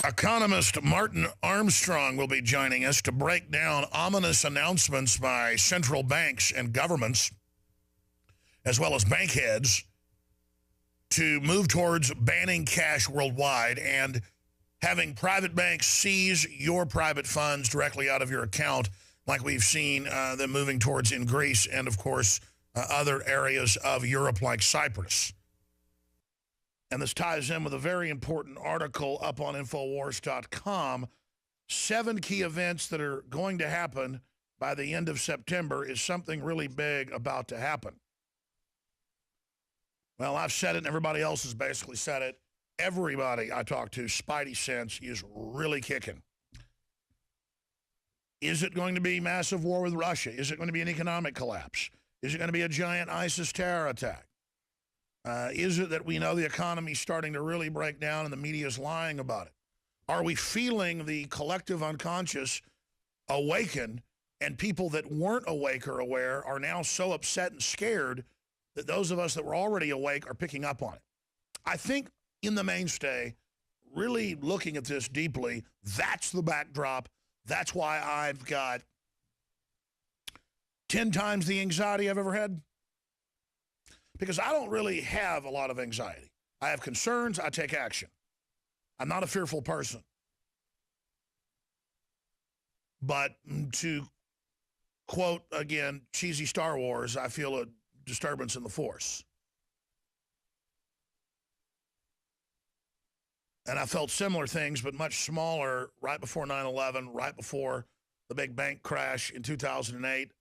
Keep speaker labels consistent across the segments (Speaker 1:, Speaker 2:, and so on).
Speaker 1: Economist Martin Armstrong will be joining us to break down ominous announcements by central banks and governments, as well as bank heads, to move towards banning cash worldwide and having private banks seize your private funds directly out of your account, like we've seen them moving towards in Greece and, of course, other areas of Europe like Cyprus. And this ties in with a very important article up on Infowars.com. 7 key events that are going to happen by the end of September. Is something really big about to happen? Well, I've said it, and everybody else has basically said it. Everybody I talk to, spidey sense is really kicking. Is it going to be massive war with Russia? Is it going to be an economic collapse? Is it going to be a giant ISIS terror attack? Is it that we know the economy is starting to really break down and the media is lying about it? Are we feeling the collective unconscious awaken, and people that weren't awake or aware are now so upset and scared that those of us that were already awake are picking up on it? I think in the mainstay, really looking at this deeply, that's the backdrop. That's why I've got 10 times the anxiety I've ever had. Because I don't really have a lot of anxiety. I have concerns, I take action. I'm not a fearful person. But to quote, again, cheesy Star Wars, I feel a disturbance in the force. And I felt similar things, but much smaller, right before 9/11, right before the big bank crash in 2008.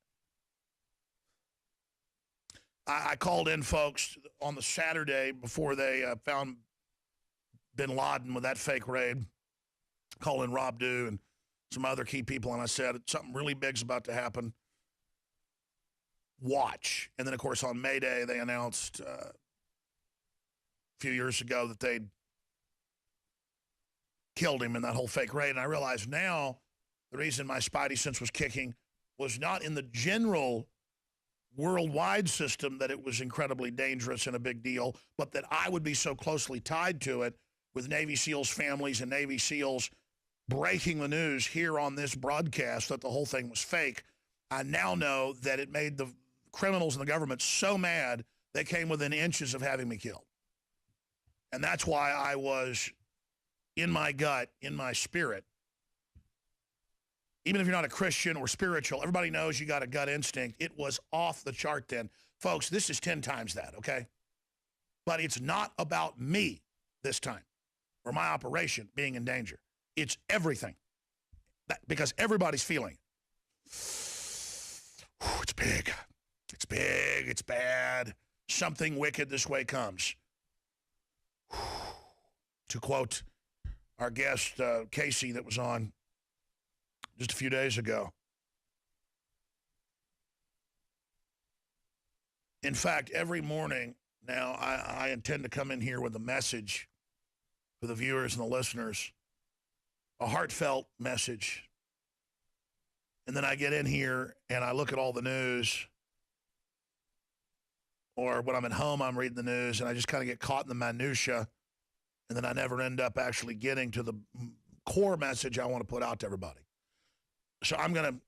Speaker 1: I called in folks on the Saturday before they found bin Laden with that fake raid. Called in Rob Dew and some other key people, and I said, something really big's about to happen. Watch. And then, of course, on May Day, they announced a few years ago that they'd killed him in that whole fake raid. And I realized now the reason my spidey sense was kicking was not in the general worldwide system that it was incredibly dangerous and a big deal, but that I would be so closely tied to it with Navy SEALs families and Navy SEALs breaking the news here on this broadcast that the whole thing was fake. I now know that it made the criminals in the government so mad they came within inches of having me killed. And that's why I was in my gut, in my spirit. Even if you're not a Christian or spiritual, everybody knows you got a gut instinct. It was off the chart then. Folks, this is 10 times that, okay? But it's not about me this time or my operation being in danger. It's everything. Because everybody's feeling it. It's big. It's big. It's bad. Something wicked this way comes. To quote our guest, Casey, that was on just a few days ago. In fact, every morning now, I intend to come in here with a message for the viewers and the listeners, a heartfelt message. And then I get in here and I look at all the news, or when I'm at home, I'm reading the news, and I just kind of get caught in the minutia, and then I never end up actually getting to the core message I want to put out to everybody. So I'm going to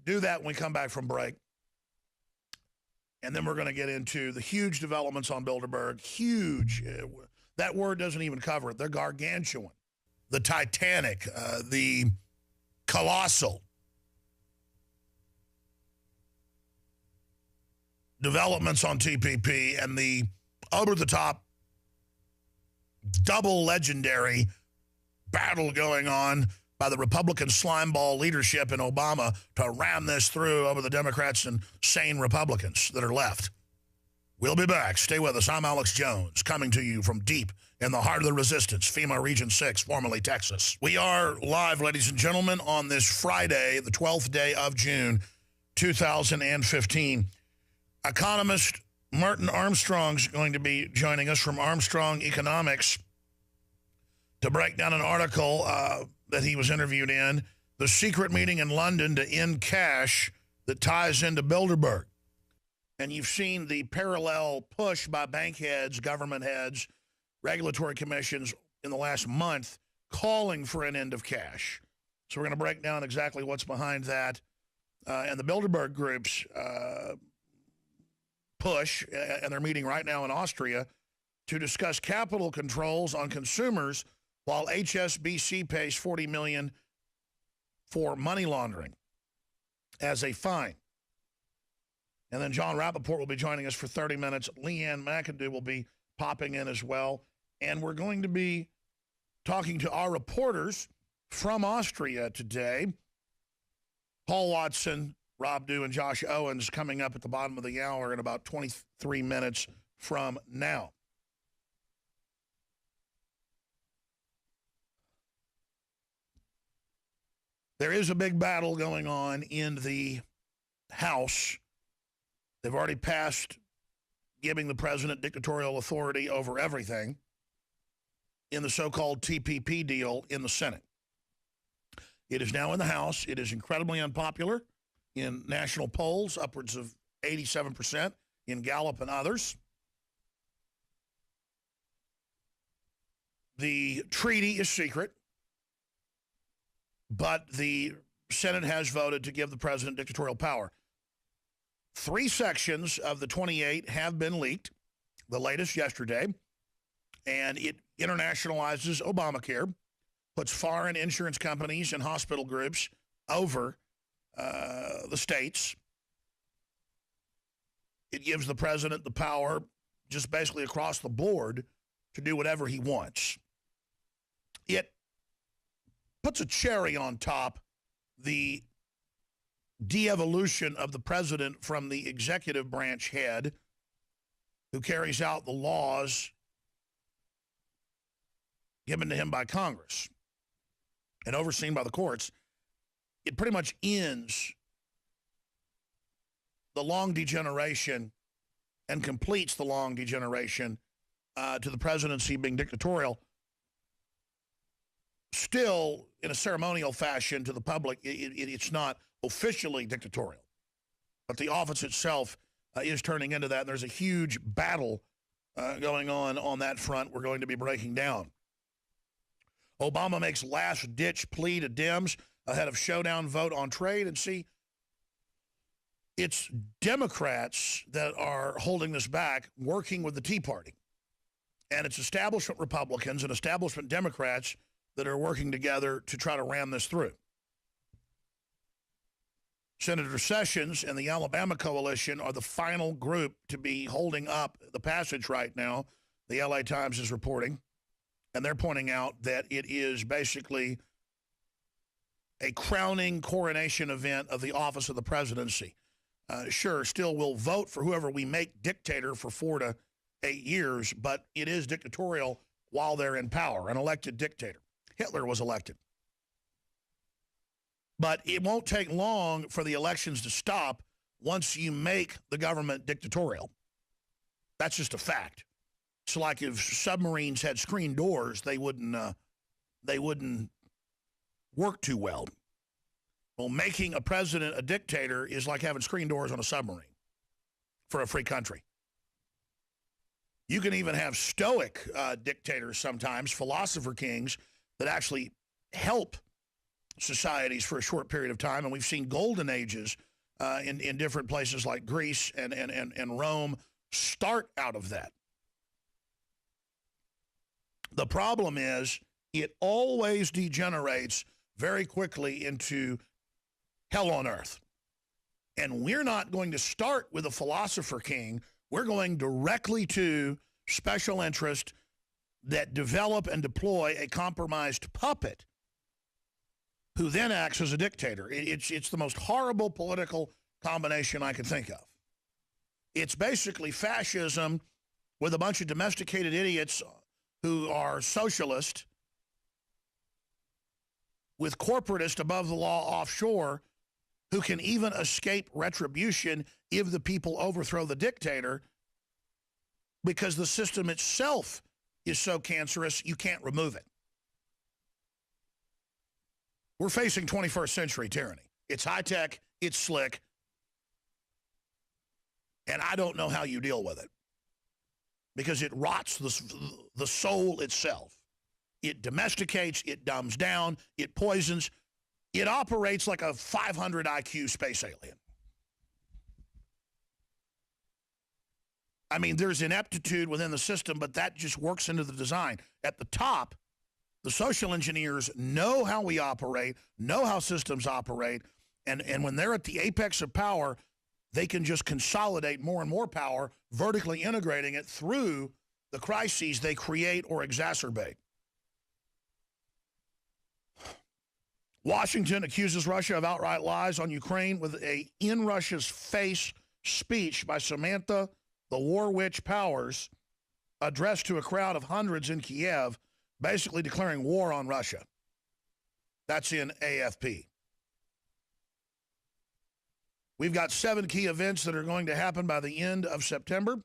Speaker 1: do that when we come back from break. And then we're going to get into the huge developments on Bilderberg. Huge. That word doesn't even cover it. They're gargantuan. The titanic, the colossal developments on TPP, and the over-the-top, double legendary battle going on by the Republican slimeball leadership in Obama to ram this through over the Democrats and sane Republicans that are left. We'll be back. Stay with us. I'm Alex Jones, coming to you from deep in the heart of the resistance, FEMA Region 6, formerly Texas. We are live, ladies and gentlemen, on this Friday, the 12th day of June, 2015. Economist Martin Armstrong's going to be joining us from Armstrong Economics to break down an article that he was interviewed in, The Secret Meeting in London to End Cash, that ties into Bilderberg. And you've seen the parallel push by bank heads, government heads, regulatory commissions in the last month calling for an end of cash. So we're going to break down exactly what's behind that. And the Bilderberg group's push, and they're meeting right now in Austria to discuss capital controls on consumers while HSBC pays $40 million for money laundering as a fine. And then John Rappaport will be joining us for 30 minutes. Leanne McAdoo will be popping in as well. And we're going to be talking to our reporters from Austria today. Paul Watson, Rob Dew, and Josh Owens coming up at the bottom of the hour in about 23 minutes from now. There is a big battle going on in the House. They've already passed giving the president dictatorial authority over everything in the so-called TPP deal in the Senate. It is now in the House. It is incredibly unpopular in national polls, upwards of 87% in Gallup and others. The treaty is secret, but the Senate has voted to give the president dictatorial power. 3 sections of the 28 have been leaked, the latest yesterday, and it internationalizes Obamacare, puts foreign insurance companies and hospital groups over the states. It gives the president the power just basically across the board to do whatever he wants. It puts a cherry on top the de-evolution of the president from the executive branch head who carries out the laws given to him by Congress and overseen by the courts. It pretty much ends the long degeneration and completes the long degeneration to the presidency being dictatorial. Still, in a ceremonial fashion to the public, it's not officially dictatorial. But the office itself is turning into that. And there's a huge battle going on that front we're going to be breaking down. Obama makes last-ditch plea to Dems ahead of showdown vote on trade. And see, it's Democrats that are holding this back, working with the Tea Party. And it's establishment Republicans and establishment Democrats that are working together to try to ram this through. Senator Sessions and the Alabama coalition are the final group to be holding up the passage right now, the LA Times is reporting. And they're pointing out that it is basically a crowning coronation event of the office of the presidency. Sure, still we'll vote for whoever we make dictator for 4 to 8 years, but it is dictatorial while they're in power, an elected dictator. Hitler was elected. But it won't take long for the elections to stop once you make the government dictatorial. That's just a fact. It's like if submarines had screen doors, they wouldn't work too well. Well, making a president a dictator is like having screen doors on a submarine for a free country. You can even have stoic dictators sometimes, philosopher kings, that actually help societies for a short period of time. And we've seen golden ages in different places like Greece and Rome start out of that. The problem is it always degenerates very quickly into hell on earth. And we're not going to start with a philosopher king. We're going directly to special interest that develop and deploy a compromised puppet who then acts as a dictator. It's the most horrible political combination I can think of. It's basically fascism with a bunch of domesticated idiots who are socialist with corporatists above the law offshore who can even escape retribution if the people overthrow the dictator because the system itself is so cancerous you can't remove it. We're facing 21st century tyranny. It's high-tech, it's slick, And I don't know how you deal with it because it rots the soul itself. It domesticates, it dumbs down, it poisons. It operates like a 500 IQ space alien. I mean, there's ineptitude within the system, but that just works into the design. At the top, the social engineers know how we operate, know how systems operate, and when they're at the apex of power, they can just consolidate more and more power, vertically integrating it through the crises they create or exacerbate. Washington accuses Russia of outright lies on Ukraine with a in Russia's face speech by Samantha the War Witch Powers addressed to a crowd of hundreds in Kiev, basically declaring war on Russia. That's in AFP. We've got 7 key events that are going to happen by the end of September.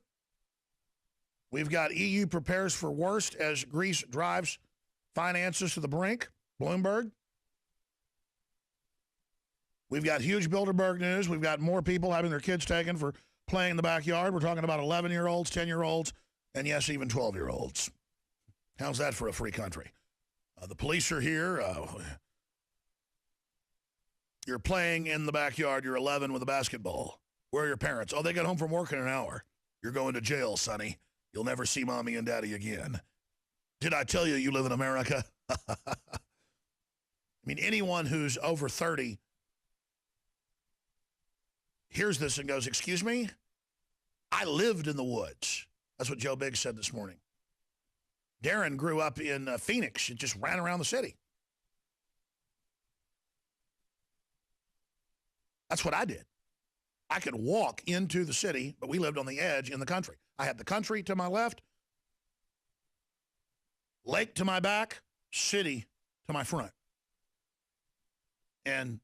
Speaker 1: We've got EU prepares for worst as Greece drives finances to the brink. Bloomberg. We've got huge Bilderberg news. We've got more people having their kids taken for playing in the backyard. We're talking about 11-year-olds, 10-year-olds, and yes, even 12-year-olds. How's that for a free country? The police are here. You're playing in the backyard. You're 11 with a basketball. Where are your parents? Oh, they get home from work in an hour. You're going to jail, sonny. You'll never see mommy and daddy again. Did I tell you live in America? I mean, anyone who's over 30 hears this and goes, excuse me? I lived in the woods. That's what Joe Biggs said this morning. Darren grew up in Phoenix and just ran around the city. That's what I did. I could walk into the city, but we lived on the edge in the country. I had the country to my left, lake to my back, city to my front. And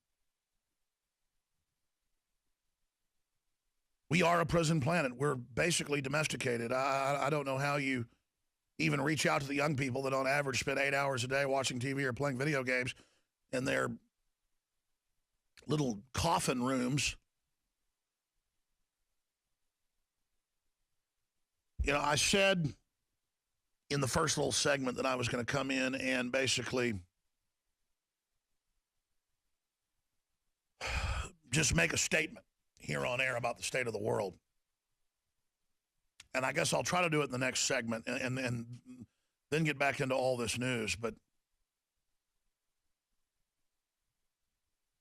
Speaker 1: we are a prison planet. We're basically domesticated. I don't know how you even reach out to the young people that on average spend 8 hours a day watching TV or playing video games in their little coffin rooms. You know, I said in the first little segment that I was going to come in and basically just make a statement here on air about the state of the world. And I guess I'll try to do it in the next segment and then get back into all this news. But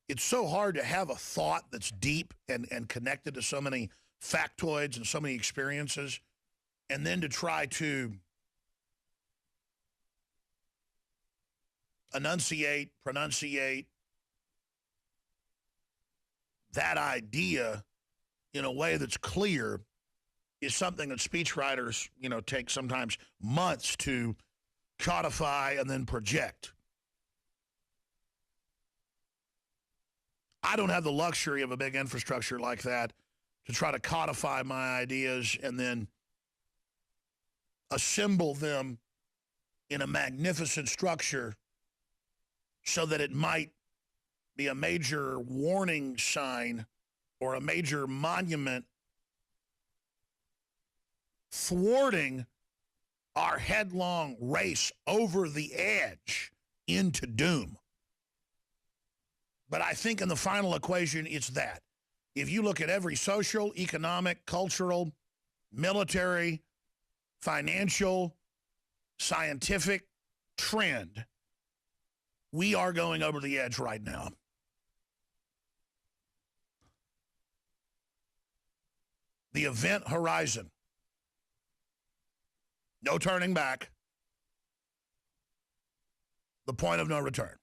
Speaker 1: it's so hard to have a thought that's deep and connected to so many factoids and so many experiences, and then to try to pronunciate that idea in a way that's clear is something that speechwriters, take sometimes months to codify and then project. I don't have the luxury of a big infrastructure like that to try to codify my ideas and then assemble them in a magnificent structure so that it might be a major warning sign or a major monument thwarting our headlong race over the edge into doom. But I think in the final equation, it's that. If you look at every social, economic, cultural, military, financial, scientific trend, we are going over the edge right now. The event horizon. No turning back. The point of no return.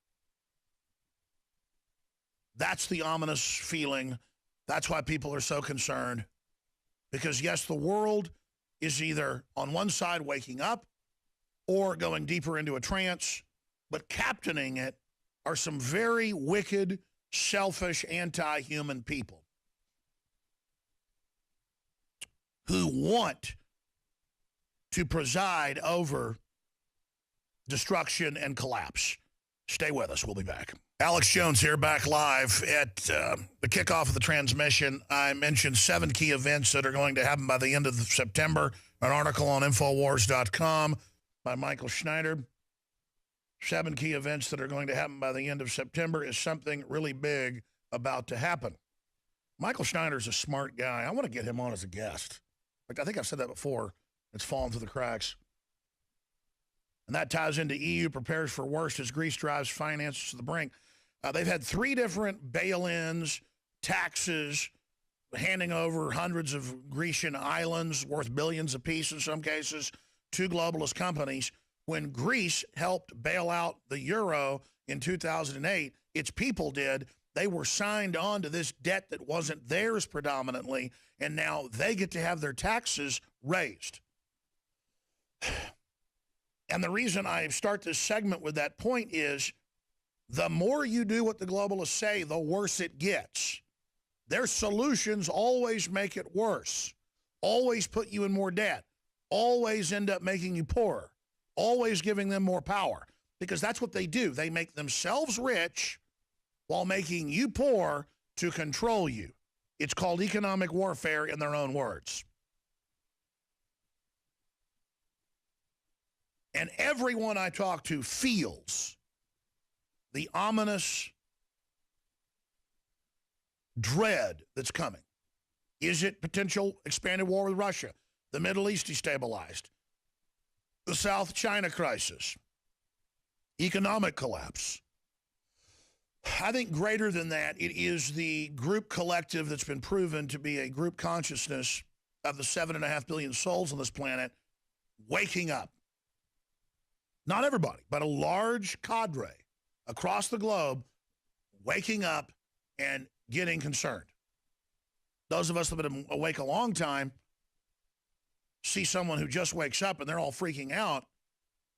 Speaker 1: That's the ominous feeling. That's why people are so concerned. Because, yes, the world is either on one side waking up or going deeper into a trance, but captaining it are some very wicked, selfish, anti-human people who want to preside over destruction and collapse. Stay with us. We'll be back. Alex Jones here, back live at the kickoff of the transmission. I mentioned 7 key events that are going to happen by the end of September. An article on Infowars.com by Michael Schneider. 7 key events that are going to happen by the end of September is something really big about to happen. Michael Schneider's a smart guy. I want to get him on as a guest. Like, I think I've said that before. It's fallen through the cracks. And that ties into EU prepares for worst as Greece drives finances to the brink. They've had 3 different bail-ins, taxes, handing over hundreds of Grecian islands worth billions apiece in some cases to globalist companies. When Greece helped bail out the euro in 2008, its people did. They were signed on to this debt that wasn't theirs predominantly, and now they get to have their taxes raised. And the reason I start this segment with that point is the more you do what the globalists say, the worse it gets. Their solutions always make it worse, always put you in more debt, always end up making you poorer, always giving them more power, because that's what they do. They make themselves rich while making you poor to control you. It's called economic warfare in their own words. And everyone I talk to feels the ominous dread that's coming. Is it potential expanded war with Russia? The Middle East destabilized? The South China crisis? Economic collapse? I think greater than that, it is the group collective that's been proven to be a group consciousness of the 7.5 billion souls on this planet waking up. Not everybody, but a large cadre across the globe waking up and getting concerned. Those of us that have been awake a long time see someone who just wakes up and they're all freaking out,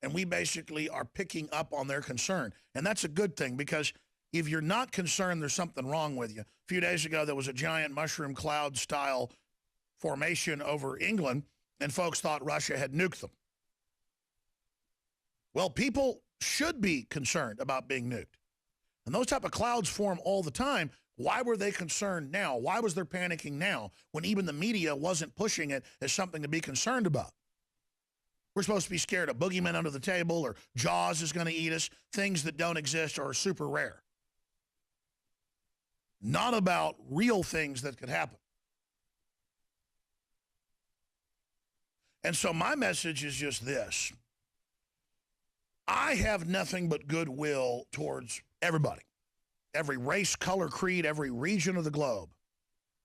Speaker 1: and we basically are picking up on their concern. And that's a good thing, because if you're not concerned, there's something wrong with you. A few days ago, there was a giant mushroom cloud-style formation over England, and folks thought Russia had nuked them. Well, people should be concerned about being nuked. And those type of clouds form all the time. Why were they concerned now? Why was there panicking now when even the media wasn't pushing it as something to be concerned about? We're supposed to be scared of boogeymen under the table, or Jaws is going to eat us, things that don't exist or are super rare. Not about real things that could happen. And so my message is just this. I have nothing but goodwill towards everybody, every race, color, creed, every region of the globe.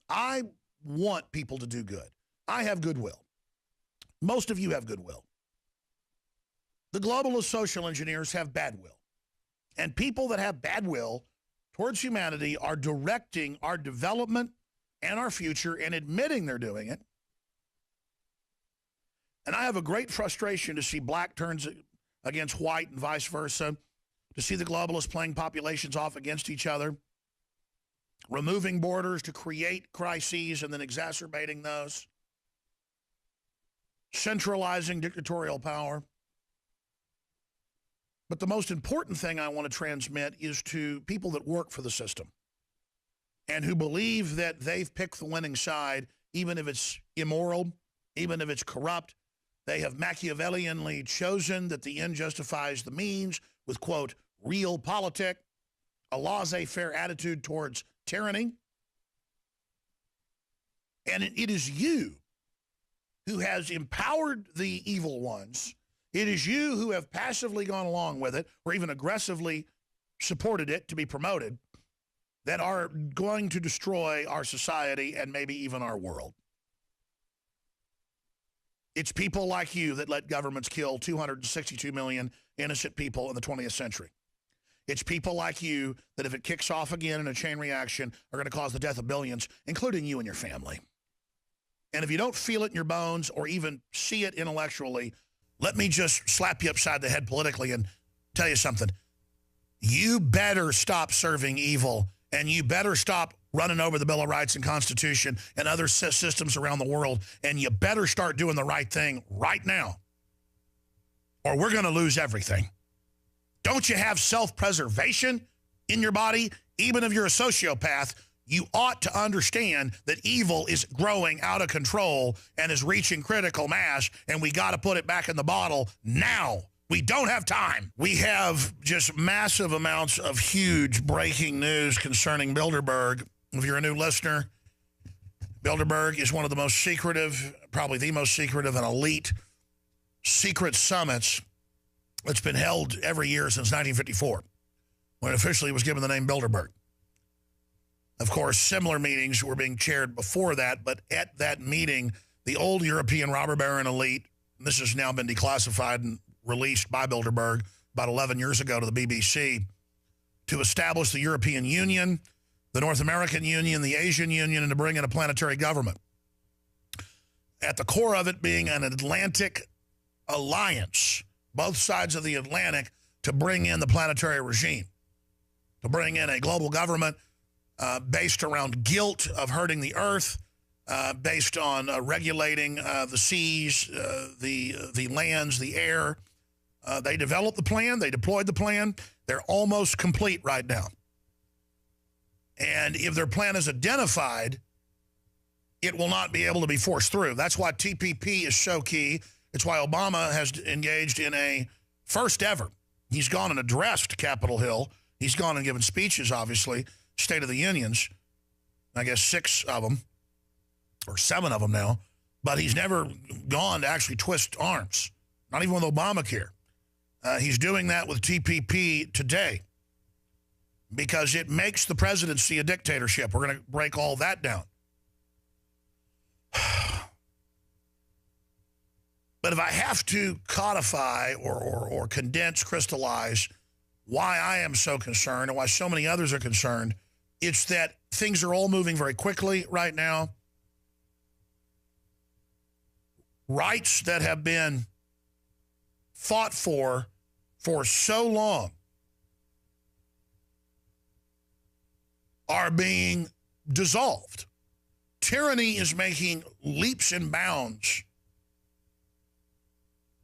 Speaker 1: I want people to do good. I have goodwill. Most of you have goodwill. The globalist social engineers have bad will. And people that have bad will towards humanity are directing our development and our future and admitting they're doing it. And I have a great frustration to see black turns against white and vice versa, to see the globalists playing populations off against each other, removing borders to create crises and then exacerbating those, centralizing dictatorial power. But the most important thing I want to transmit is to people that work for the system and who believe that they've picked the winning side, even if it's immoral, even if it's corrupt. They have Machiavellianly chosen that the end justifies the means with, quote, realpolitik, a laissez-faire attitude towards tyranny. And it is you who has empowered the evil ones. It is you who have passively gone along with it or even aggressively supported it to be promoted that are going to destroy our society and maybe even our world. It's people like you that let governments kill 262 million innocent people in the 20th century. It's people like you that, if it kicks off again in a chain reaction, are going to cause the death of billions, including you and your family. And if you don't feel it in your bones or even see it intellectually, let me just slap you upside the head politically and tell you something. You better stop serving evil, and you better stop running over the Bill of Rights and Constitution and other systems around the world, and you better start doing the right thing right now, or we're going to lose everything. Don't you have self-preservation in your body, even if you're a sociopath, you ought to understand that evil is growing out of control and is reaching critical mass, and we got to put it back in the bottle now. We don't have time. We have just massive amounts of huge breaking news concerning Bilderberg. If you're a new listener, Bilderberg is one of the most secretive, probably the most secretive and elite secret summits that's been held every year since 1954, when it officially was given the name Bilderberg. Of course, similar meetings were being chaired before that, but at that meeting, the old European robber baron elite, and this has now been declassified and released by Bilderberg about 11 years ago to the BBC, to establish the European Union, the North American Union, the Asian Union, and to bring in a planetary government. At the core of it being an Atlantic alliance, both sides of the Atlantic, to bring in the planetary regime, to bring in a global government based around guilt of hurting the earth, based on regulating the seas, the lands, the air. They developed the plan. They deployed the plan. They're almost complete right now. And if their plan is identified, it will not be able to be forced through. That's why TPP is so key. It's why Obama has engaged in a first ever. He's gone and addressed Capitol Hill. He's gone and given speeches, obviously, State of the Unions, I guess 6 of them, or 7 of them now, but he's never gone to actually twist arms, not even with Obamacare. He's doing that with TPP today because it makes the presidency a dictatorship. We're going to break all that down. But if I have to codify or condense, crystallize why I am so concerned and why so many others are concerned, it's that things are all moving very quickly right now. Rights that have been fought for so long are being dissolved. Tyranny is making leaps and bounds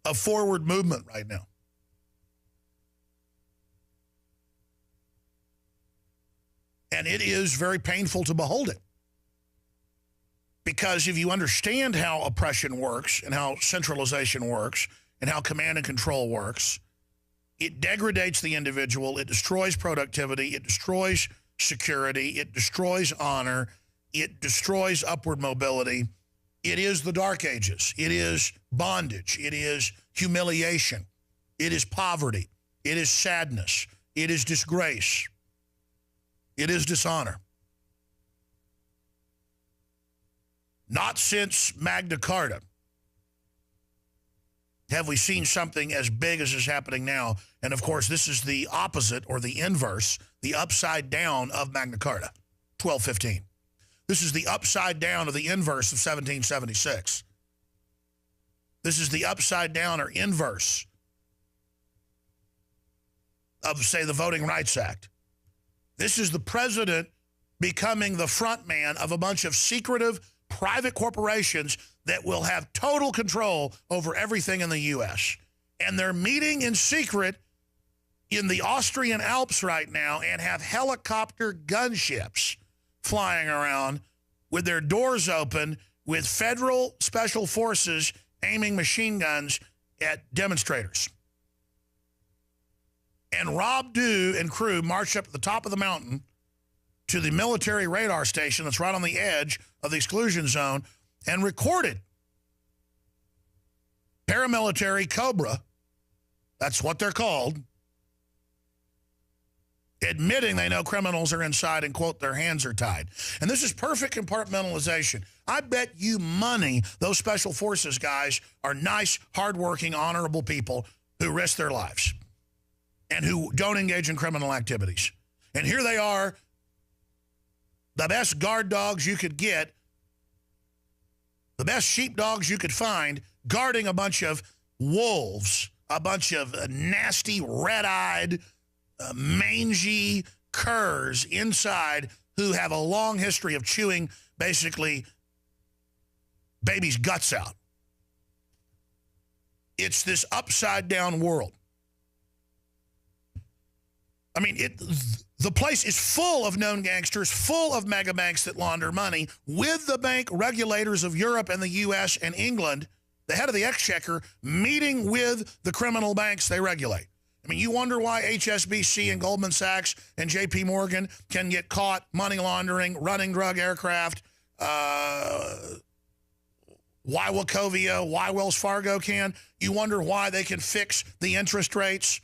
Speaker 1: of forward movement right now. And it is very painful to behold it. Because if you understand how oppression works and how centralization works and how command and control works, it degrades the individual, it destroys productivity, it destroys security, it destroys honor, it destroys upward mobility. It is the Dark Ages. It is bondage. It is humiliation. It is poverty. It is sadness. It is disgrace. It is dishonor. Not since Magna Carta have we seen something as big as is happening now. And, of course, this is the opposite or the inverse, the upside down of Magna Carta, 1215. This is the upside down of the inverse of 1776. This is the upside down or inverse of, say, the Voting Rights Act. This is the president becoming the front man of a bunch of secretive private corporations that will have total control over everything in the U.S. And they're meeting in secret in the Austrian Alps right now and have helicopter gunships flying around with their doors open with federal special forces aiming machine guns at demonstrators. And Rob Dew and crew marched up to the top of the mountain to the military radar station that's right on the edge of the exclusion zone and recorded paramilitary COBRA, that's what they're called, admitting they know criminals are inside and, quote, their hands are tied. And this is perfect compartmentalization. I bet you money those special forces guys are nice, hardworking, honorable people who risk their lives and who don't engage in criminal activities. And here they are, the best guard dogs you could get, the best sheepdogs you could find, guarding a bunch of wolves, a bunch of nasty, red-eyed, mangy curs inside who have a long history of chewing, basically, babies' guts out. It's this upside-down world. I mean, the place is full of known gangsters, full of mega banks that launder money, with the bank regulators of Europe and the U.S. and England, the head of the exchequer, meeting with the criminal banks they regulate. I mean, you wonder why HSBC and Goldman Sachs and J.P. Morgan can get caught money laundering, running drug aircraft, why Wachovia, why Wells Fargo can. You wonder why they can fix the interest rates,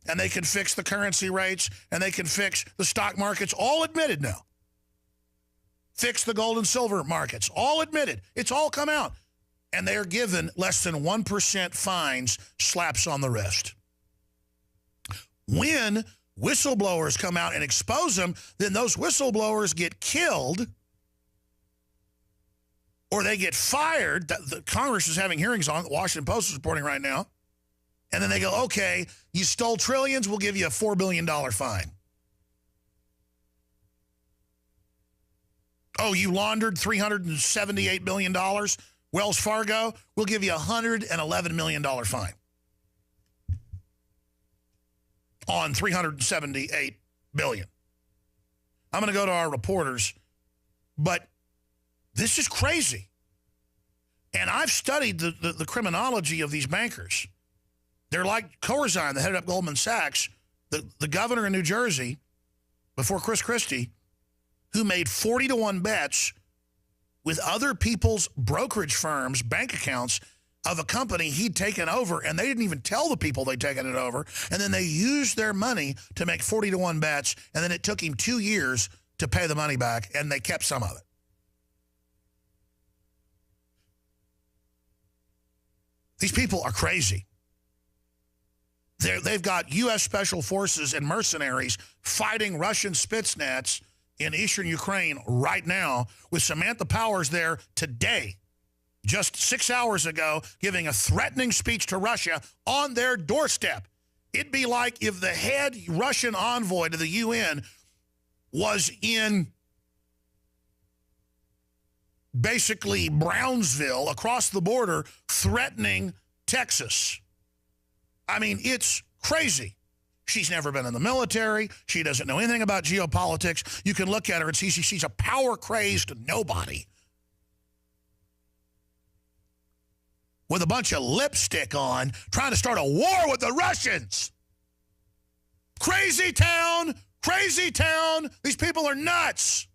Speaker 1: and they can fix the currency rates, and they can fix the stock markets, all admitted now. Fix the gold and silver markets, all admitted. It's all come out. And they are given less than 1% fines, slaps on the wrist. When whistleblowers come out and expose them, then those whistleblowers get killed or they get fired. The Congress is having hearings on it. The Washington Post is reporting right now. And then they go, okay, you stole trillions, we'll give you a $4 billion fine. Oh, you laundered $378 billion? Wells Fargo, we'll give you a $111 million fine on $378 billion. I'm going to go to our reporters, but this is crazy. And I've studied the criminology of these bankers. They're like Corzine, that headed up Goldman Sachs, the governor in New Jersey, before Chris Christie, who made 40-to-1 bets with other people's brokerage firms' bank accounts of a company he'd taken over, and they didn't even tell the people they'd taken it over, and then they used their money to make 40-to-1 bets, and then it took him 2 years to pay the money back, and they kept some of it. These people are crazy. They've got U.S. Special Forces and mercenaries fighting Russian Spetsnaz in eastern Ukraine right now, with Samantha Powers there today, just 6 hours ago, giving a threatening speech to Russia on their doorstep. It'd be like if the head Russian envoy to the UN was in basically Brownsville across the border threatening Texas. I mean, it's crazy. She's never been in the military. She doesn't know anything about geopolitics. You can look at her and see she's a power-crazed nobody with a bunch of lipstick on, trying to start a war with the Russians. Crazy town, crazy town. These people are nuts.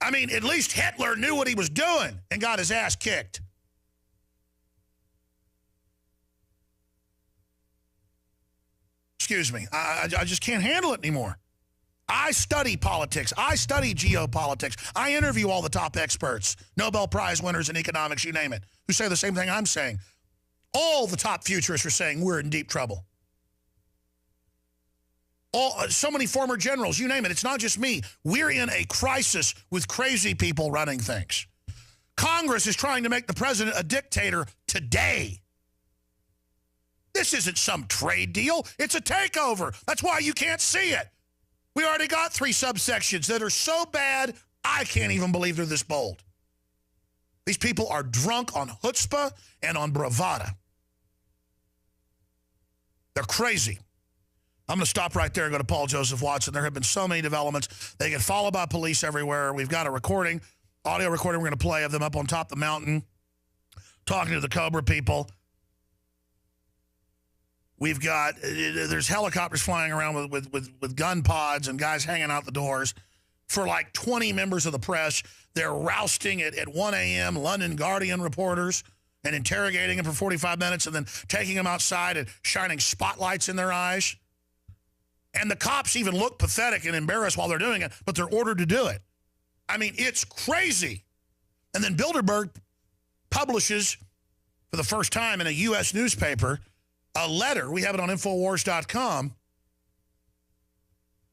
Speaker 1: I mean, at least Hitler knew what he was doing and got his ass kicked. Excuse me. I just can't handle it anymore. I study politics. I study geopolitics. I interview all the top experts, Nobel Prize winners in economics, you name it, who say the same thing I'm saying. All the top futurists are saying we're in deep trouble. So many former generals, you name it. It's not just me. We're in a crisis with crazy people running things. Congress is trying to make the president a dictator today. This isn't some trade deal. It's a takeover. That's why you can't see it. We already got 3 subsections that are so bad, I can't even believe they're this bold. These people are drunk on chutzpah and on bravada. They're crazy. I'm going to stop right there and go to Paul Joseph Watson. There have been so many developments. They get followed by police everywhere. We've got a recording, audio recording we're going to play of them up on top of the mountain talking to the COBRA people. We've got, there's helicopters flying around with gun pods and guys hanging out the doors for like 20 members of the press. They're rousting it at 1 a.m. London Guardian reporters and interrogating them for 45 minutes and then taking them outside and shining spotlights in their eyes. And the cops even look pathetic and embarrassed while they're doing it, but they're ordered to do it. I mean, it's crazy. And then Bilderberg publishes, for the first time in a U.S. newspaper, a letter, we have it on Infowars.com,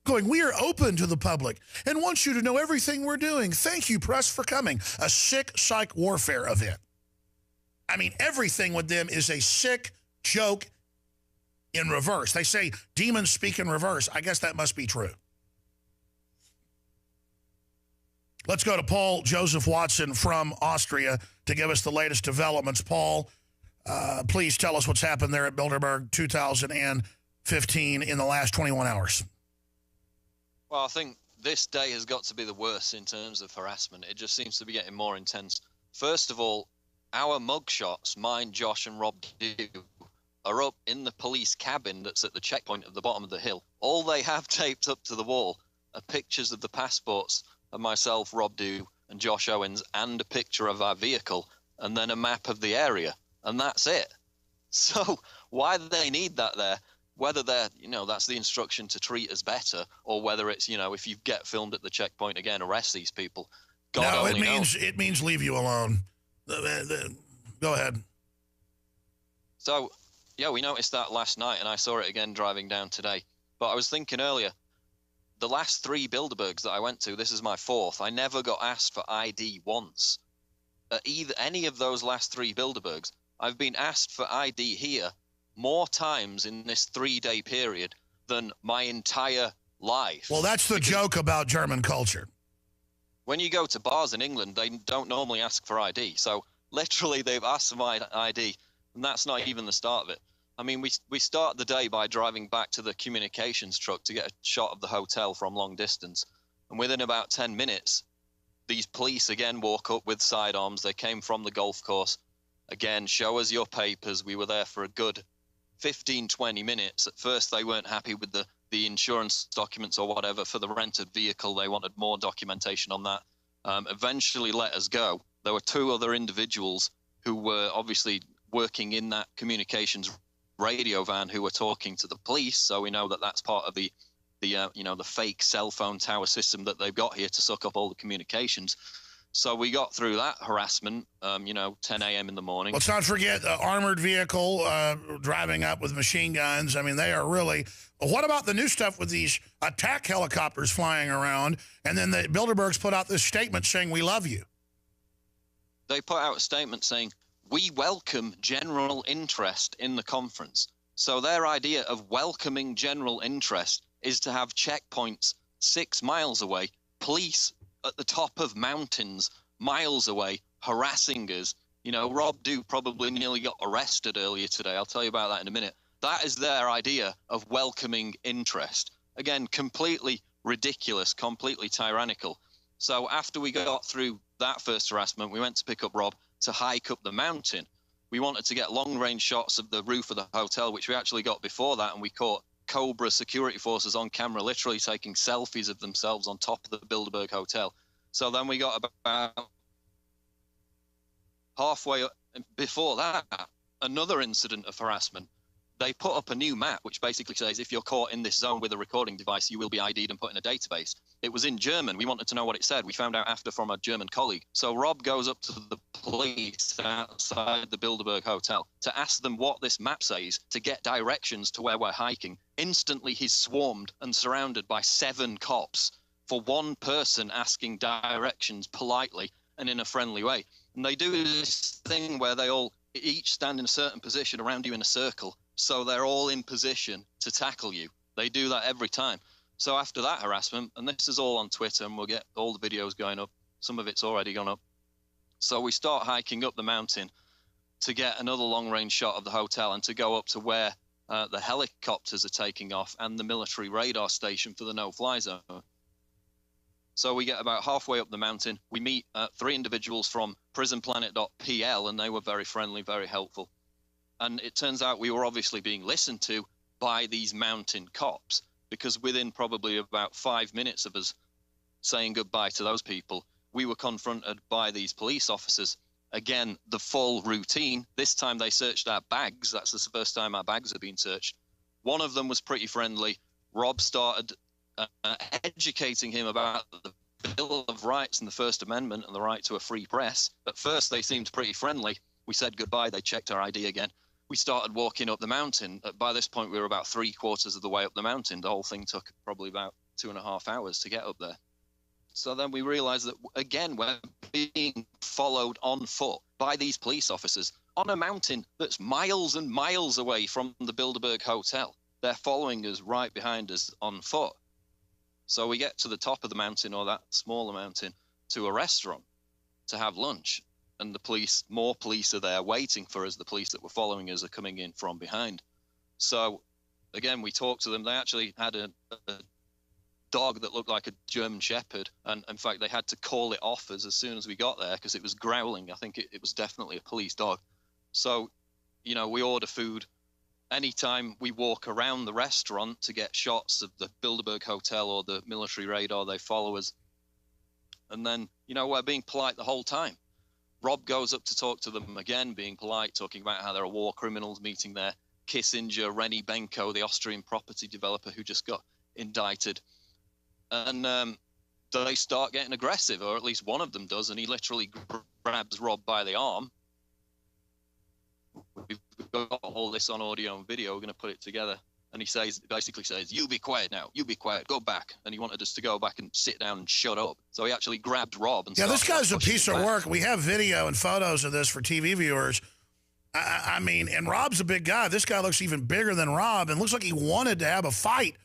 Speaker 1: going, we are open to the public and want you to know everything we're doing. Thank you, press, for coming. A sick psych warfare event. I mean, everything with them is a sick joke in reverse. They say demons speak in reverse. I guess that must be true. Let's go to Paul Joseph Watson from Austria to give us the latest developments. Paul, Please tell us what's happened there at Bilderberg 2015 in the last 21 hours.
Speaker 2: Well, I think this day has got to be the worst in terms of harassment. It just seems to be getting more intense. First of all, our mugshots, mine, Josh, and Rob do, are up in the police cabin that's at the checkpoint at the bottom of the hill. All they have taped up to the wall are pictures of the passports of myself, Rob Dew, and Josh Owens, and a picture of our vehicle, and then a map of the area, and that's it. So why do they need that there? Whether they're, that's the instruction to treat us better, or whether it's, if you get filmed at the checkpoint again, arrest these people. God only knows.
Speaker 1: It means leave you alone. Go ahead.
Speaker 2: So, yeah, we noticed that last night, and I saw it again driving down today. But I was thinking earlier, the last 3 Bilderbergs that I went to, this is my 4th, I never got asked for ID once. At any of those last 3 Bilderbergs, I've been asked for ID here more times in this 3-day period than my entire life.
Speaker 1: Well, that's the joke about German culture.
Speaker 2: When you go to bars in England, they don't normally ask for ID. So literally they've asked for my ID, and that's not even the start of it. I mean, we start the day by driving back to the communications truck to get a shot of the hotel from long distance. And within about 10 minutes, these police again walk up with sidearms. They came from the golf course. Again, show us your papers. We were there for a good 15, 20 minutes. At first, they weren't happy with the insurance documents or whatever for the rented vehicle. They wanted more documentation on that. Eventually let us go. There were 2 other individuals who were obviously working in that communications radio van who were talking to the police. So we know that that's part of the fake cell phone tower system that they've got here to suck up all the communications. So we got through that harassment, 10 a.m. in the morning.
Speaker 1: Let's not forget the armored vehicle driving up with machine guns. I mean, they are really... What about the new stuff with these attack helicopters flying around? And then the Bilderbergs put out this statement saying, we love you.
Speaker 2: They put out a statement saying, we welcome general interest in the conference. So their idea of welcoming general interest is to have checkpoints 6 miles away, police at the top of mountains miles away harassing us. Rob Dew probably nearly got arrested earlier today. I'll tell you about that in a minute. That is their idea of welcoming interest. Again, completely ridiculous, completely tyrannical. So after we got through that first harassment, we went to pick up Rob to hike up the mountain. We wanted to get long-range shots of the roof of the hotel, which we actually got before that, and we caught COBRA security forces on camera literally taking selfies of themselves on top of the Bilderberg Hotel. So then we got about halfway up, before that, another incident of harassment. They put up a new map, which basically says if you're caught in this zone with a recording device, you will be ID'd and put in a database. It was in German. We wanted to know what it said. We found out after from a German colleague. So Rob goes up to the police outside the Bilderberg Hotel to ask them what this map says to get directions to where we're hiking. Instantly, he's swarmed and surrounded by 7 cops for one person asking directions politely and in a friendly way. And they do this thing where they all each stand in a certain position around you in a circle. So they're all in position to tackle you. They do that every time. So after that harassment, and this is all on Twitter, and we'll get all the videos going up. Some of it's already gone up. So we start hiking up the mountain to get another long-range shot of the hotel and to go up to where the helicopters are taking off and the military radar station for the no-fly zone. So we get about halfway up the mountain. We meet 3 individuals from prisonplanet.pl, and they were very friendly, very helpful. And it turns out we were obviously being listened to by these mountain cops, because within probably about 5 minutes of us saying goodbye to those people, we were confronted by these police officers. Again, the full routine. This time they searched our bags. That's the first time our bags have been searched. One of them was pretty friendly. Rob started educating him about the Bill of Rights and the First Amendment and the right to a free press. At first, they seemed pretty friendly. We said goodbye. They checked our ID again. We started walking up the mountain. By this point, we were about 3/4 of the way up the mountain. The whole thing took probably about 2.5 hours to get up there. So then we realized that, again, we're being followed on foot by these police officers on a mountain that's miles and miles away from the Bilderberg Hotel. They're following us right behind us on foot. So we get to the top of the mountain, or that smaller mountain, to a restaurant to have lunch. and the police, more police are there waiting for us. The police that were following us are coming in from behind. So again, we talked to them. They actually had a dog that looked like a German Shepherd, and in fact, they had to call it off as soon as we got there because it was growling. I think it was definitely a police dog. So, you know, we order food. Anytime we walk around the restaurant to get shots of the Bilderberg Hotel or the military radar, they follow us. And then, you know, we're being polite the whole time. Rob goes up to talk to them again, being polite, talking about how there are war criminals meeting there. Kissinger, Rennie Benko, the Austrian property developer who just got indicted. And they start getting aggressive, or at least one of them does, and he literally grabs Rob by the arm. We've got all this on audio and video. We're going to put it together. And he basically says, "You be quiet now. You be quiet. Go back." And he wanted us to go back and sit down and shut up. So he actually grabbed Rob. And
Speaker 1: this guy's a piece of work. We have video and photos of this for TV viewers. I mean, and Rob's a big guy. This guy looks even bigger than Rob and looks like he wanted to have a fight.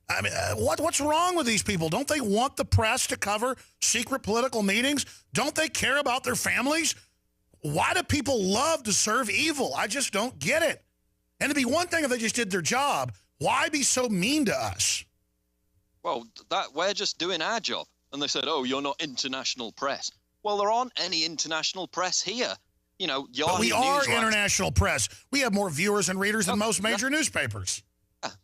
Speaker 1: I mean, what's wrong with these people? Don't they want the press to cover secret political meetings? Don't they care about their families? Why do people love to serve evil? I just don't get it. And it'd be one thing if they just did their job. Why be so mean to us?
Speaker 2: Well, we're just doing our job. And they said, "Oh, you're not international press." Well, there aren't any international press here. You know,
Speaker 1: but we are international press. We have more viewers and readers than most major newspapers.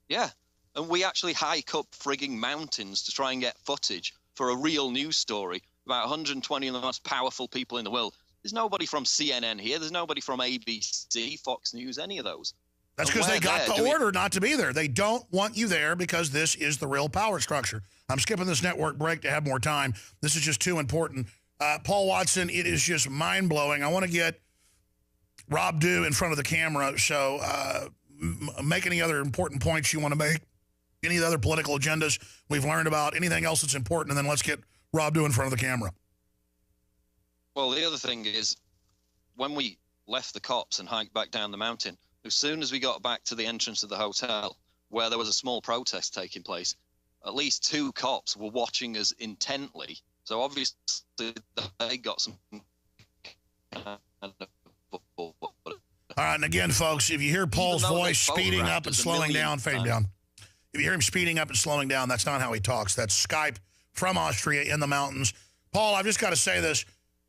Speaker 2: Yeah. And we actually hike up frigging mountains to try and get footage for a real news story about 120 of the most powerful people in the world. There's nobody from CNN here. There's nobody from ABC, Fox News, any of those.
Speaker 1: That's because they got the order not to be there. They don't want you there because this is the real power structure. I'm skipping this network break to have more time. This is just too important. Paul Watson, it is just mind-blowing. I want to get Rob Dew in front of the camera, so make any other important points you want to make, any other political agendas we've learned about, anything else that's important, and then let's get Rob Dew in front of the camera.
Speaker 2: Well, the other thing is, when we left the cops and hiked back down the mountain, as soon as we got back to the entrance of the hotel, where there was a small protest taking place, at least 2 cops were watching us intently. So obviously they got some...
Speaker 1: All right, and again, folks, if you hear Paul's voice speeding up and slowing down, fade down. If you hear him speeding up and slowing down, that's not how he talks. That's Skype from Austria in the mountains. Paul, I've just got to say this.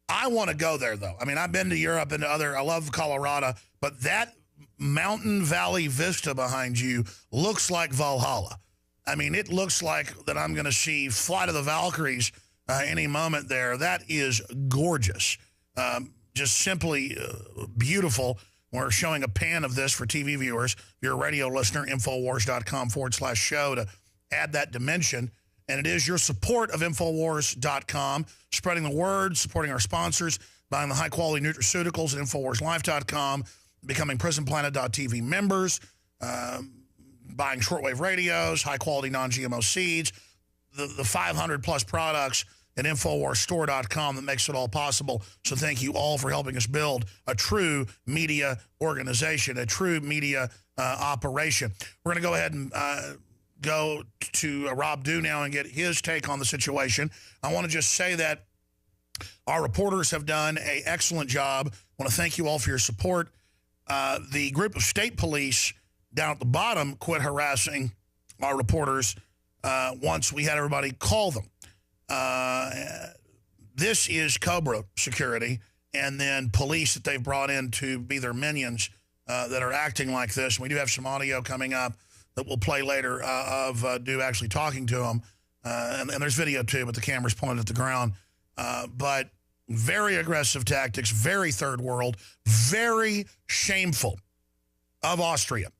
Speaker 1: I want to go there, though. I mean, I've been to Europe and I love Colorado, but that mountain valley vista behind you looks like Valhalla. I mean, it looks like that I'm going to see Flight of the Valkyries any moment there. That is gorgeous. Just simply beautiful. We're showing a pan of this for TV viewers. If you're a radio listener, Infowars.com/show to add that dimension. And it is your support of Infowars.com, spreading the word, supporting our sponsors, buying the high-quality nutraceuticals at InfoWarsLife.com, becoming PrisonPlanet.tv members, buying shortwave radios, high-quality non-GMO seeds, the 500-plus products at InfoWarsStore.com that makes it all possible. So thank you all for helping us build a true media organization, a true media operation. We're going to go ahead and go to Rob Dew now and get his take on the situation. I want to just say that our reporters have done an excellent job. I want to thank you all for your support. The group of state police down at the bottom quit harassing our reporters once we had everybody call them. This is COBRA security and then police that they've brought in to be their minions that are acting like this. And we do have some audio coming up that we'll play later of Dew actually talking to them. And there's video too, but the camera's pointed at the ground. But very aggressive tactics, very third world, very shameful of Austria.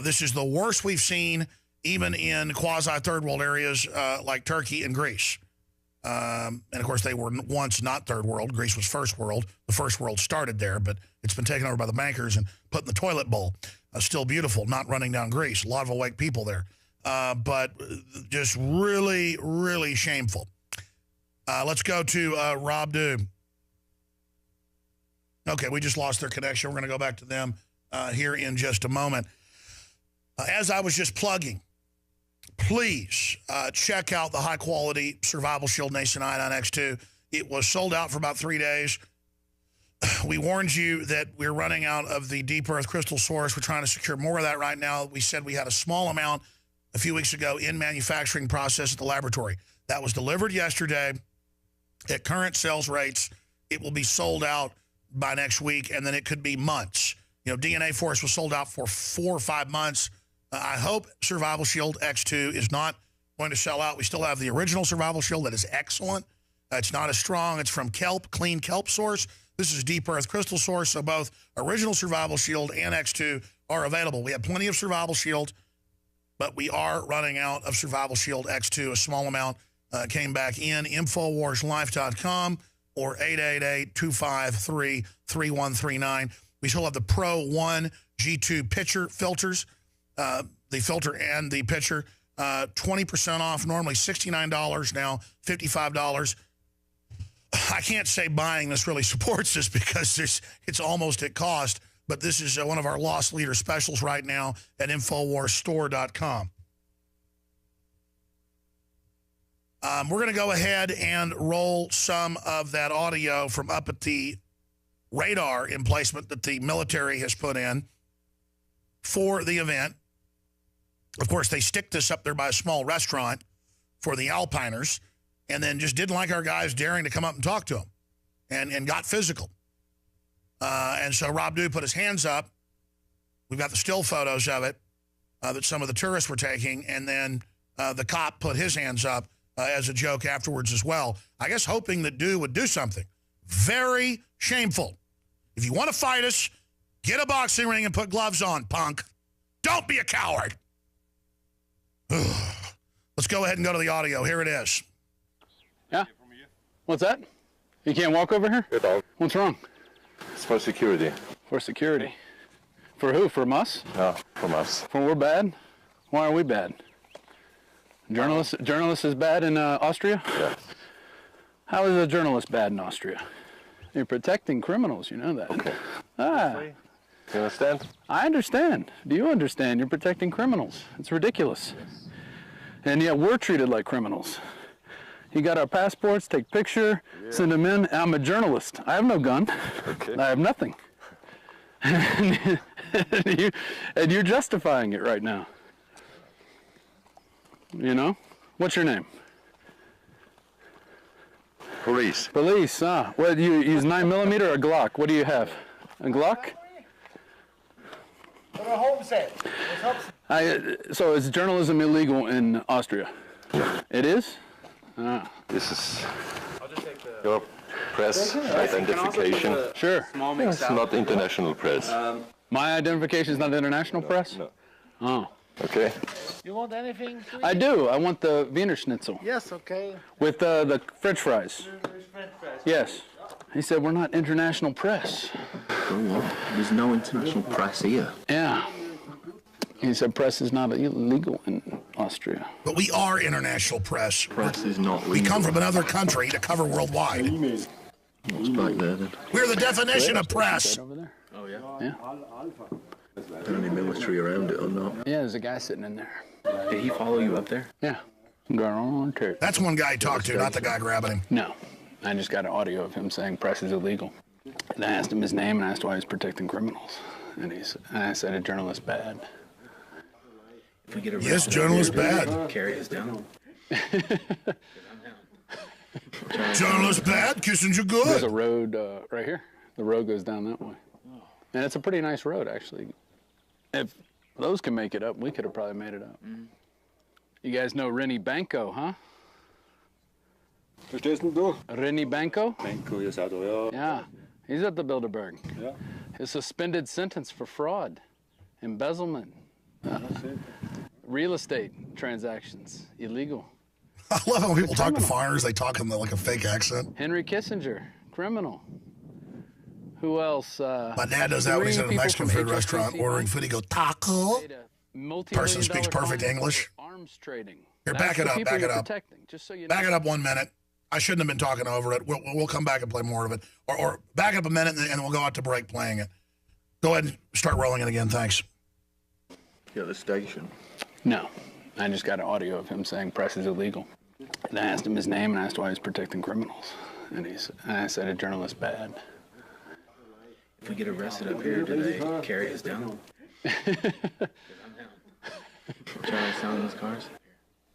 Speaker 1: This is the worst we've seen even in quasi-third world areas like Turkey and Greece. And, of course, they were once not third world. Greece was first world. The first world started there, but it's been taken over by the bankers and put in the toilet bowl. Still beautiful, not running down Greece. A lot of awake people there. But just really, really shameful. Let's go to Rob Dew. Okay, we just lost their connection. We're going to go back to them here in just a moment. As I was just plugging, please check out the high-quality Survival Shield Nascent Iodine X2. It was sold out for about 3 days. We warned you that we're running out of the deep earth crystal source. We're trying to secure more of that right now. We said we had a small amount a few weeks ago in manufacturing process at the laboratory. That was delivered yesterday. At current sales rates, it will be sold out by next week, and then it could be months. You know, DNA Force was sold out for 4 or 5 months. I hope Survival Shield X2 is not going to sell out. We still have the original Survival Shield that is excellent. It's not as strong. It's from kelp, clean kelp source. This is deep earth crystal source, so both original Survival Shield and X2 are available. We have plenty of Survival Shield, but we are running out of Survival Shield X2. A small amount came back in. InfoWarsLife.com or 888-253-3139. We still have the Pro 1 G2 pitcher filters, the filter and the pitcher, 20% off, normally $69, now $55. I can't say buying this really supports this because it's almost at cost, but this is one of our loss leader specials right now at InfoWarsStore.com. We're going to go ahead and roll some of that audio from up at the radar emplacement that the military has put in for the event. Of course, they stick this up there by a small restaurant for the Alpiners, and then just didn't like our guys daring to come up and talk to them, and got physical. And so Rob Dew put his hands up. We've got the still photos of it that some of the tourists were taking, and then the cop put his hands up as a joke afterwards as well. I guess hoping that Dew would do something. Very shameful. If you want to fight us, get a boxing ring and put gloves on, punk. Don't be a coward. Let's go ahead and go to the audio. Here it is.
Speaker 3: Yeah? What's that? You can't walk over here?
Speaker 4: Good dog.
Speaker 3: What's wrong?
Speaker 4: It's for security.
Speaker 3: For security? For who? From us?
Speaker 4: No, from us.
Speaker 3: For we're bad? Why are we bad? Journalists is bad in Austria?
Speaker 4: Yes.
Speaker 3: How is a journalist bad in Austria? You're protecting criminals, you know that.
Speaker 4: Okay.
Speaker 3: You
Speaker 4: understand?
Speaker 3: I understand. Do you understand? You're protecting criminals. It's ridiculous. Yes. And yet we're treated like criminals. You got our passports, take picture, send them in. I'm a journalist. I have no gun.
Speaker 4: Okay.
Speaker 3: I have nothing. and you're justifying it right now. You know? What's your name?
Speaker 4: Police.
Speaker 3: Police, huh? What, do you use 9mm or a Glock? What do you have? A Glock? So is journalism illegal in Austria?
Speaker 4: Yeah.
Speaker 3: It is? Ah.
Speaker 4: This is your press identification.
Speaker 3: Sure.
Speaker 4: It's not international press.
Speaker 3: My identification is not international press?
Speaker 4: No.
Speaker 3: Oh.
Speaker 4: Okay.
Speaker 5: You want anything to eat?
Speaker 3: I do. I want the Wiener Schnitzel.
Speaker 5: Yes, okay.
Speaker 3: With the French fries.
Speaker 5: French fries.
Speaker 3: Yes. He said we're not international press.
Speaker 6: There's no international press here.
Speaker 3: Yeah. He said press is not illegal in Austria.
Speaker 1: But we are international press.
Speaker 6: Press is not legal.
Speaker 1: We come from another country to cover worldwide.
Speaker 6: What's back there then?
Speaker 1: We're the definition of press.
Speaker 3: Right over there.
Speaker 6: Oh yeah?
Speaker 3: Yeah.
Speaker 6: Is there any military around it or not?
Speaker 3: Yeah, there's a guy sitting in there.
Speaker 6: Did he follow you up there?
Speaker 3: Yeah. Going on tape.
Speaker 1: That's one guy he talked to, not the guy grabbing him.
Speaker 3: No. I just got an audio of him saying press is illegal. And I asked him his name and I asked why he's protecting criminals. And I said a journalist bad.
Speaker 6: If we get a
Speaker 1: Yes, journalist bad.
Speaker 6: Carry us down.
Speaker 1: Journalist bad, Kissinger
Speaker 3: There's a
Speaker 1: good.
Speaker 3: road right here. The road goes down that way. And it's a pretty nice road, actually. If those can make it up, we could have probably made it up. You guys know Rennie Banco, huh?
Speaker 7: Verstehst du?
Speaker 3: Rennie Banco?
Speaker 7: Banco, ihr seid ja.
Speaker 3: Yeah. He's at the Bilderberg.
Speaker 7: Ja.
Speaker 3: His suspended sentence for fraud, embezzlement, real estate transactions, illegal.
Speaker 1: I love how people talk to foreigners. They talk in like a fake accent.
Speaker 3: Henry Kissinger, criminal. Who else?
Speaker 1: My dad does that when he's at a Mexican food restaurant ordering food. He goes, taco. Person speaks perfect English.
Speaker 3: Arms trading.
Speaker 1: Here, back it up, back it up.
Speaker 3: Just so you know.
Speaker 1: Back it up 1 minute. I shouldn't have been talking over it. We'll come back and play more of it. Or back it up a minute and we'll go out to break playing it. Go ahead and start rolling it again. Thanks.
Speaker 6: Yeah, the station.
Speaker 3: No. I just got an audio of him saying press is illegal. And I asked him his name and I asked why he's protecting criminals. And I said a journalist bad.
Speaker 6: If we get arrested up here, do they carry us down? Trying to sound those cars?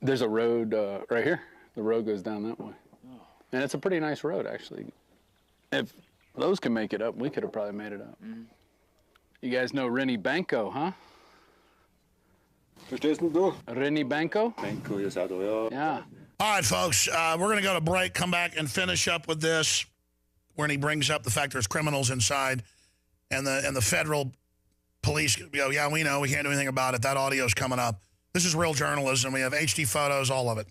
Speaker 3: There's a road right here. The road goes down that way. And it's a pretty nice road, actually. If those can make it up, we could have probably made it up. Mm-hmm. You guys know Rennie Banco, huh?
Speaker 7: Verstehst du?
Speaker 3: Rennie Banco?
Speaker 7: Banco, ihr seid ja.
Speaker 3: Yeah.
Speaker 1: All right, folks, we're going to go to break, come back and finish up with this, when he brings up the fact there's criminals inside, and the federal police go, yeah, we know, we can't do anything about it. That audio's coming up. This is real journalism. We have HD photos, all of it.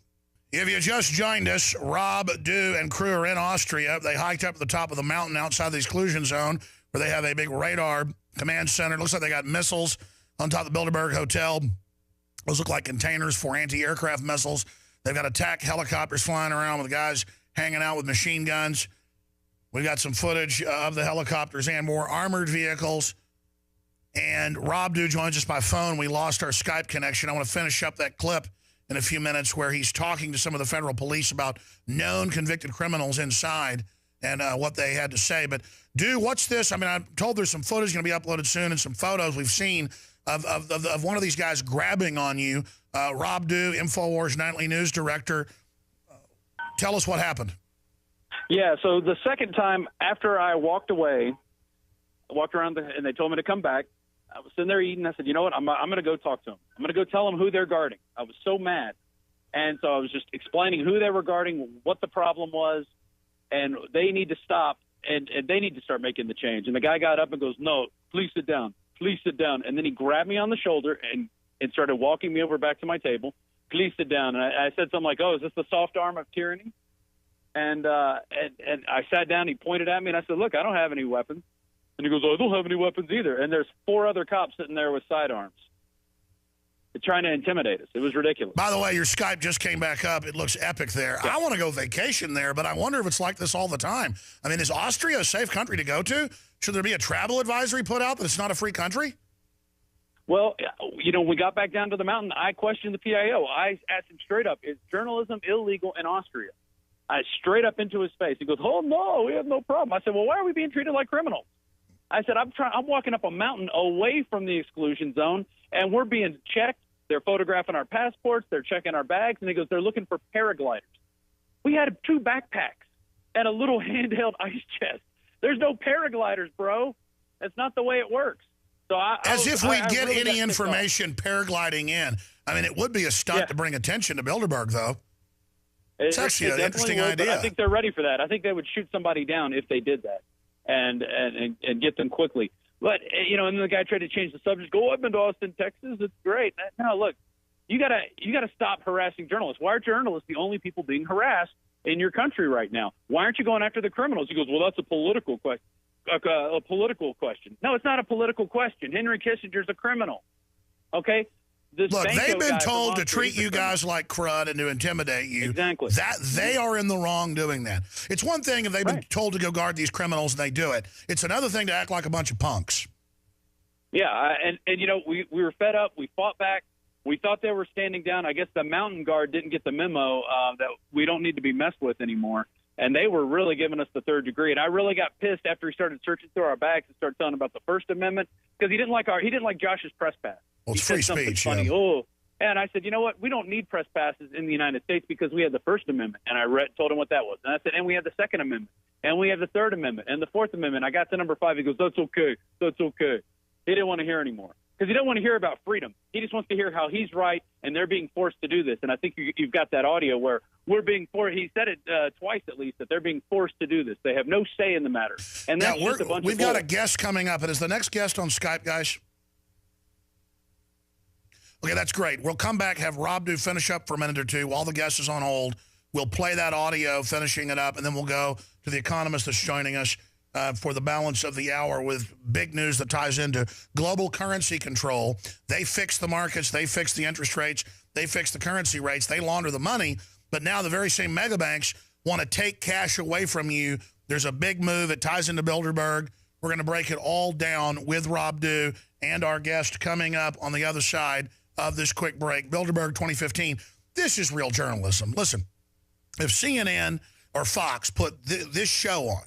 Speaker 1: If you just joined us, Rob, Du, and crew are in Austria. They hiked up to the top of the mountain outside the exclusion zone, where they have a big radar command center. It looks like they got missiles on top of the Bilderberg Hotel. Those look like containers for anti-aircraft missiles. They've got attack helicopters flying around with guys hanging out with machine guns. We've got some footage of the helicopters and more armored vehicles. And Rob Du joins us by phone. We lost our Skype connection. I want to finish up that clip in a few minutes where he's talking to some of the federal police about known convicted criminals inside and what they had to say. But, Du, what's this? I mean, I'm told there's some footage going to be uploaded soon and some photos we've seen of one of these guys grabbing on you. Rob Du, Infowars Nightly News Director. Tell us what happened.
Speaker 8: Yeah, so the second time after I walked away, I walked around and they told me to come back. I was sitting there eating. I said, you know what, I'm going to go talk to them. I'm going to go tell them who they're guarding. I was so mad. And so I was just explaining who they were guarding, what the problem was, and they need to stop, and they need to start making the change. And the guy got up and goes, no, please sit down. Please sit down. And then he grabbed me on the shoulder and started walking me over back to my table. Please sit down. And I said something like, oh, is this the soft arm of tyranny? And I sat down. He pointed at me, and I said, look, I don't have any weapons. And he goes, oh, I don't have any weapons either. And there's 4 other cops sitting there with sidearms. They're trying to intimidate us. It was ridiculous.
Speaker 1: By the way, your Skype just came back up. It looks epic there. Yeah. I want to go vacation there, but I wonder if it's like this all the time. I mean, is Austria a safe country to go to? Should there be a travel advisory put out that it's not a free country?
Speaker 8: Well, you know, we got back down to the mountain. I questioned the PIO. I asked him straight up, is journalism illegal in Austria? I straight up into his face. He goes, oh, no, we have no problem. I said, well, why are we being treated like criminals? I said, I'm walking up a mountain away from the exclusion zone, and we're being checked. They're photographing our passports. They're checking our bags. And he goes, they're looking for paragliders. We had 2 backpacks and a little handheld ice chest. There's no paragliders, bro. That's not the way it works. So
Speaker 1: As if we get really any information paragliding in. I mean, it would be a stunt to bring attention to Bilderberg, though. It's actually an interesting idea.
Speaker 8: I think they're ready for that. I think they would shoot somebody down if they did that and get them quickly. But, you know, and then the guy tried to change the subject. Go, I've been to Austin, Texas. It's great. No, look, you gotta stop harassing journalists. Why are journalists the only people being harassed in your country right now? Why aren't you going after the criminals? He goes, well, that's a political question. A political question. No, it's not a political question. Henry Kissinger's a criminal. Okay? Look,
Speaker 1: they've been told to treat you guys like crud and to intimidate you.
Speaker 8: Exactly.
Speaker 1: That they are in the wrong doing that. It's one thing if they've been told to go guard these criminals and they do it. It's another thing to act like a bunch of punks.
Speaker 8: Yeah, and you know, we were fed up. We fought back. We thought they were standing down. I guess the mountain guard didn't get the memo that we don't need to be messed with anymore. And they were really giving us the 3rd degree. And I really got pissed after he started searching through our bags and started telling about the First Amendment because he didn't like Josh's press pass.
Speaker 1: Well, it's free speech.
Speaker 8: Funny. Yeah. Oh, and I said, you know what? We don't need press passes in the United States because we have the First Amendment. And I told him what that was. And I said, and we have the Second Amendment, and we have the Third Amendment, and the Fourth Amendment. I got to number 5. He goes, that's okay. That's okay. He didn't want to hear anymore because he didn't want to hear about freedom. He just wants to hear how he's right and they're being forced to do this. And I think you've got that audio where we're being forced. He said it twice at least that they're being forced to do this. They have no say in the matter. And that's just a bunch
Speaker 1: we've got a guest coming up. And is the next guest on Skype, guys? Okay, that's great. We'll come back, have Rob Du finish up for a minute or two while the guest is on hold. We'll play that audio, finishing it up, and then we'll go to the economist that's joining us for the balance of the hour with big news that ties into global currency control. They fix the markets. They fix the interest rates. They fix the currency rates. They launder the money. But now the very same mega banks want to take cash away from you. There's a big move. It ties into Bilderberg. We're going to break it all down with Rob Du and our guest coming up on the other side of this quick break. Bilderberg 2015. This is real journalism. Listen, if CNN or Fox put this show on,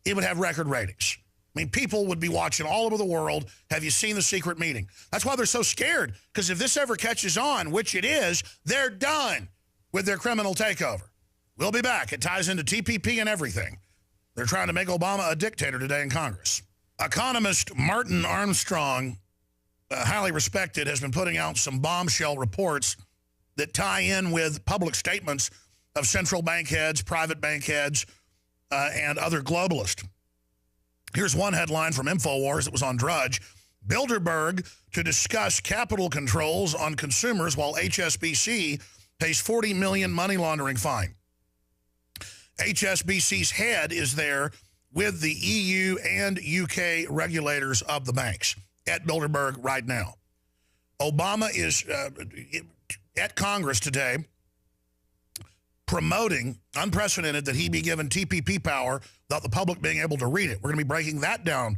Speaker 1: it would have record ratings. I mean, people would be watching all over the world. Have you seen the secret meeting? That's why they're so scared, because if this ever catches on, which it is, they're done with their criminal takeover. We'll be back. It ties into TPP and everything. They're trying to make Obama a dictator today in Congress. Economist Martin Armstrong, highly respected, has been putting out some bombshell reports that tie in with public statements of central bank heads, private bank heads, and other globalists. Here's one headline from Infowars that was on Drudge. Bilderberg to discuss capital controls on consumers while HSBC pays $40 million money laundering fine. HSBC's head is there with the EU and UK regulators of the banks at Bilderberg right now. Obama is at Congress today promoting, unprecedented, that he be given TPP power without the public being able to read it. We're going to be breaking that down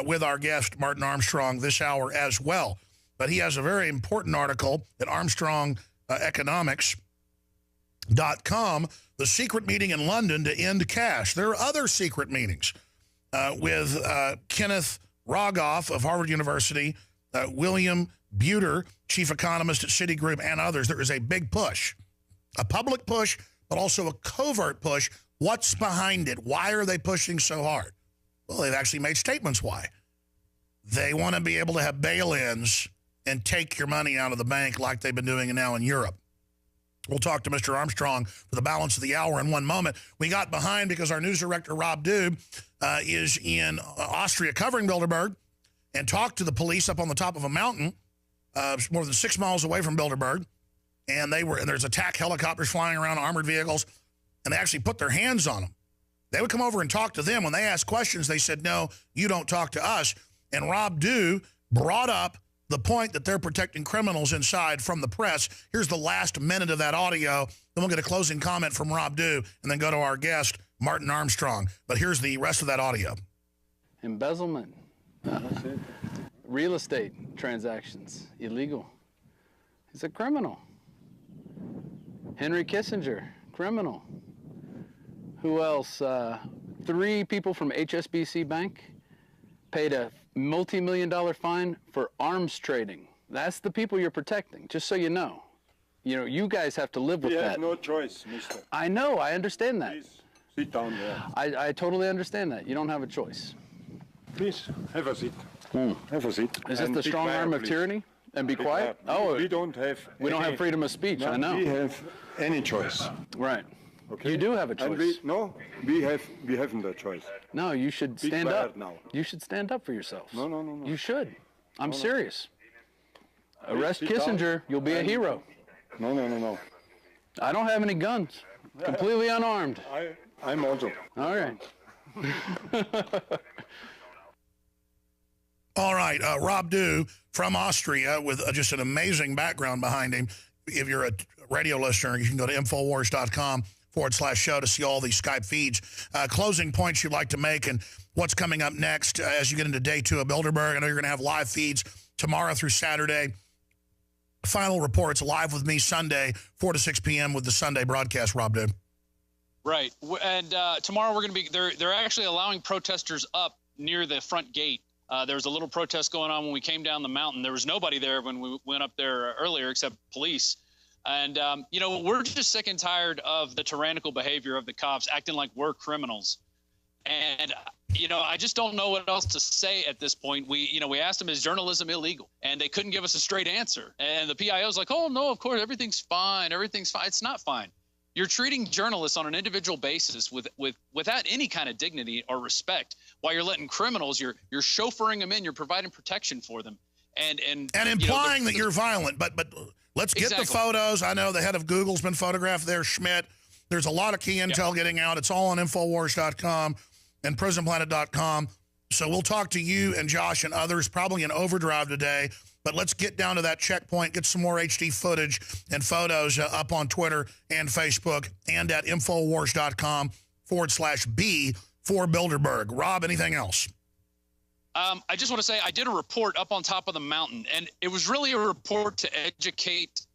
Speaker 1: with our guest, Martin Armstrong, this hour as well. But he has a very important article at ArmstrongEconomics.com, the secret meeting in London to end cash. There are other secret meetings with Kenneth Rogoff of Harvard University, William Buter, chief economist at Citigroup, and others. There is a big push, a public push, but also a covert push. What's behind it? Why are they pushing so hard? Well, they've actually made statements why. They want to be able to have bail-ins and take your money out of the bank like they've been doing now in Europe. We'll talk to Mr. Armstrong for the balance of the hour in one moment. We got behind because our news director, Rob Dube, is in Austria covering Bilderberg and talked to the police up on the top of a mountain more than 6 miles away from Bilderberg. And there's attack helicopters flying around, armored vehicles, and they actually put their hands on them. They would come over and talk to them. When they asked questions, they said, no, you don't talk to us. And Rob Dube brought up the point that they're protecting criminals inside from the press. Here's the last minute of that audio. Then we'll get a closing comment from Rob Dube and then go to our guest, Martin Armstrong. But here's the rest of that audio.
Speaker 3: Embezzlement, real estate transactions, illegal. He's a criminal. Henry Kissinger, criminal. Who else? 3 people from HSBC Bank paid a multi-million-dollar fine for arms trading. That's the people you're protecting, just so you know. You know, you guys have to live with that.
Speaker 7: We have no choice, mister.
Speaker 3: I know, I understand that.
Speaker 7: Please, sit down there.
Speaker 3: I totally understand that. You don't have a choice.
Speaker 7: Please, have a seat. Have a seat.
Speaker 3: Is this the strong arm of tyranny? And be quiet?
Speaker 7: Oh, we don't have
Speaker 3: freedom of speech, I know.
Speaker 7: We have any choice.
Speaker 3: Right.
Speaker 7: Okay.
Speaker 3: You do have a choice.
Speaker 7: We haven't a choice.
Speaker 3: No, you should stand up.
Speaker 7: Now.
Speaker 3: You should stand up for yourselves.
Speaker 7: No.
Speaker 3: You should. I'm serious. Arrest Kissinger, you'll be a hero.
Speaker 7: No.
Speaker 3: I don't have any guns. Completely unarmed.
Speaker 7: I'm also.
Speaker 3: All right.
Speaker 1: All right, Rob Dube from Austria with just an amazing background behind him. If you're a radio listener, you can go to Infowars.com/show to see all these Skype feeds. Closing points you'd like to make and what's coming up next as you get into day 2 of Bilderberg. I know you're going to have live feeds tomorrow through Saturday. Final reports live with me Sunday, 4 to 6 p.m. with the Sunday broadcast, Rob Dube.
Speaker 9: Right. And tomorrow we're going to be – they're actually allowing protesters up near the front gate. There was a little protest going on when we came down the mountain. There was nobody there when we went up there earlier except police. And, you know, we're just sick and tired of the tyrannical behavior of the cops acting like we're criminals. And, you know, I just don't know what else to say at this point. We asked them, is journalism illegal? And they couldn't give us a straight answer. And the PIO's like, oh, no, of course, everything's fine. Everything's fine. It's not fine. You're treating journalists on an individual basis without any kind of dignity or respect, while you're letting criminals, you're chauffeuring them in, you're providing protection for them. And
Speaker 1: implying that you're violent, but let's get the photos. I know the head of Google's been photographed there, Schmidt. There's a lot of key intel getting out. It's all on Infowars.com and PrisonPlanet.com. So we'll talk to you and Josh and others, probably in overdrive today. But let's get down to that checkpoint, get some more HD footage and photos up on Twitter and Facebook and at Infowars.com/B for Bilderberg. Rob, anything else?
Speaker 9: I just want to say I did a report up on top of the mountain, and it was really a report to educate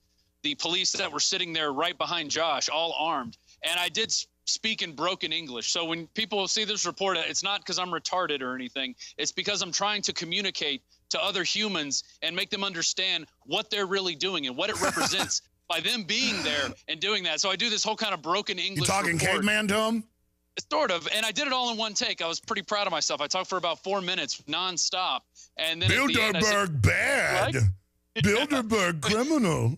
Speaker 9: the police that were sitting there right behind Josh, all armed. And I did speak in broken English. So when people see this report, it's not because I'm retarded or anything. It's because I'm trying to communicate to other humans and make them understand what they're really doing and what it represents by them being there and doing that. So I do this whole kind of broken English.
Speaker 1: You talking
Speaker 9: report.
Speaker 1: caveman to them?
Speaker 9: Sort of, and I did it all in one take. I was pretty proud of myself. I talked for about 4 minutes nonstop, and then
Speaker 1: Bilderberg bad,
Speaker 9: right?
Speaker 1: Bilderberg criminal.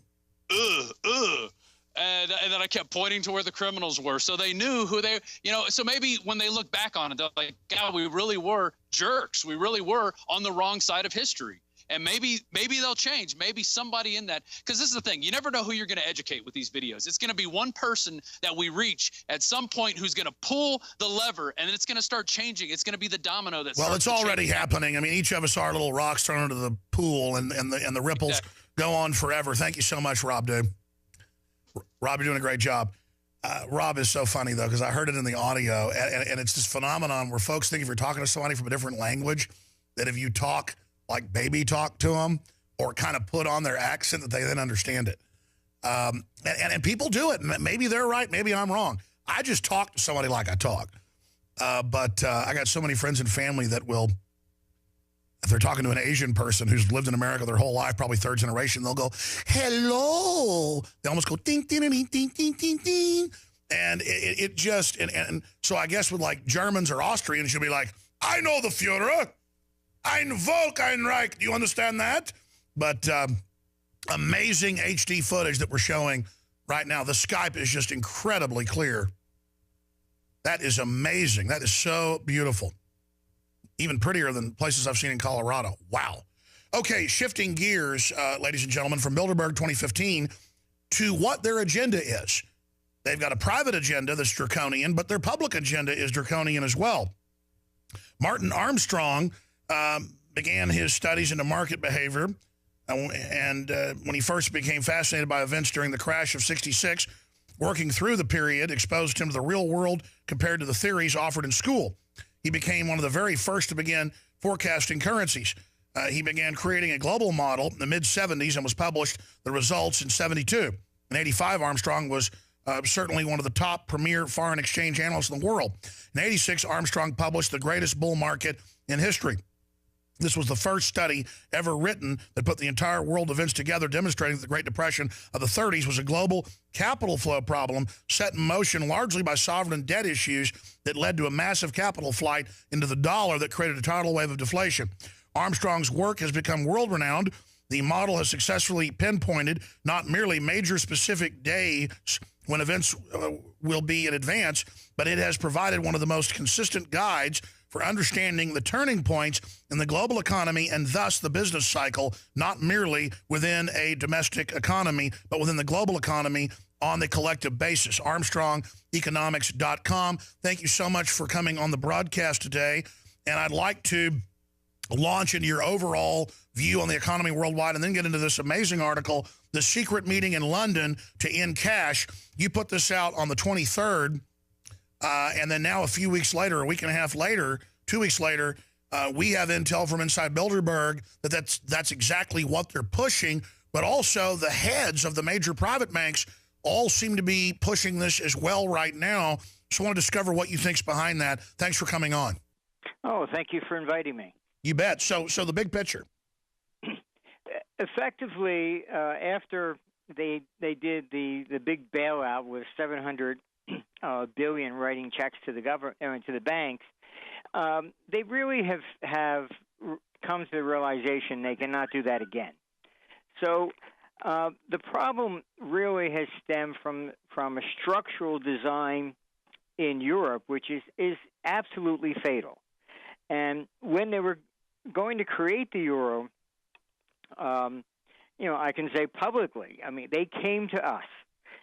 Speaker 9: And then I kept pointing to where the criminals were, so they knew who they. So maybe when they look back on it, they're like, "God, we really were jerks. We really were on the wrong side of history." And maybe they'll change. Maybe somebody in that, because this is the thing. You never know who you're going to educate with these videos. It's going to be one person that we reach at some point who's going to pull the lever, and then it's going to start changing. It's going to be the domino that.
Speaker 1: Well, it's already happening. I mean, each of us are little rocks thrown into the pool, and the ripples go on forever. Thank you so much, Rob, dude. Rob, you're doing a great job. Rob is so funny, though, because I heard it in the audio, and it's this phenomenon where folks think if you're talking to somebody from a different language, that if you talk like baby talk to them or kind of put on their accent, that they then understand it. And people do it. Maybe they're right. Maybe I'm wrong. I just talk to somebody like I talk. But I got so many friends and family that will, if they're talking to an Asian person who's lived in America their whole life, probably third generation, they'll go, hello. They almost go ding, ding, ding, ding, ding, ding, ding. And it just, and so I guess with like Germans or Austrians, you'll be like, I know the Führer. Ein Volk, ein Reich. Do you understand that? But amazing HD footage that we're showing right now. The Skype is just incredibly clear. That is amazing. That is so beautiful. Even prettier than places I've seen in Colorado. Wow. Okay, shifting gears, ladies and gentlemen, from Bilderberg 2015 to what their agenda is. They've got a private agenda that's draconian, but their public agenda is draconian as well. Martin Armstrong began his studies into market behavior, and when he first became fascinated by events during the crash of '66, working through the period exposed him to the real world compared to the theories offered in school. He became one of the very first to begin forecasting currencies. He began creating a global model in the mid-'70s and was published the results in '72. In '85, Armstrong was certainly one of the top premier foreign exchange analysts in the world. In '86, Armstrong published The Greatest Bull Market in History. This was the first study ever written that put the entire world events together, demonstrating that the Great Depression of the 30s was a global capital flow problem set in motion largely by sovereign debt issues that led to a massive capital flight into the dollar that created a tidal wave of deflation. Armstrong's work has become world-renowned. The model has successfully pinpointed not merely major specific days when events will be in advance, but it has provided one of the most consistent guides for understanding the turning points in the global economy and thus the business cycle, not merely within a domestic economy, but within the global economy on the collective basis. ArmstrongEconomics.com. Thank you so much for coming on the broadcast today. And I'd like to launch into your overall view on the economy worldwide and then get into this amazing article, The Secret Meeting in London to End Cash. You put this out on the 23rd. And then now a few weeks later, a week and a half later, 2 weeks later, we have intel from inside Bilderberg that's exactly what they're pushing, but also the heads of the major private banks all seem to be pushing this as well right now. So I want to discover what you think's behind that. Thanks for coming on.
Speaker 10: Oh, thank you for inviting me.
Speaker 1: You bet. So the big picture.
Speaker 10: Effectively, after they did the big bailout with $700 billion writing checks to the government to the banks, they really have come to the realization they cannot do that again. So the problem really has stemmed from a structural design in Europe, which is absolutely fatal. And when they were going to create the euro, I can say publicly, I mean, they came to us.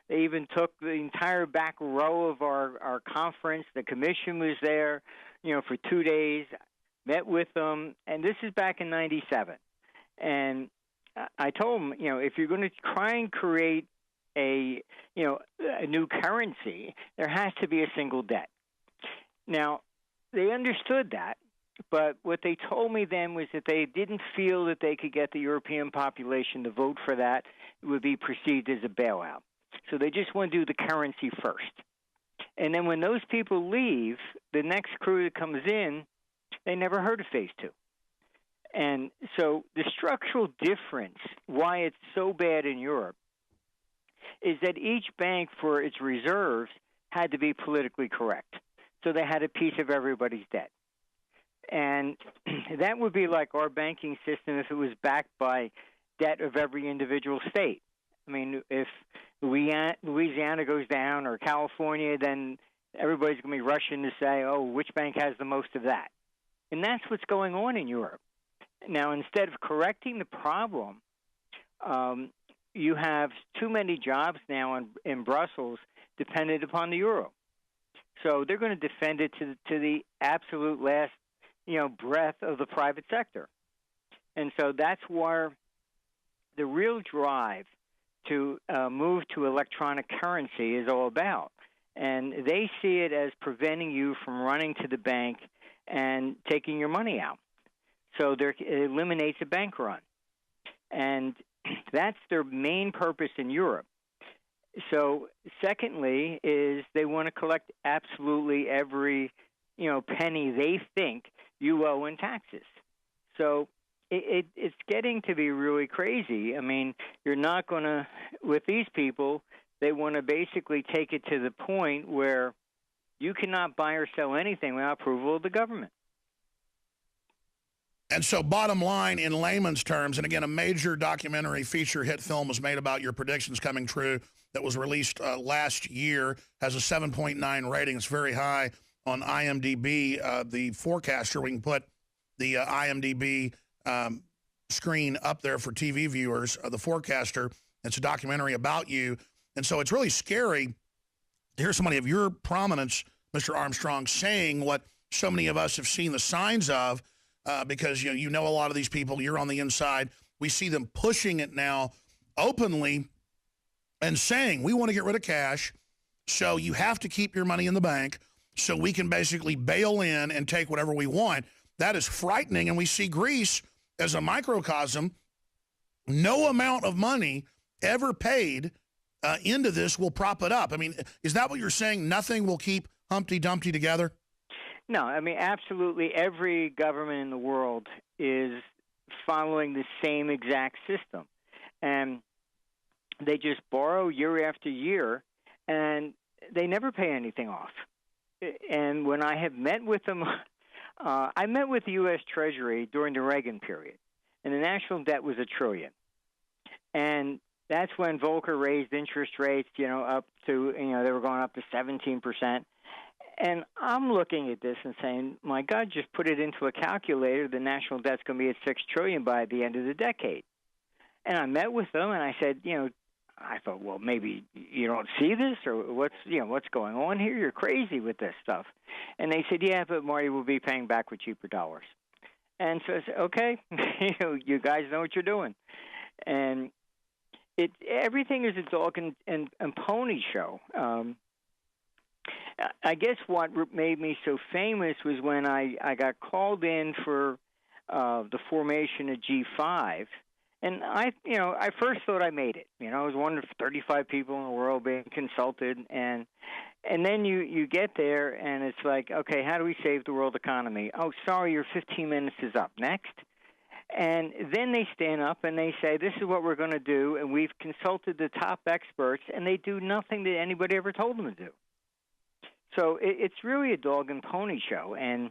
Speaker 10: They even took the entire back row of our conference. The commission was there, for 2 days, met with them. And this is back in '97. And I told them, if you're going to try and create a new currency, there has to be a single debt. Now, they understood that. But what they told me then was that they didn't feel that they could get the European population to vote for that. It would be perceived as a bailout. So they just want to do the currency first. And then when those people leave, the next crew that comes in, they never heard of phase two. And so the structural difference, why it's so bad in Europe, is that each bank for its reserves had to be politically correct. So they had a piece of everybody's debt. And that would be like our banking system if it was backed by debt of every individual state. I mean, if Louisiana goes down or California, then everybody's going to be rushing to say, oh, which bank has the most of that? And that's what's going on in Europe. Now, instead of correcting the problem, you have too many jobs now in Brussels dependent upon the euro. So they're going to defend it to the absolute last, breath of the private sector. And so that's where the real drive to move to electronic currency is all about. And they see it as preventing you from running to the bank and taking your money out. So it eliminates a bank run. And that's their main purpose in Europe. So secondly is they want to collect absolutely every, penny they think you owe in taxes. So it's getting to be really crazy. I mean, you're not going to, with these people, they want to basically take it to the point where you cannot buy or sell anything without approval of the government.
Speaker 1: And so bottom line, in layman's terms, and again, a major documentary feature hit film was made about your predictions coming true that was released last year, has a 7.9 rating. It's very high on IMDb. The forecaster, we can put the IMDb screen up there for TV viewers, the forecaster. It's a documentary about you. And so it's really scary to hear somebody of your prominence, Mr. Armstrong, saying what so many of us have seen the signs of, because you know a lot of these people, you're on the inside. We see them pushing it now openly and saying, we want to get rid of cash, so you have to keep your money in the bank so we can basically bail in and take whatever we want. That is frightening, and we see Greece as a microcosm. No amount of money ever paid into this will prop it up. I mean, is that what you're saying? Nothing will keep Humpty Dumpty together?
Speaker 10: No, I mean, absolutely every government in the world is following the same exact system. And they just borrow year after year, and they never pay anything off. And when I have met with them, I met with the U.S. Treasury during the Reagan period, and the national debt was $1 trillion. And that's when Volcker raised interest rates, up to, they were going up to 17%. And I'm looking at this and saying, my God, just put it into a calculator. The national debt's going to be at $6 trillion by the end of the decade. And I met with them, and I said, I thought, well, maybe you don't see this, or what's going on here? You're crazy with this stuff. And they said, yeah, but Marty, we'll be paying back with cheaper dollars. And so I said, okay, you guys know what you're doing. And everything is a dog and pony show. I guess what made me so famous was when I got called in for the formation of G5, and I first thought I made it. I was one of 35 people in the world being consulted, and then you get there, and it's like, okay, how do we save the world economy? Oh, sorry, your 15 minutes is up. Next. And then they stand up and they say, this is what we're going to do, and we've consulted the top experts, and they do nothing that anybody ever told them to do. So it's really a dog and pony show, and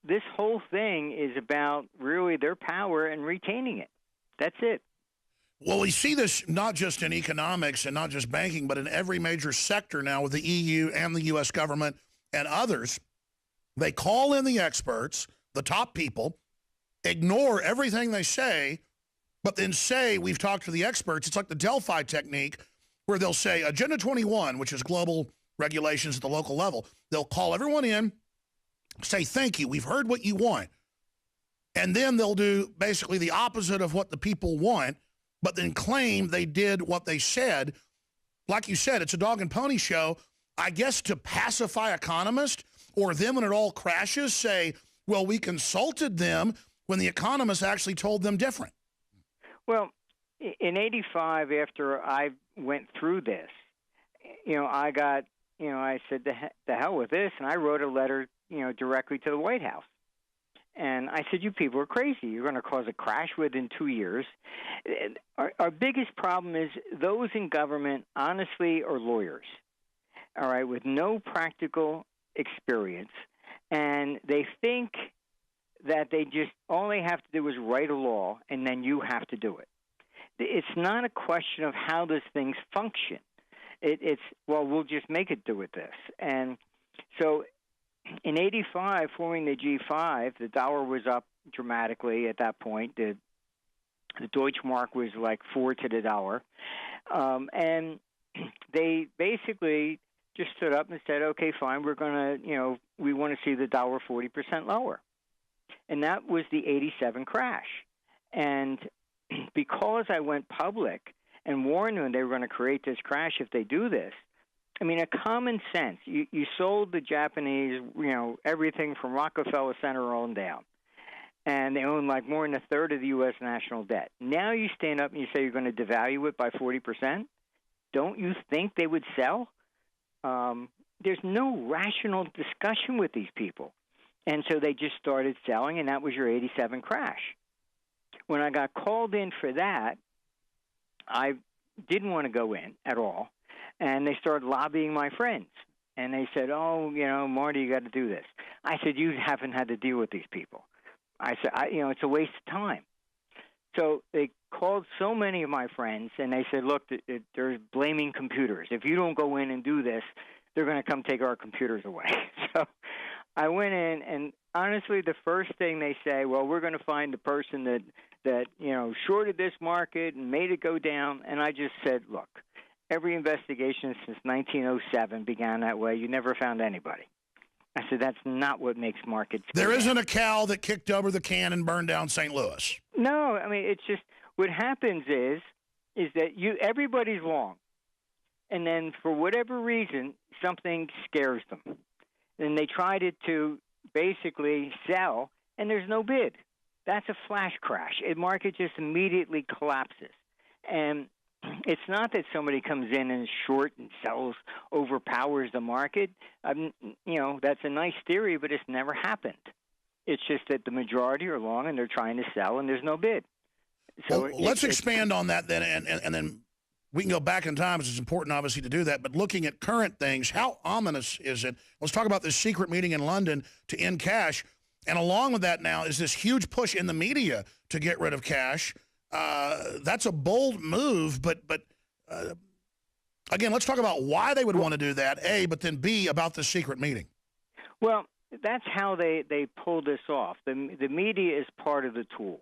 Speaker 10: this whole thing is about really their power and retaining it. That's it.
Speaker 1: Well, we see this not just in economics and not just banking, but in every major sector now with the EU and the U.S. government and others. They call in the experts, the top people, ignore everything they say, but then say, we've talked to the experts. It's like the Delphi technique, where they'll say Agenda 21, which is global regulations at the local level. They'll call everyone in, say, thank you, we've heard what you want. And then they'll do basically the opposite of what the people want, but then claim they did what they said. Like you said, it's a dog and pony show, I guess, to pacify economists, or then when it all crashes, say, well, we consulted them when the economists actually told them different.
Speaker 10: Well, in '85, after I went through this, I got, I said, the hell with this, and I wrote a letter, directly to the White House. And I said, you people are crazy. You're going to cause a crash within 2 years. Our biggest problem is those in government, honestly, are lawyers, all right, with no practical experience. And they think that all they have to do is write a law, and then you have to do it. It's not a question of how those things function. It's, well, we'll just make it do it this. And so in 85, forming the G5, the dollar was up dramatically at that point. The Deutschmark was like 4 to the dollar. And they basically just stood up and said, okay, fine, we're going to, we want to see the dollar 40% lower. And that was the 87 crash. And because I went public and warned them they were going to create this crash if they do this, I mean, a common sense. You sold the Japanese, everything from Rockefeller Center on down. And they own like more than a third of the U.S. national debt. Now you stand up and you say you're going to devalue it by 40%. Don't you think they would sell? There's no rational discussion with these people. And so they just started selling, and that was your 87 crash. When I got called in for that, I didn't want to go in at all. And they started lobbying my friends. And they said, oh, Marty, you got to do this. I said, you haven't had to deal with these people. I said, it's a waste of time. So they called so many of my friends, and they said, look, they're blaming computers. If you don't go in and do this, they're going to come take our computers away. So I went in, and honestly, the first thing they say, well, we're going to find the person that shorted this market and made it go down. And I just said, look, every investigation since 1907 began that way. You never found anybody. I said, that's not what makes markets go
Speaker 1: There
Speaker 10: down.
Speaker 1: isn't a cow that kicked over the can and burned down St. Louis.
Speaker 10: No, I mean, it's just what happens is that everybody's wrong. And then for whatever reason, something scares them. And they tried to basically sell, and there's no bid. That's a flash crash. The market just immediately collapses. And it's not that somebody comes in and short and sells, overpowers the market. That's a nice theory, but it's never happened. It's just that the majority are long, and they're trying to sell, and there's no bid. So
Speaker 1: well, let's expand on that then, and then we can go back in time, because it's important, obviously, to do that. But looking at current things, how ominous is it? Let's talk about this secret meeting in London to end cash. And along with that now is this huge push in the media to get rid of cash. That's a bold move, but again, let's talk about why they would want to do that, A, but then B, about the secret meeting.
Speaker 10: Well, that's how they pull this off. The media is part of the tool.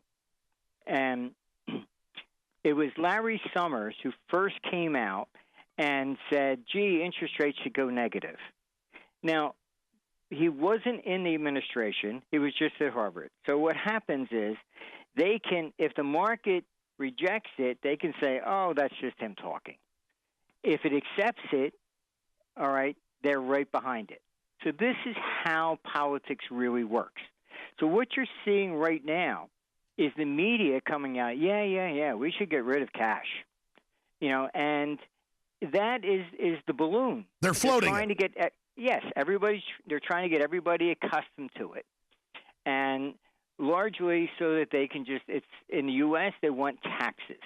Speaker 10: And it was Larry Summers who first came out and said, gee, interest rates should go negative. Now, he wasn't in the administration. He was just at Harvard. So what happens is they can, if the market rejects it, they can say, oh, that's just him talking. If it accepts it, all right, they're right behind it. So this is how politics really works. So what you're seeing right now is the media coming out, yeah, we should get rid of cash. And that is the balloon.
Speaker 1: They're floating.
Speaker 10: They're trying to get, yes, they're trying to get everybody accustomed to it. And largely so that they can it's in the U.S., they want taxes.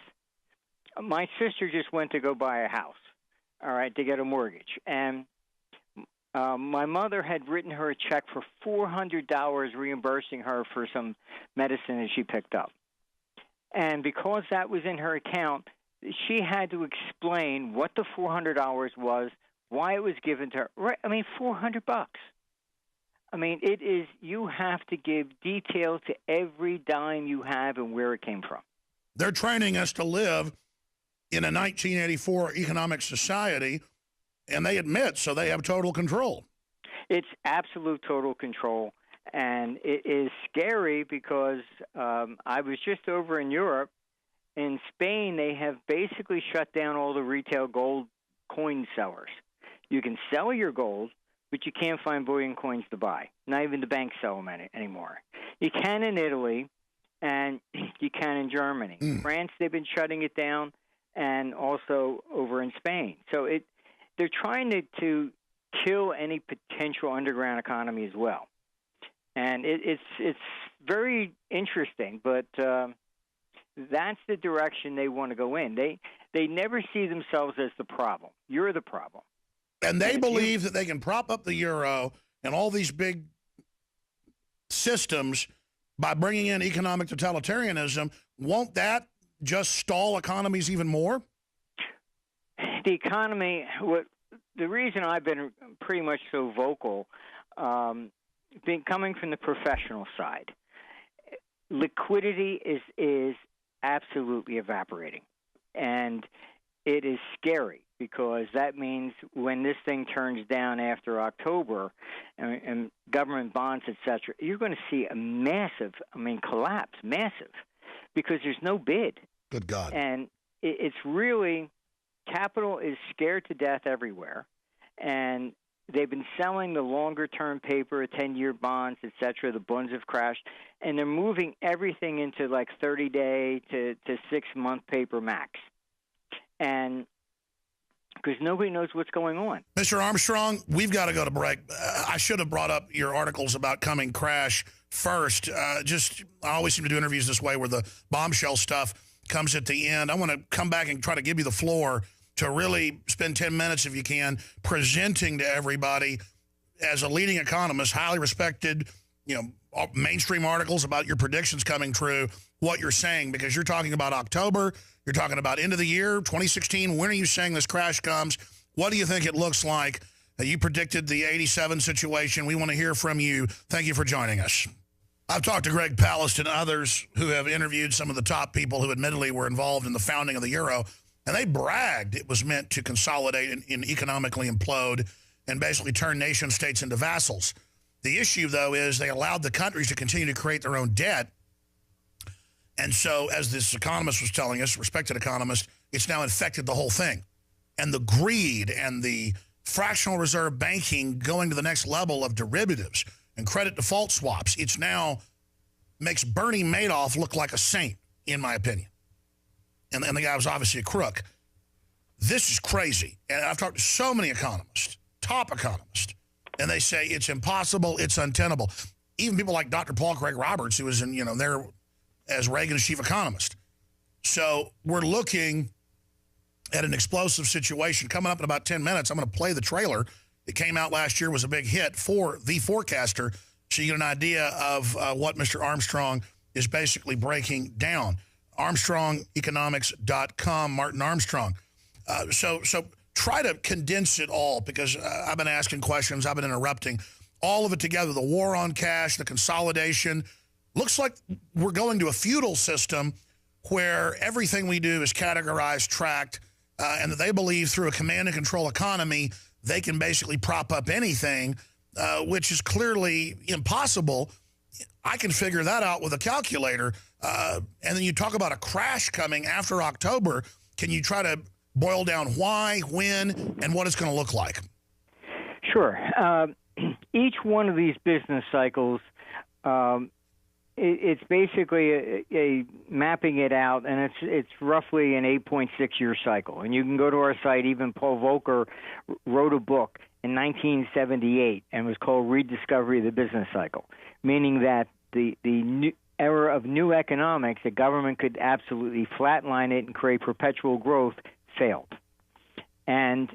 Speaker 10: My sister just went to go buy a house, all right, to get a mortgage. And my mother had written her a check for $400 reimbursing her for some medicine that she picked up. And because that was in her account, she had to explain what the $400 was, why it was given to her. Right? I mean, $400. I mean, it is, you have to give detail to every dime you have and where it came from.
Speaker 1: They're training us to live in a 1984 economic society, and they admit, so they have total control.
Speaker 10: It's absolute total control, and it is scary because I was just over in Europe. In Spain, they have basically shut down all the retail gold coin sellers. You can sell your gold, but you can't find bullion coins to buy. Not even the banks sell them anymore. You can in Italy, and you can in Germany. France, they've been shutting it down, and also over in Spain. So they're trying to kill any potential underground economy as well. And it's very interesting, but that's the direction they want to go in. They never see themselves as the problem. You're the problem.
Speaker 1: And they believe that they can prop up the euro and all these big systems by bringing in economic totalitarianism. Won't that just stall economies even more?
Speaker 10: The economy, the reason I've been pretty much so vocal, coming from the professional side, liquidity is absolutely evaporating. And it is scary because that means when this thing turns down after October and government bonds, et cetera, you're going to see a massive, collapse, massive, because there's no bid.
Speaker 1: Good God.
Speaker 10: And it's really, capital is scared to death everywhere. And they've been selling the longer-term paper, 10-year bonds, et cetera. The bonds have crashed. And they're moving everything into like 30-day to 6-month paper max. And because nobody knows what's going on.
Speaker 1: Mr. Armstrong, we've got to go to break. I should have brought up your articles about coming crash first. I always seem to do interviews this way where the bombshell stuff comes at the end. I want to come back and try to give you the floor to really spend 10 minutes, if you can, presenting to everybody as a leading economist, highly respected, mainstream articles about your predictions coming true, what you're saying, because you're talking about October, you're talking about end of the year, 2016. When are you saying this crash comes? What do you think it looks like? You predicted the 87 situation. We want to hear from you. Thank you for joining us. I've talked to Greg Palast and others who have interviewed some of the top people who admittedly were involved in the founding of the euro, and they bragged it was meant to consolidate and economically implode and basically turn nation states into vassals. The issue, though, is they allowed the countries to continue to create their own debt. And so, as this economist was telling us, respected economist, it's now infected the whole thing. And the greed and the fractional reserve banking going to the next level of derivatives and credit default swaps, it's now makes Bernie Madoff look like a saint, in my opinion. And the guy was obviously a crook. This is crazy. And I've talked to so many economists, top economists, and they say it's impossible, it's untenable. Even people like Dr. Paul Craig Roberts, who was in, there as Reagan's chief economist. So we're looking at an explosive situation coming up in about 10 minutes. I'm going to play the trailer. It came out last year, was a big hit for The Forecaster, so you get an idea of what Mr. Armstrong is basically breaking down. ArmstrongEconomics.com, Martin Armstrong. So try to condense it all, because I've been asking questions, I've been interrupting. All of it together, the war on cash, the consolidation. Looks like we're going to a feudal system where everything we do is categorized, tracked, and that they believe through a command and control economy, they can basically prop up anything, which is clearly impossible. I can figure that out with a calculator. And then you talk about a crash coming after October. Can you try to boil down why, when, and what it's going to look like?
Speaker 10: Sure. Each one of these business cycles, it's basically a mapping it out, and it's roughly an 8.6-year cycle. And you can go to our site. Even Paul Volcker wrote a book in 1978 and was called Rediscovery of the Business Cycle, meaning that the new era of new economics, the government could absolutely flatline it and create perpetual growth, failed. And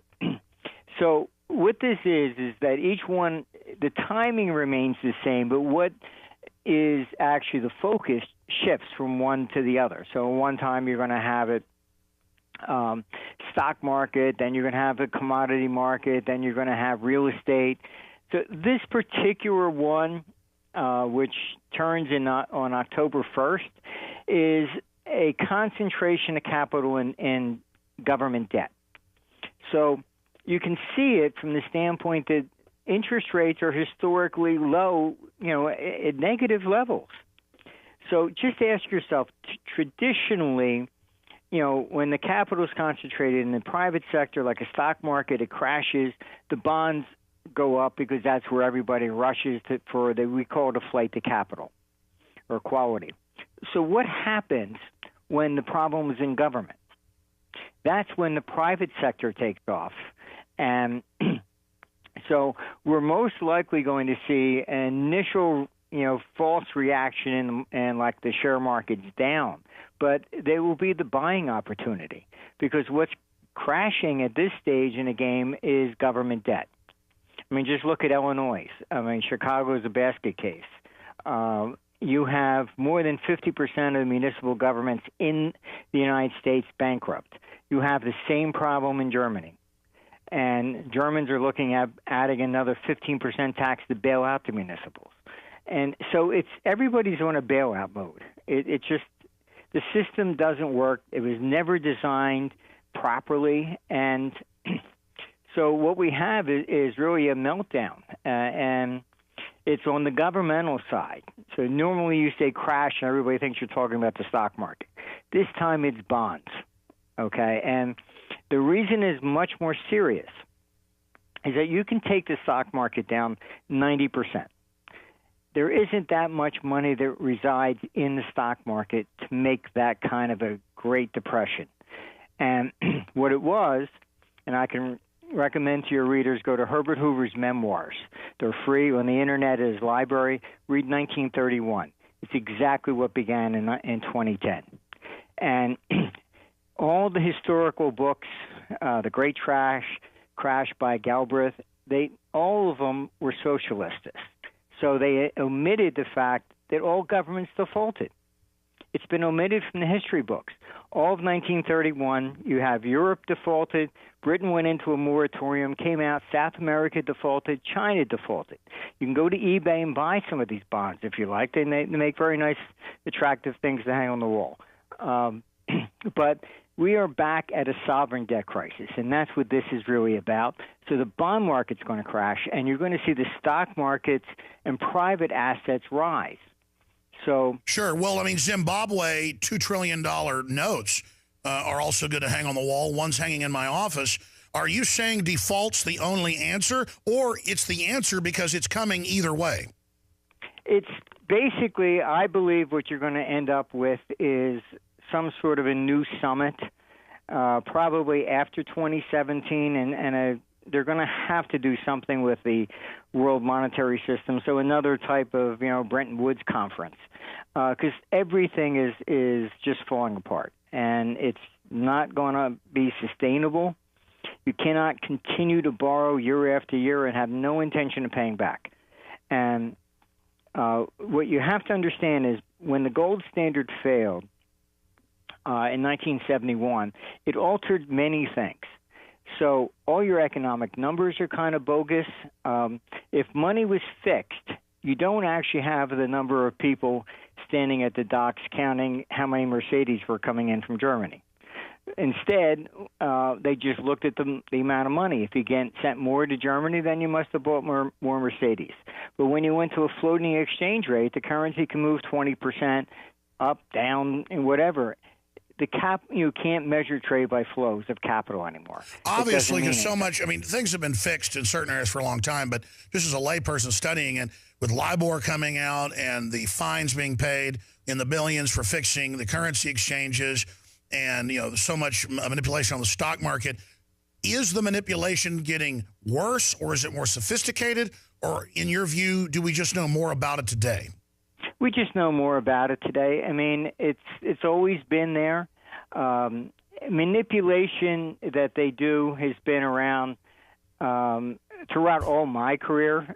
Speaker 10: so what this is that each one, the timing remains the same, but what is actually the focus shifts from one to the other. So one time you're going to have it stock market, then you're going to have a commodity market, then you're going to have real estate. So this particular one, which turns in on October 1st, is a concentration of capital in government debt. So you can see it from the standpoint that interest rates are historically low, at negative levels. So just ask yourself, traditionally, when the capital is concentrated in the private sector, like a stock market, it crashes, the bonds go up because that's where everybody rushes we call it a flight to capital or quality. So what happens when the problem is in government? That's when the private sector takes off, And so we're most likely going to see an initial, false reaction and like the share market's down, but there will be the buying opportunity, because what's crashing at this stage in the game is government debt. I mean, just look at Illinois. I mean, Chicago is a basket case. You have more than 50% of the municipal governments in the United States bankrupt. You have the same problem in Germany. And Germans are looking at adding another 15% tax to bail out the municipals. And so everybody's on a bailout mode. It just, the system doesn't work. It was never designed properly. And so what we have is really a meltdown. And it's on the governmental side. So normally you say crash and everybody thinks you're talking about the stock market. This time it's bonds, okay? And the reason is much more serious is that you can take the stock market down 90%. There isn't that much money that resides in the stock market to make that kind of a Great Depression. And what it was, and I can recommend to your readers, go to Herbert Hoover's memoirs. They're free on the internet at his library. Read 1931. It's exactly what began in 2010. And all the historical books, The Great Crash by Galbraith, all of them were socialists. So they omitted the fact that all governments defaulted. It's been omitted from the history books. All of 1931, you have Europe defaulted, Britain went into a moratorium, came out, South America defaulted, China defaulted. You can go to eBay and buy some of these bonds if you like. They make very nice, attractive things to hang on the wall. But we are back at a sovereign debt crisis, and that's what this is really about. So the bond market's going to crash, and you're going to see the stock markets and private assets rise. So
Speaker 1: sure. Well, I mean, Zimbabwe $2 trillion notes are also good to hang on the wall. One's hanging in my office. Are you saying default's the only answer, or it's the answer because it's coming either way?
Speaker 10: It's basically, I believe what you're going to end up with is some sort of a new summit, probably after 2017, and they're going to have to do something with the World Monetary System, so another type of, Bretton Woods conference, because everything is just falling apart, and it's not going to be sustainable. You cannot continue to borrow year after year and have no intention of paying back. And what you have to understand is when the gold standard failed in 1971, it altered many things. So all your economic numbers are kind of bogus. If money was fixed, you don't actually have the number of people standing at the docks counting how many Mercedes were coming in from Germany. Instead, they just looked at the amount of money. If you sent more to Germany, then you must have bought more Mercedes. But when you went to a floating exchange rate, the currency can move 20% up, down, and whatever. You can't measure trade by flows of capital anymore.
Speaker 1: Obviously, because so much, things have been fixed in certain areas for a long time, but just as a layperson studying it, with LIBOR coming out and the fines being paid in the billions for fixing the currency exchanges and, so much manipulation on the stock market, is the manipulation getting worse, or is it more sophisticated? Or in your view, do we just know more about it today?
Speaker 10: We just know more about it today. It's always been there. Manipulation that they do has been around throughout all my career.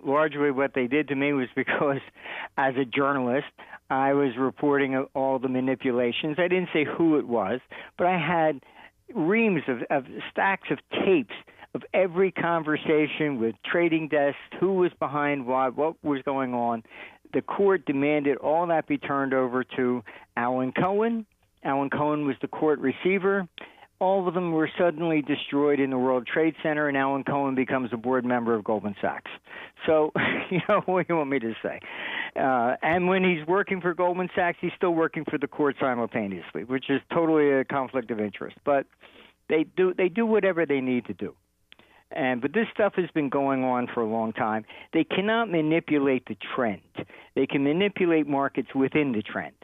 Speaker 10: Largely what they did to me was because as a journalist, I was reporting all the manipulations. I didn't say who it was, but I had reams of stacks of tapes of every conversation with trading desks, who was behind what was going on. The court demanded all that be turned over to Alan Cohen. Alan Cohen was the court receiver. All of them were suddenly destroyed in the World Trade Center, and Alan Cohen becomes a board member of Goldman Sachs. So, what do you want me to say? And when he's working for Goldman Sachs, he's still working for the court simultaneously, which is totally a conflict of interest. But they do whatever they need to do. But this stuff has been going on for a long time. They cannot manipulate the trend. They can manipulate markets within the trend.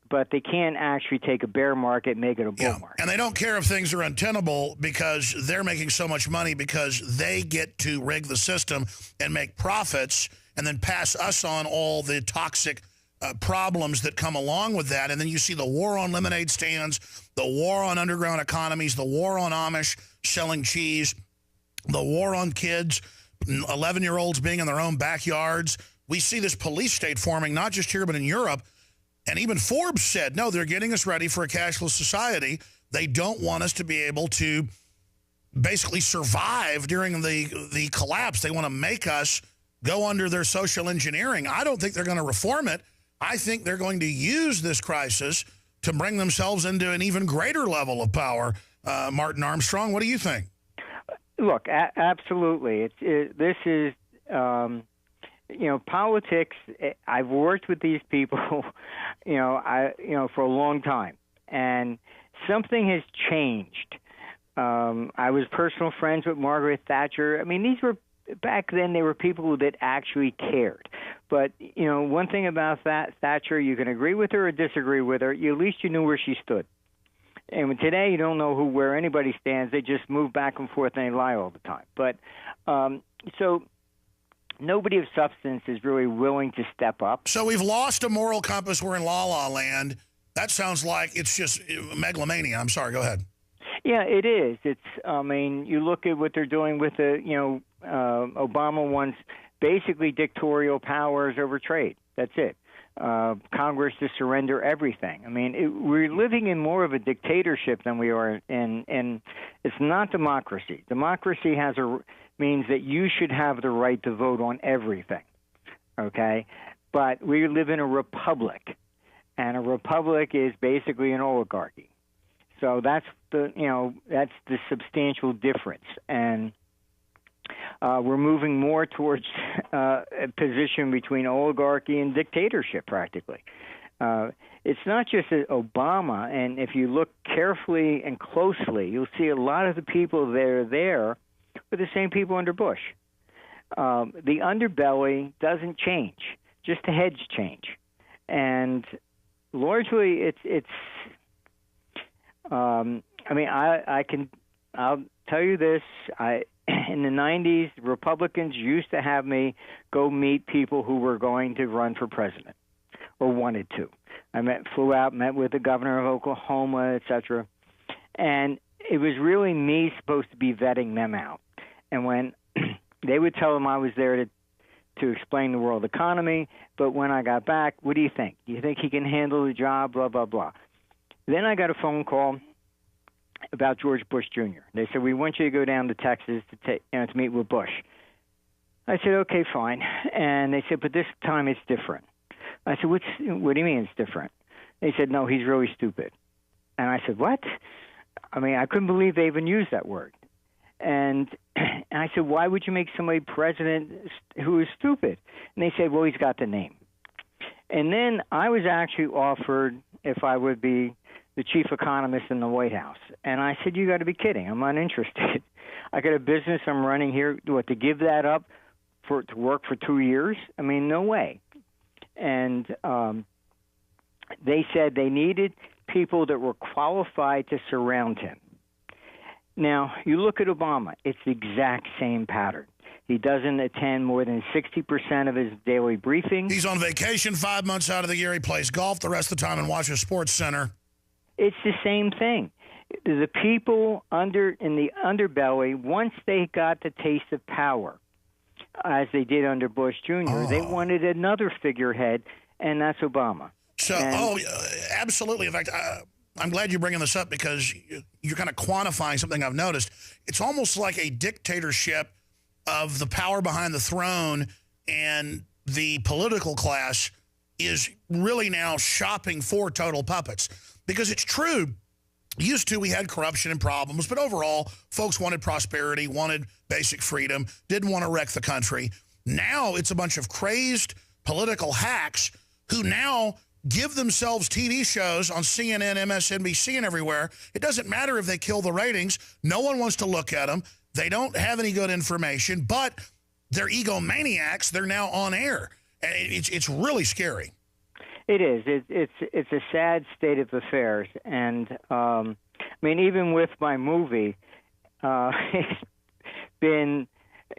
Speaker 10: but they can't actually take a bear market and make it a bull market.
Speaker 1: And they don't care if things are untenable because they're making so much money because they get to rig the system and make profits and then pass us on all the toxic problems that come along with that. And then you see the war on lemonade stands, the war on underground economies, the war on Amish selling cheese, the war on kids, 11-year-olds being in their own backyards. We see this police state forming, not just here, but in Europe. And even Forbes said, no, they're getting us ready for a cashless society. They don't want us to be able to basically survive during the collapse. They want to make us go under their social engineering. I don't think they're going to reform it. I think they're going to use this crisis to bring themselves into an even greater level of power. Martin Armstrong, what do you think?
Speaker 10: Look, absolutely. This is... politics. I've worked with these people, for a long time, and something has changed. I was personal friends with Margaret Thatcher. I mean, these were back then. They were people that actually cared. But one thing about Thatcher, you can agree with her or disagree with her. At least you knew where she stood. And today, you don't know where anybody stands. They just move back and forth and they lie all the time. But so. Nobody of substance is really willing to step up.
Speaker 1: So we've lost a moral compass. We're in la-la land. That sounds like it's just megalomania. I'm sorry. Go ahead.
Speaker 10: Yeah, it is. You look at what they're doing with Obama wants basically dictatorial powers over trade. That's it. Congress to surrender everything. We're living in more of a dictatorship than we are in, and it's not democracy. Democracy means that you should have the right to vote on everything, okay? But we live in a republic, and a republic is basically an oligarchy. So that's the substantial difference, and we're moving more towards a position between oligarchy and dictatorship, practically. It's not just Obama, and if you look carefully and closely, you'll see a lot of the people that are there were the same people under Bush. The underbelly doesn't change, just the heads change. And largely I'll tell you this, in the 90s, Republicans used to have me go meet people who were going to run for president or wanted to. Flew out, met with the governor of Oklahoma, etc. And it was really me supposed to be vetting them out. And when they would tell them I was there to explain the world economy, but when I got back, what do you think? Do you think he can handle the job? Blah, blah, blah. Then I got a phone call about George Bush Jr. They said, we want you to go down to Texas to meet with Bush. I said, okay, fine. And they said, but this time it's different. I said, what do you mean it's different? They said, no, he's really stupid. And I said, what? I couldn't believe they even used that word. And I said, why would you make somebody president who is stupid? And they said, well, he's got the name. And then I was actually offered if I would be the chief economist in the White House. And I said, you got to be kidding. I'm not interested. I got a business I'm running here. To give that up to work for 2 years? No way. And they said they needed people that were qualified to surround him. Now, you look at Obama, it's the exact same pattern. He doesn't attend more than 60% of his daily briefings.
Speaker 1: He's on vacation 5 months out of the year. He plays golf the rest of the time and watches Sports Center.
Speaker 10: It's the same thing. The people in the underbelly, once they got the taste of power, as they did under Bush Jr., they wanted another figurehead, and that's Obama.
Speaker 1: So, absolutely. In fact, I'm glad you're bringing this up because you're kind of quantifying something I've noticed. It's almost like a dictatorship of the power behind the throne, and the political class is really now shopping for total puppets. Because it's true, used to we had corruption and problems, but overall, folks wanted prosperity, wanted basic freedom, didn't want to wreck the country. Now it's a bunch of crazed political hacks who now give themselves TV shows on CNN, MSNBC, and everywhere. It doesn't matter if they kill the ratings. No one wants to look at them. They don't have any good information, but they're egomaniacs. They're now on air. And it's really scary.
Speaker 10: It is. It's a sad state of affairs, and I mean, even with my movie, it's been,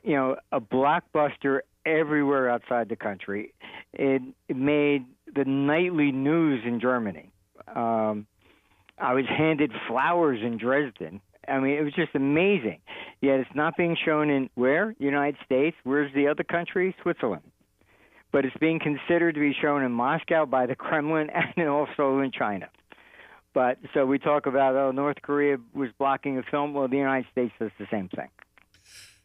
Speaker 10: a blockbuster everywhere outside the country. It made the nightly news in Germany. I was handed flowers in Dresden. I mean, it was just amazing. Yet it's not being shown in where? United States. Where's the other country? Switzerland. But it's being considered to be shown in Moscow by the Kremlin and also in China. But so we talk about, North Korea was blocking a film. Well, the United States does the same thing.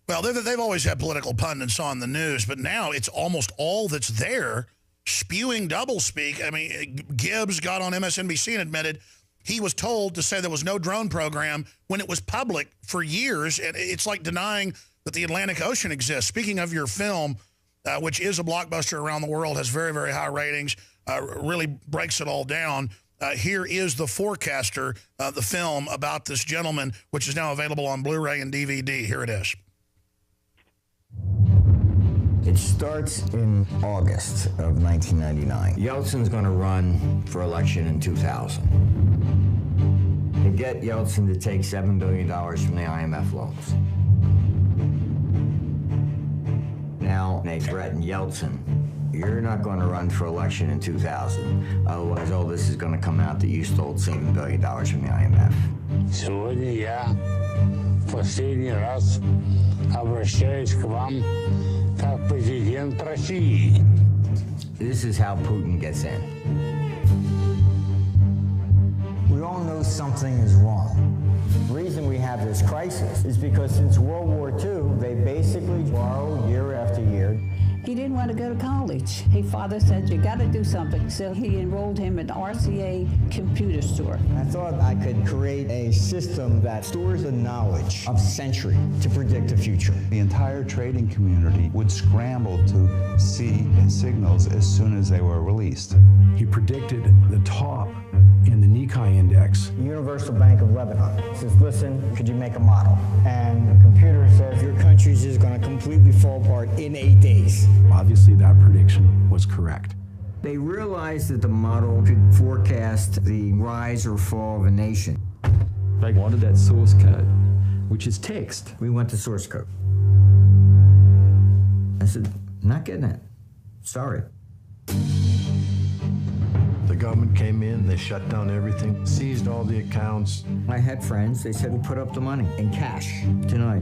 Speaker 1: Well, they've always had political pundits on the news, but now it's almost all that's there spewing doublespeak. I mean, Gibbs got on MSNBC and admitted he was told to say there was no drone program when it was public for years. And it's like denying that the Atlantic Ocean exists. Speaking of your film, which is a blockbuster around the world, has very, very high ratings, really breaks it all down. Here is The Forecaster, the film about this gentleman, which is now available on Blu-ray and DVD. Here it is.
Speaker 11: It starts in August of 1999. Yeltsin's going to run for election in 2000. They get Yeltsin to take $7 billion from the IMF loans. Now they threaten Yeltsin. You're not going to run for election in 2000. Otherwise, all this is going to come out that you stole $7 billion from the IMF.
Speaker 12: Сегодня я в последний раз обращаюсь к вам как президент России.
Speaker 11: This is how Putin gets in. We all know something is wrong. The reason we have this crisis is because since World War II, they basically borrow year after year.
Speaker 13: He didn't want to go to college. His father said, you got to do something. So he enrolled him in RCA computer store.
Speaker 11: I thought I could create a system that stores the knowledge of a century to predict the future.
Speaker 14: The entire trading community would scramble to see signals as soon as they were released.
Speaker 15: He predicted the top in the Nikkei index.
Speaker 11: The Universal Bank of Lebanon says, listen, could you make a model? And the computer says, your country's is going to completely fall apart in 8 days.
Speaker 15: Obviously, that prediction was correct.
Speaker 11: They realized that the model could forecast the rise or fall of a nation.
Speaker 16: They wanted that source code, which is text.
Speaker 11: We went to source code. I said, not getting it. Sorry.
Speaker 17: The government came in, they shut down everything, seized all the accounts.
Speaker 11: I had friends, they said, we put up the money in cash tonight.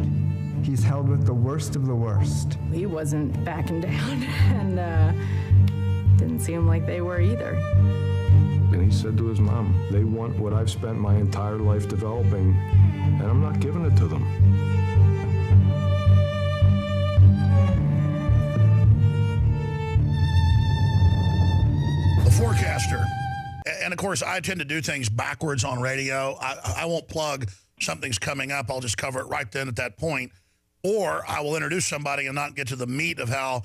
Speaker 18: He's held with the worst of the worst.
Speaker 19: He wasn't backing down, and didn't seem like they were either.
Speaker 17: And he said to his mom, they want what I've spent my entire life developing, and I'm not giving it to them.
Speaker 1: The Forecaster. And, of course, I tend to do things backwards on radio. I won't plug something's coming up. I'll just cover it right then at that point. Or I will introduce somebody and not get to the meat of how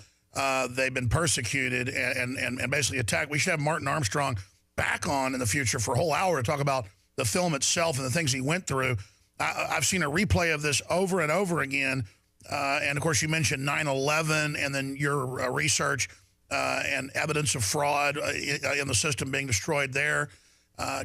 Speaker 1: they've been persecuted and basically attacked. We should have Martin Armstrong back on in the future for a whole hour to talk about the film itself and the things he went through. I've seen a replay of this over and over again. And, of course, you mentioned 9/11 and then your research and evidence of fraud in the system being destroyed there.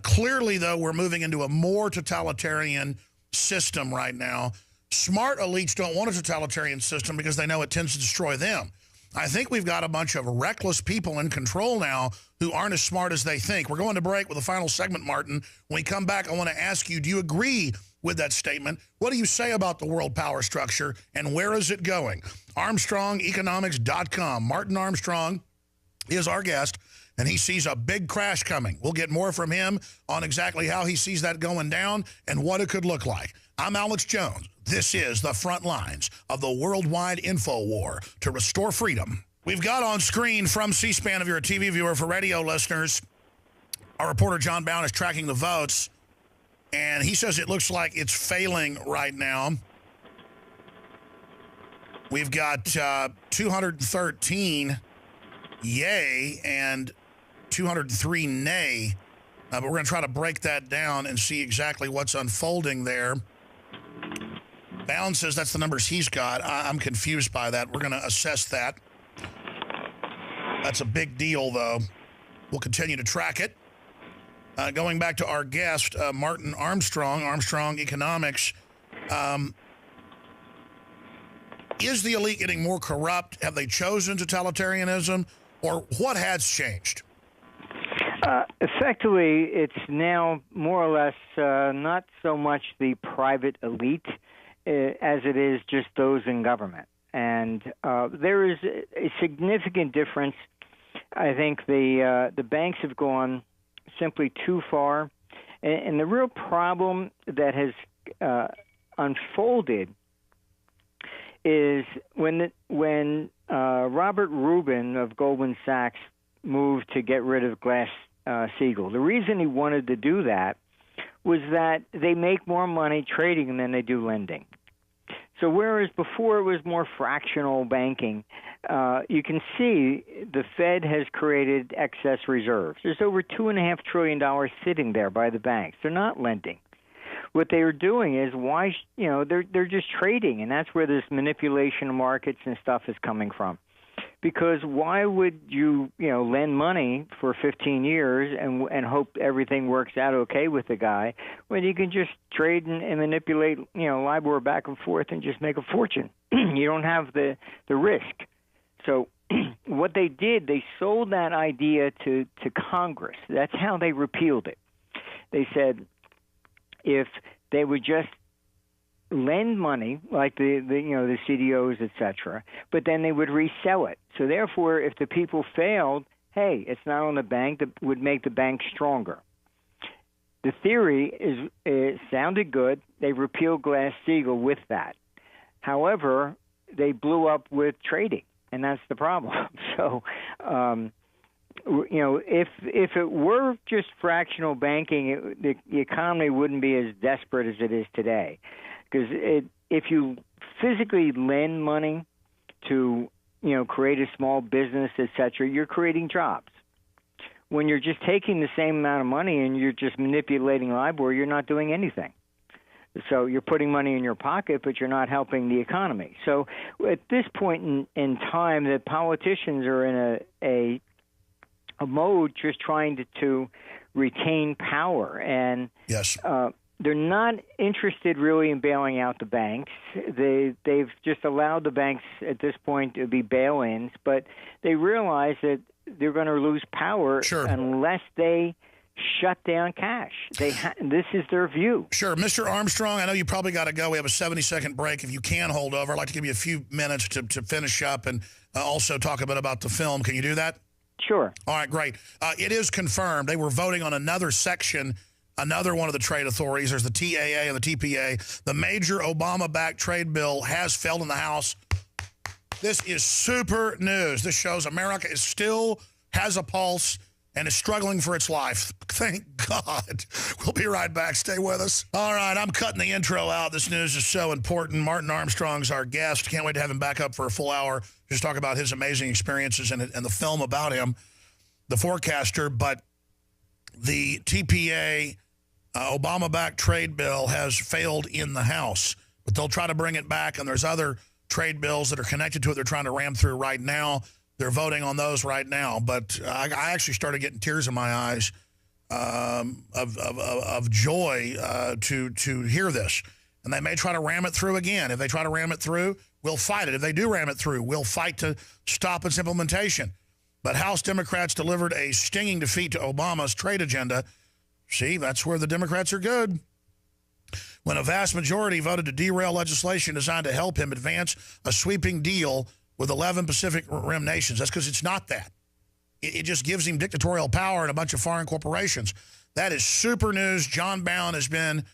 Speaker 1: Clearly, though, we're moving into a more totalitarian system right now. Smart elites don't want a totalitarian system because they know it tends to destroy them. I think we've got a bunch of reckless people in control now who aren't as smart as they think. We're going to break with a final segment, Martin. When we come back, I want to ask you, do you agree with that statement? What do you say about the world power structure, and where is it going? ArmstrongEconomics.com. Martin Armstrong is our guest, and he sees a big crash coming. We'll get more from him on exactly how he sees that going down and what it could look like. I'm Alex Jones. This is the front lines of the worldwide info war to restore freedom. We've got on screen from C-SPAN, if you're a TV viewer, for radio listeners, our reporter John Bound is tracking the votes, and he says it looks like it's failing right now. We've got 213 yay and 203 nay, but we're going to try to break that down and see exactly what's unfolding there. Bound says that's the numbers he's got. I'm confused by that. We're going to assess that. That's a big deal, though. We'll continue to track it. Going back to our guest, Martin Armstrong, Armstrong Economics. Is the elite getting more corrupt? Have they chosen totalitarianism? Or what has changed?
Speaker 10: Effectively, it's now more or less not so much the private elite as it is just those in government. And there is a significant difference. I think the banks have gone simply too far. And the real problem that has unfolded is when Robert Rubin of Goldman Sachs moved to get rid of Glass-Steagall. The reason he wanted to do that was that they make more money trading than they do lending. So whereas before it was more fractional banking, you can see the Fed has created excess reserves. There's over $2.5 trillion sitting there by the banks. They're not lending. What they are doing is they're just trading, and that's where this manipulation of markets and stuff is coming from. Because why would you lend money for 15 years and hope everything works out okay with the guy when you can just trade and manipulate LIBOR back and forth and just make a fortune? You don't have the risk. So what they did, they sold that idea to Congress. That's how they repealed it. They said if they would just lend money, like the CDOs, etc., but then they would resell it. So therefore, if the people failed, hey, it's not on the bank. That would make the bank stronger. The theory sounded good. They repealed Glass-Steagall with that. However, they blew up with trading, and that's the problem. So, if it were just fractional banking, the economy wouldn't be as desperate as it is today. Because if you physically lend money to, create a small business, et cetera, you're creating jobs. When you're just taking the same amount of money and you're just manipulating LIBOR, you're not doing anything. So you're putting money in your pocket, but you're not helping the economy. So at this point in time, the politicians are in a mode just trying to retain power. And
Speaker 1: yes.
Speaker 10: They're not interested really in bailing out the banks. They've just allowed the banks at this point to be bail-ins, but they realize that they're going to lose power unless they shut down cash. This is their view.
Speaker 1: Sure. Mr. Armstrong, I know you probably got to go. We have a 70-second break. If you can hold over, I'd like to give you a few minutes to finish up and also talk a bit about the film. Can you do that?
Speaker 10: Sure.
Speaker 1: All right, great. It is confirmed. They were voting on another section, another one of the trade authorities. There's the TAA and the TPA. The major Obama-backed trade bill has failed in the House. This is super news. This shows America still has a pulse and is struggling for its life. Thank God. We'll be right back. Stay with us. All right, I'm cutting the intro out. This news is so important. Martin Armstrong's our guest. Can't wait to have him back up for a full hour. Just talk about his amazing experiences and the film about him, The Forecaster. But the TPA Obama-backed trade bill has failed in the House. But they'll try to bring it back, and there's other trade bills that are connected to it they're trying to ram through right now. They're voting on those right now. But I actually started getting tears in my eyes of joy to hear this. And they may try to ram it through again. If they try to ram it through, we'll fight it. If they do ram it through, we'll fight to stop its implementation. But House Democrats delivered a stinging defeat to Obama's trade agenda. See, that's where the Democrats are good. When a vast majority voted to derail legislation designed to help him advance a sweeping deal with 11 Pacific Rim nations. That's because it's not that. It just gives him dictatorial power and a bunch of foreign corporations. That is super news. John Bound has been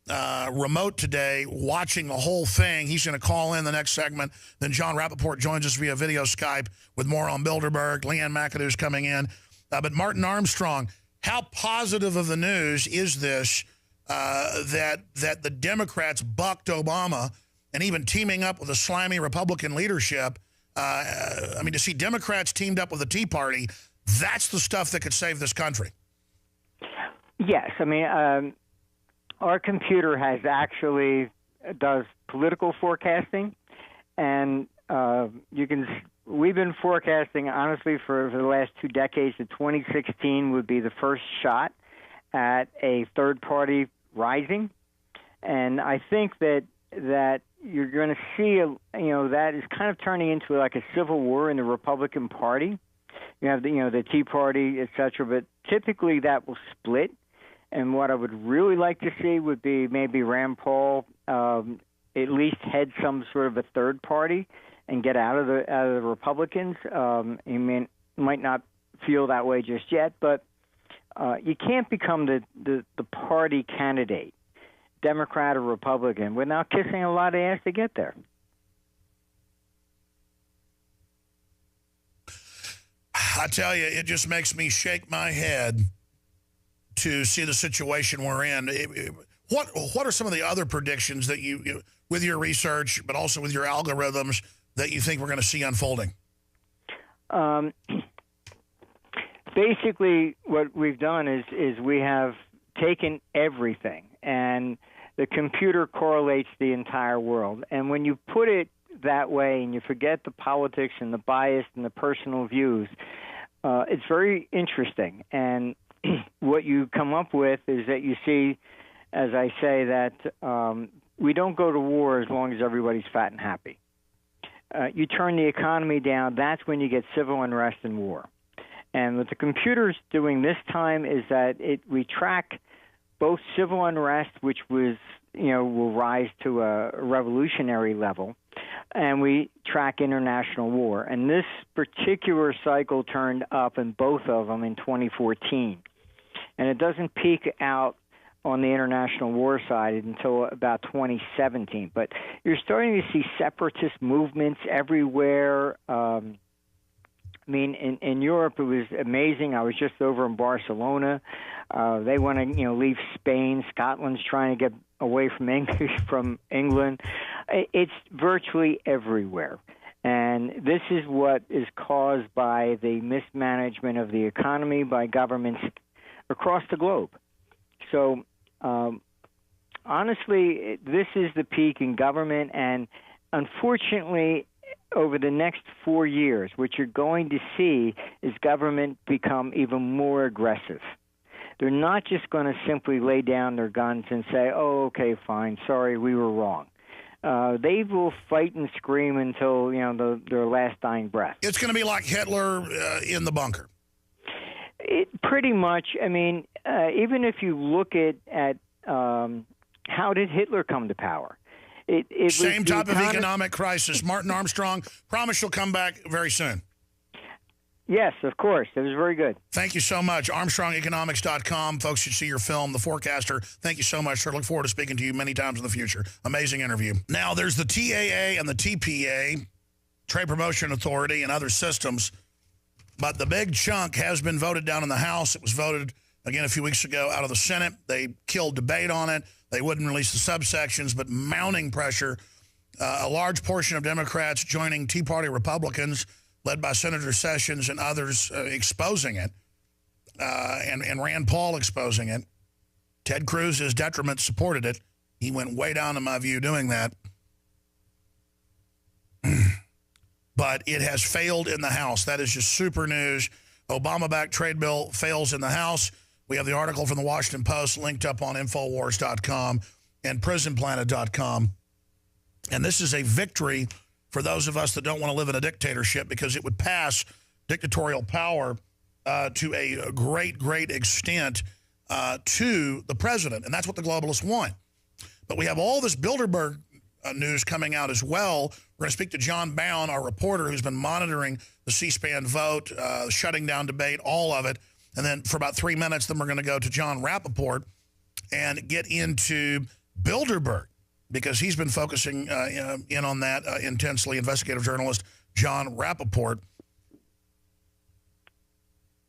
Speaker 1: remote today watching the whole thing. He's going to call in the next segment. Then John Rappaport joins us via video Skype with more on Bilderberg. Leanne McAdoo's coming in. But Martin Armstrong, how positive of the news is this that the Democrats bucked Obama and even teaming up with a slimy Republican leadership? I mean, to see Democrats teamed up with the Tea Party, that's the stuff that could save this country.
Speaker 10: Yes. I mean, our computer does political forecasting, and you can we've been forecasting, honestly, for the last 2 decades that 2016 would be the first shot at a third party rising. And I think that you're going to see, that is kind of turning into like a civil war in the Republican Party. You have the Tea Party, et cetera, but typically that will split. And what I would really like to see would be maybe Rand Paul at least head some sort of a third party and get out of the Republicans. He might not feel that way just yet, but you can't become the party candidate, Democrat or Republican, without kissing a lot of ass to get there.
Speaker 1: I tell you, it just makes me shake my head to see the situation we're in. What are some of the other predictions that you, with your research, but also with your algorithms, that you think we're going to see unfolding?
Speaker 10: Basically, what we've done is we have taken everything, and the computer correlates the entire world. And when you put it that way and you forget the politics and the bias and the personal views, it's very interesting. And what you come up with is that you see, as I say, that we don't go to war as long as everybody's fat and happy. You turn the economy down, that's when you get civil unrest and war. And what the computer's doing this time is that we track both civil unrest, which will rise to a revolutionary level, and we track international war. And this particular cycle turned up in both of them in 2014. And it doesn't peak out on the international war side until about 2017. But you're starting to see separatist movements everywhere. In Europe, it was amazing. I was just over in Barcelona. They want to, leave Spain. Scotland's trying to get away from England. It's virtually everywhere. And this is what is caused by the mismanagement of the economy by governments across the globe. So, honestly, this is the peak in government, and unfortunately, over the next 4 years, what you're going to see is government become even more aggressive. They're not just going to simply lay down their guns and say, oh, okay, fine, sorry, we were wrong. They will fight and scream until, their last dying breath.
Speaker 1: It's going to be like Hitler in the bunker.
Speaker 10: Pretty much. Even if you look at how did Hitler come to power?
Speaker 1: Same type of economic crisis. Martin Armstrong, promise you'll come back very soon.
Speaker 10: Yes, of course. It was very good.
Speaker 1: Thank you so much. ArmstrongEconomics.com. Folks should see your film, The Forecaster. Thank you so much, sir. Look forward to speaking to you many times in the future. Amazing interview. Now, there's the TAA and the TPA, Trade Promotion Authority, and other systems. But the big chunk has been voted down in the House. It was voted, again, a few weeks ago out of the Senate. They killed debate on it. They wouldn't release the subsections, but mounting pressure. A large portion of Democrats joining Tea Party Republicans, led by Senator Sessions and others, exposing it, and Rand Paul exposing it. Ted Cruz, his detriment, supported it. He went way down, in my view, doing that. But it has failed in the House. That is just super news. Obama-backed trade bill fails in the House. We have the article from the Washington Post linked up on Infowars.com and PrisonPlanet.com. And this is a victory for those of us that don't want to live in a dictatorship, because it would pass dictatorial power to a great, great extent to the president. And that's what the globalists want. But we have all this Bilderberg news coming out as well. We're going to speak to John Bound, our reporter, who's been monitoring the C-SPAN vote, shutting down debate, all of it. And then for about 3 minutes, then we're going to go to John Rappaport and get into Bilderberg, because he's been focusing in on that intensely, investigative journalist John Rappaport.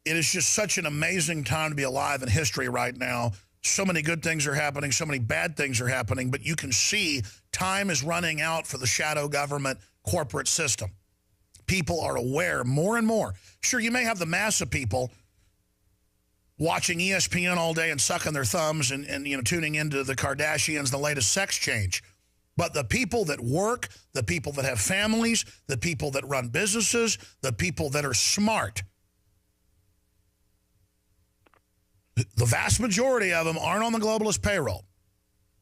Speaker 1: It is just such an amazing time to be alive in history right now. So many good things are happening, so many bad things are happening, but you can see time is running out for the shadow government corporate system. People are aware more and more. Sure, you may have the mass of people watching ESPN all day and sucking their thumbs and tuning into the Kardashians, the latest sex change. But the people that work, the people that have families, the people that run businesses, the people that are smart, the vast majority of them aren't on the globalist payroll.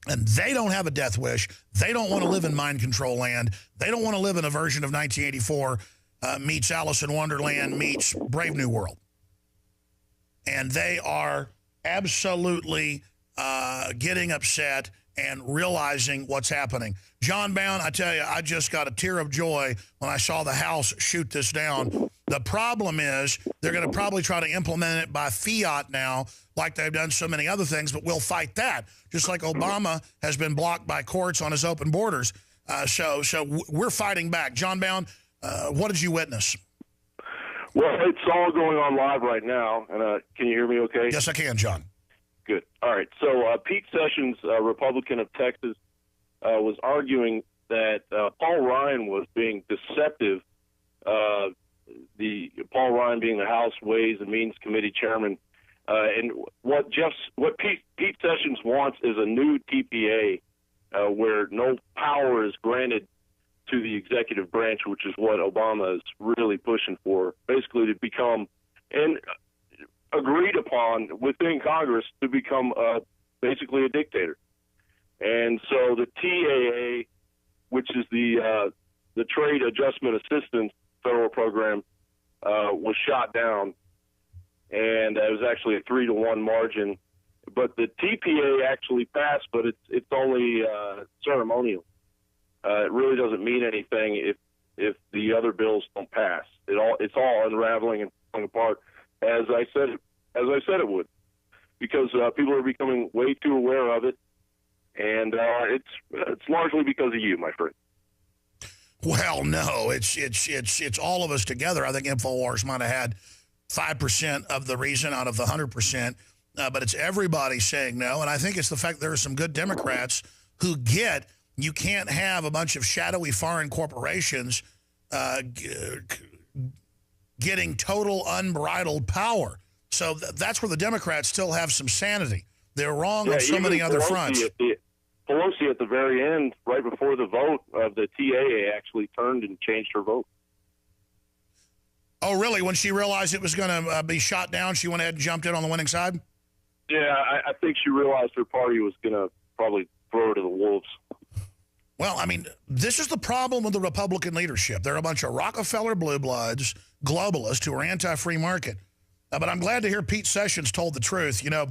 Speaker 1: And they don't have a death wish. They don't want to live in mind control land. They don't want to live in a version of 1984 meets Alice in Wonderland meets Brave New World. And they are absolutely getting upset and realizing what's happening. John Bound, I tell you, I just got a tear of joy when I saw the House shoot this down. The problem is they're going to probably try to implement it by fiat now, like they've done so many other things, but we'll fight that, just like Obama has been blocked by courts on his open borders. So we're fighting back. John Bound, what did you witness?
Speaker 20: Well, it's all going on live right now. And can you hear me okay?
Speaker 1: Yes, I can, John.
Speaker 20: Good. All right. So Pete Sessions, Republican of Texas, was arguing that Paul Ryan was being deceptive. Paul Ryan being the House Ways and Means Committee chairman, and what Pete Sessions wants is a new TPA where no power is granted to the executive branch, which is what Obama is really pushing for, basically to become and agreed upon within Congress to become basically a dictator. And so the TAA, which is the Trade Adjustment Assistance federal program, was shot down, and it was actually a 3-1 margin. But the TPA actually passed, but it's only ceremonial. It really doesn't mean anything if the other bills don't pass. It's all unraveling and falling apart, as I said it would, because people are becoming way too aware of it, and it's largely because of you, my friend.
Speaker 1: Well, no, it's all of us together. I think Infowars might have had 5% of the reason out of the 100%, but it's everybody saying no. And I think it's the fact there are some good Democrats who get you can't have a bunch of shadowy foreign corporations getting total unbridled power. So that's where the Democrats still have some sanity. They're wrong on so many other fronts.
Speaker 20: Pelosi at the very end, right before the vote of the TAA, actually turned and changed her vote.
Speaker 1: Oh, really? When she realized it was going to be shot down, she went ahead and jumped in on the winning side?
Speaker 20: Yeah, I think she realized her party was going to probably throw her to the wolves.
Speaker 1: Well, I mean, this is the problem with the Republican leadership. They're a bunch of Rockefeller blue bloods, globalists who are anti-free market. But I'm glad to hear Pete Sessions told the truth. You know,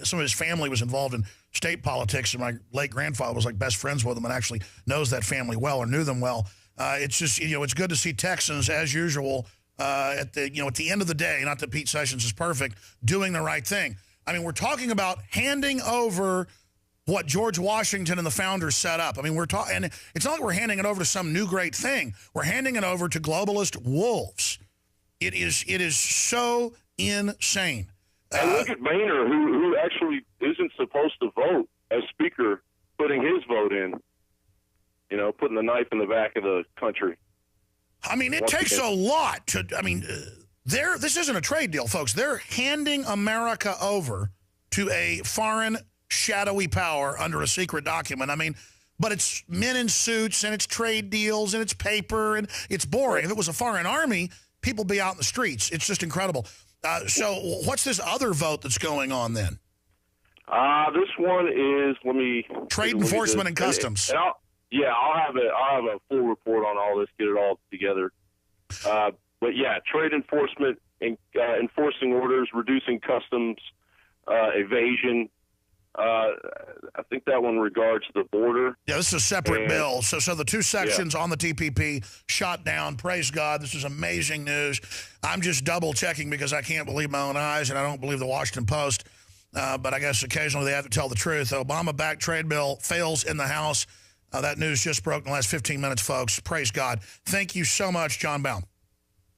Speaker 1: some of his family was involved in state politics, and my late grandfather was like best friends with them and actually knows that family well or knew them well. It's just, you know, it's good to see Texans, as usual, at the end of the day, not that Pete Sessions is perfect, doing the right thing. I mean, we're talking about handing over what George Washington and the founders set up. I mean, and it's not like we're handing it over to some new great thing. We're handing it over to globalist wolves. It is so insane.
Speaker 20: And look at Boehner, who actually isn't supposed to vote as speaker, putting his vote in. You know, putting the knife in the back of the country.
Speaker 1: I mean, it takes a lot to. I mean, this isn't a trade deal, folks. They're handing America over to a foreign shadowy power under a secret document. I mean, but it's men in suits and it's trade deals and it's paper and it's boring. If it was a foreign army, people would be out in the streets. It's just incredible. So what's this other vote that's going on then?
Speaker 20: This one is,
Speaker 1: Trade Enforcement and Customs.
Speaker 20: I'll have a full report on all this, get it all together. But yeah, trade enforcement and enforcing orders, reducing customs evasion. I think that one regards the border.
Speaker 1: Yeah, this is a separate bill. So the two sections on the TPP shot down. Praise God. This is amazing news. I'm just double checking because I can't believe my own eyes, and I don't believe the Washington Post. But I guess occasionally they have to tell the truth. The Obama-backed trade bill fails in the House. That news just broke in the last 15 minutes, folks. Praise God. Thank you so much, John Baum.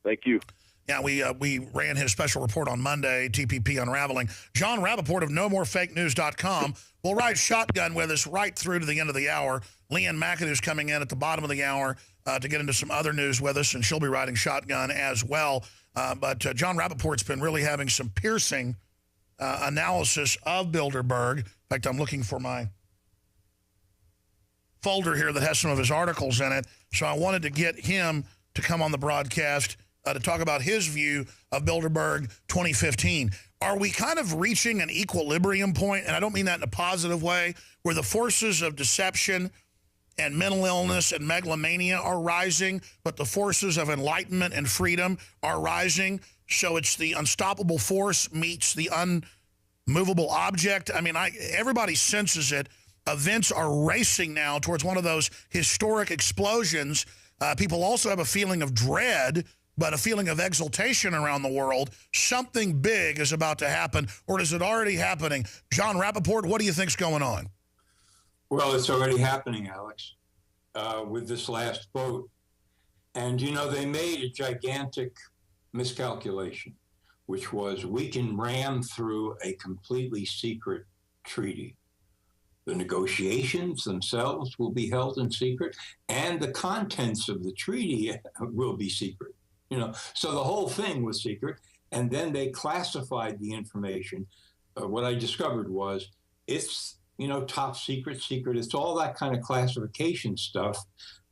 Speaker 20: Thank you.
Speaker 1: Yeah, we ran his special report on Monday, TPP Unraveling. John Rappaport of NoMoreFakeNews.com will ride shotgun with us right through to the end of the hour. Leanne McAdoo's coming in at the bottom of the hour to get into some other news with us, and she'll be riding shotgun as well. But John Rappaport's been really having some piercing analysis of Bilderberg. In fact, I'm looking for my folder here that has some of his articles in it. So I wanted to get him to come on the broadcast to talk about his view of Bilderberg 2015. Are we kind of reaching an equilibrium point, and I don't mean that in a positive way, where the forces of deception and mental illness and megalomania are rising, but the forces of enlightenment and freedom are rising? So it's the unstoppable force meets the unmovable object. I mean, everybody senses it. Events are racing now towards one of those historic explosions. People also have a feeling of dread, but a feeling of exultation around the world. Something big is about to happen, or is it already happening? John Rappaport, what do you think's going on?
Speaker 21: Well, it's already happening, Alex, with this last vote. And, you know, they made a gigantic miscalculation, which was we can ram through a completely secret treaty. The negotiations themselves will be held in secret, and the contents of the treaty will be secret. You know, so the whole thing was secret, and then they classified the information. What I discovered was it's, you know, top secret, secret. It's all that kind of classification stuff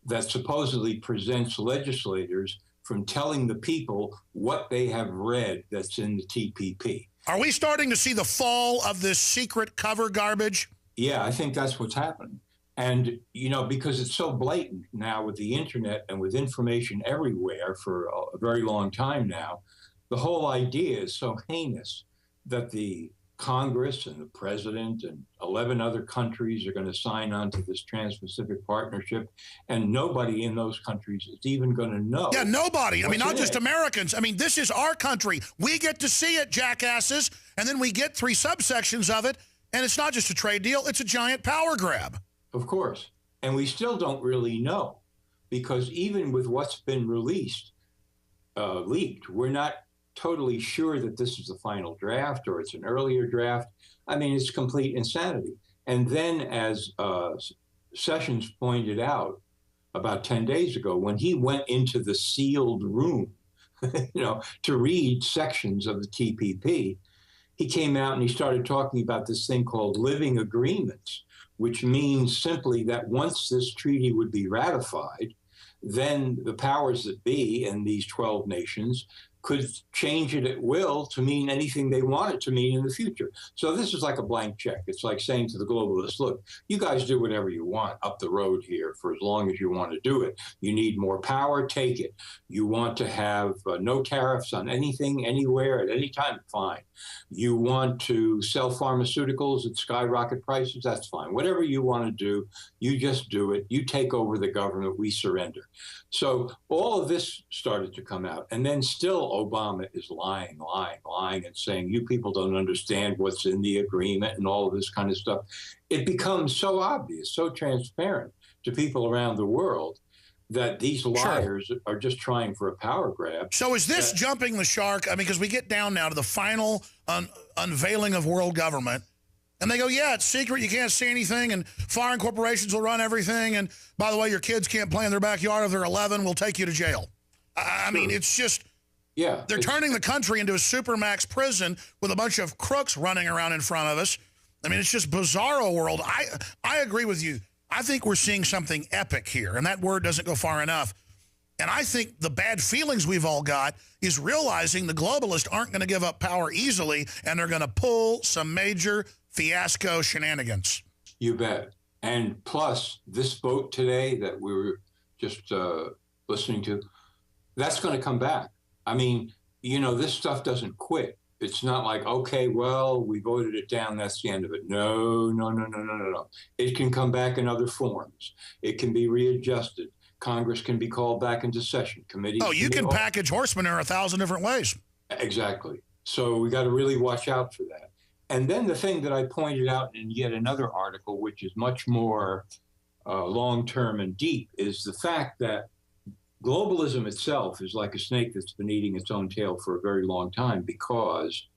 Speaker 21: that supposedly prevents legislators from telling the people what they have read that's in the TPP.
Speaker 1: Are we starting to see the fall of this secret cover garbage?
Speaker 21: Yeah, I think that's what's happening. And, you know, because it's so blatant now with the internet and with information everywhere for a very long time now, the whole idea is so heinous that the Congress and the president and 11 other countries are going to sign on to this Trans-Pacific Partnership, and nobody in those countries is even going to know.
Speaker 1: Yeah, nobody. I mean, not just Americans. I mean, this is our country. We get to see it, jackasses, and then we get 3 subsections of it, and it's not just a trade deal, it's a giant power grab.
Speaker 21: Of course. And we still don't really know, because even with what's been released, leaked, we're not totally sure that this is the final draft or it's an earlier draft. I mean, it's complete insanity. And then, as Sessions pointed out about 10 days ago, when he went into the sealed room, you know, to read sections of the TPP, he came out and he started talking about this thing called living agreements, which means simply that once this treaty would be ratified, then the powers that be in these 12 nations could change it at will to mean anything they want it to mean in the future. So this is like a blank check. It's like saying to the globalists, look, you guys do whatever you want up the road here for as long as you want to do it. You need more power, take it. You want to have no tariffs on anything, anywhere, at any time, fine. You want to sell pharmaceuticals at skyrocket prices, that's fine. Whatever you want to do, you just do it. You take over the government, we surrender. So all of this started to come out. And then still Obama is lying and saying, you people don't understand what's in the agreement and all of this kind of stuff. It becomes so obvious, so transparent to people around the world that these liars are just trying for a power grab.
Speaker 1: So is this jumping the shark? I mean, because we get down now to the final unveiling of world government. And they go, yeah, it's secret. You can't see anything. And foreign corporations will run everything. And by the way, your kids can't play in their backyard if they're 11. We'll take you to jail. I mean, it's just,
Speaker 21: yeah,
Speaker 1: they're turning the country into a supermax prison with a bunch of crooks running around in front of us. I mean, it's just bizarro world. I agree with you. I think we're seeing something epic here. And that word doesn't go far enough. And I think the bad feelings we've all got is realizing the globalists aren't going to give up power easily, and they're going to pull some major fiasco shenanigans.
Speaker 21: You bet. And plus, this vote today that we were just listening to, that's going to come back. I mean, you know, this stuff doesn't quit. It's not like, okay, well, we voted it down, that's the end of it. No. It can come back in other forms. It can be readjusted. Congress can be called back into session. Committees.
Speaker 1: Oh, you can package horse manure 1,000 different ways.
Speaker 21: Exactly. So we got to really watch out for that. And then the thing that I pointed out in yet another article, which is much more long-term and deep, is the fact that globalism itself is like a snake that's been eating its own tail for a very long time, because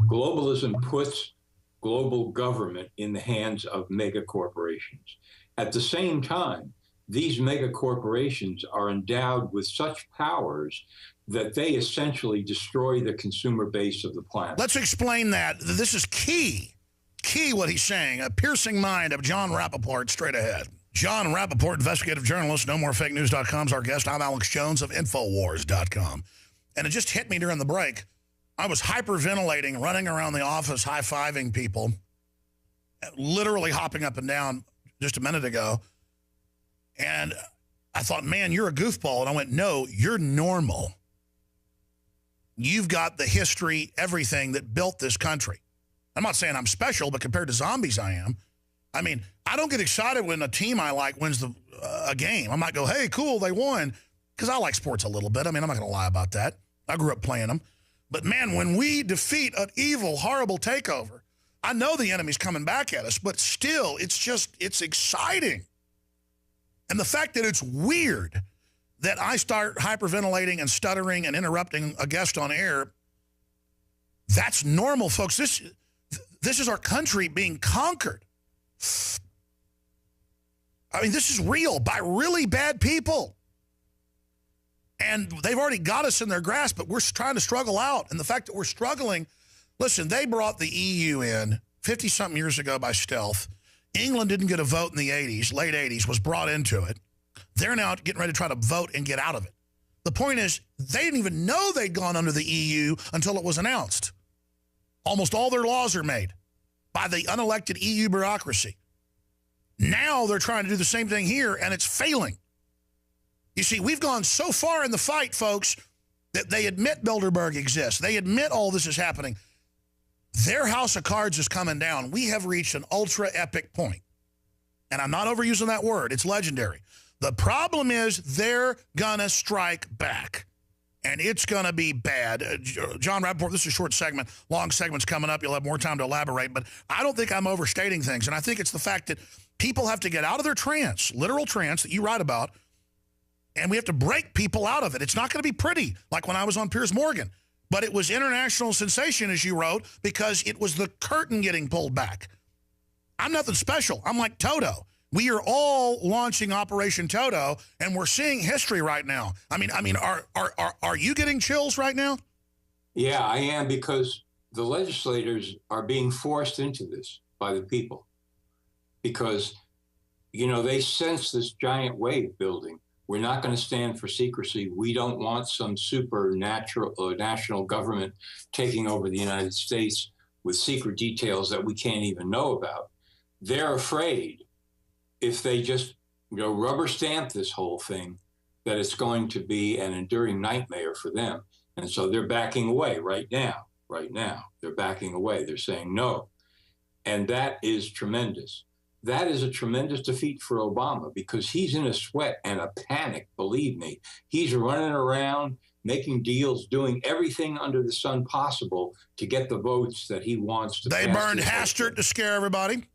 Speaker 21: globalism puts global government in the hands of mega corporations. At the same time, these mega corporations are endowed with such powers that they essentially destroy the consumer base of the planet.
Speaker 1: Let's explain that. This is key what he's saying. A piercing mind of John Rappaport, straight ahead. John Rappaport, investigative journalist, NoMoreFakeNews.com is our guest. I'm Alex Jones of Infowars.com. And it just hit me during the break. I was hyperventilating, running around the office, high-fiving people, literally hopping up and down just a minute ago. And I thought, man, you're a goofball. And I went, no, you're normal. You've got the history, everything that built this country. I'm not saying I'm special, but compared to zombies, I am. I mean, I don't get excited when a team I like wins a game. I might go, hey, cool, they won, because I like sports a little bit. I mean, I'm not going to lie about that. I grew up playing them. But, man, when we defeat an evil, horrible takeover, I know the enemy's coming back at us, but still, it's exciting. And the fact that it's weird that I start hyperventilating and stuttering and interrupting a guest on air, that's normal, folks. This is our country being conquered. I mean, this is real by really bad people. And they've already got us in their grasp, but we're trying to struggle out. And the fact that we're struggling, listen, they brought the EU in 50-something years ago by stealth. England didn't get a vote in the 80s, late 80s, was brought into it. They're now getting ready to try to vote and get out of it. The point is, they didn't even know they'd gone under the EU until it was announced. Almost all their laws are made by the unelected EU bureaucracy. Now they're trying to do the same thing here, and it's failing. You see, we've gone so far in the fight, folks, that they admit Bilderberg exists. They admit all this is happening. Their house of cards is coming down. We have reached an ultra-epic point. And I'm not overusing that word. It's legendary. The problem is they're going to strike back. And it's going to be bad. John Rappaport, this is a short segment. Long segment's coming up. You'll have more time to elaborate. But I don't think I'm overstating things. And I think it's the fact that people have to get out of their trance, literal trance that you write about, and we have to break people out of it. It's not going to be pretty, like when I was on Piers Morgan. But it was international sensation, as you wrote, because it was the curtain getting pulled back. I'm nothing special. I'm like Toto. We are all launching Operation Toto, and we're seeing history right now. I mean, are you getting chills right now?
Speaker 21: Yeah, I am, because the legislators are being forced into this by the people. Because, you know, they sense this giant wave building. We're not going to stand for secrecy. We don't want some supernatural national government taking over the United States with secret details that we can't even know about. They're afraid if they just, you know, rubber stamp this whole thing, that it's going to be an enduring nightmare for them. And so they're backing away right now. They're backing away. They're saying no. And that is tremendous. That is a tremendous defeat for Obama, because he's in a sweat and a panic, believe me. He's running around, making deals, doing everything under the sun possible to get the votes that he wants to pass.
Speaker 1: They burned Hastert to scare everybody.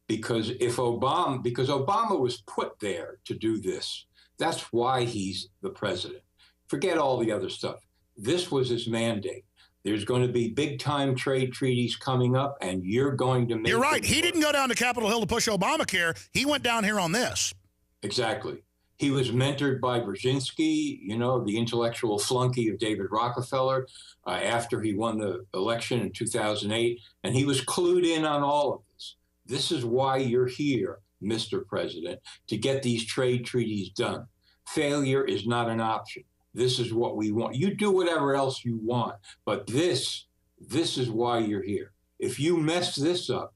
Speaker 21: Because Obama was put there to do this. That's why he's the president. Forget all the other stuff. This was his mandate. There's going to be big-time trade treaties coming up, and you're going to make...
Speaker 1: You're right. He didn't go down to Capitol Hill to push Obamacare. He went down here on this.
Speaker 21: Exactly. He was mentored by Brzezinski, you know, the intellectual flunky of David Rockefeller, after he won the election in 2008, and he was clued in on all of this. This is why you're here, Mr. President, to get these trade treaties done. Failure is not an option. This is what we want. You do whatever else you want, but this is why you're here. If you mess this up,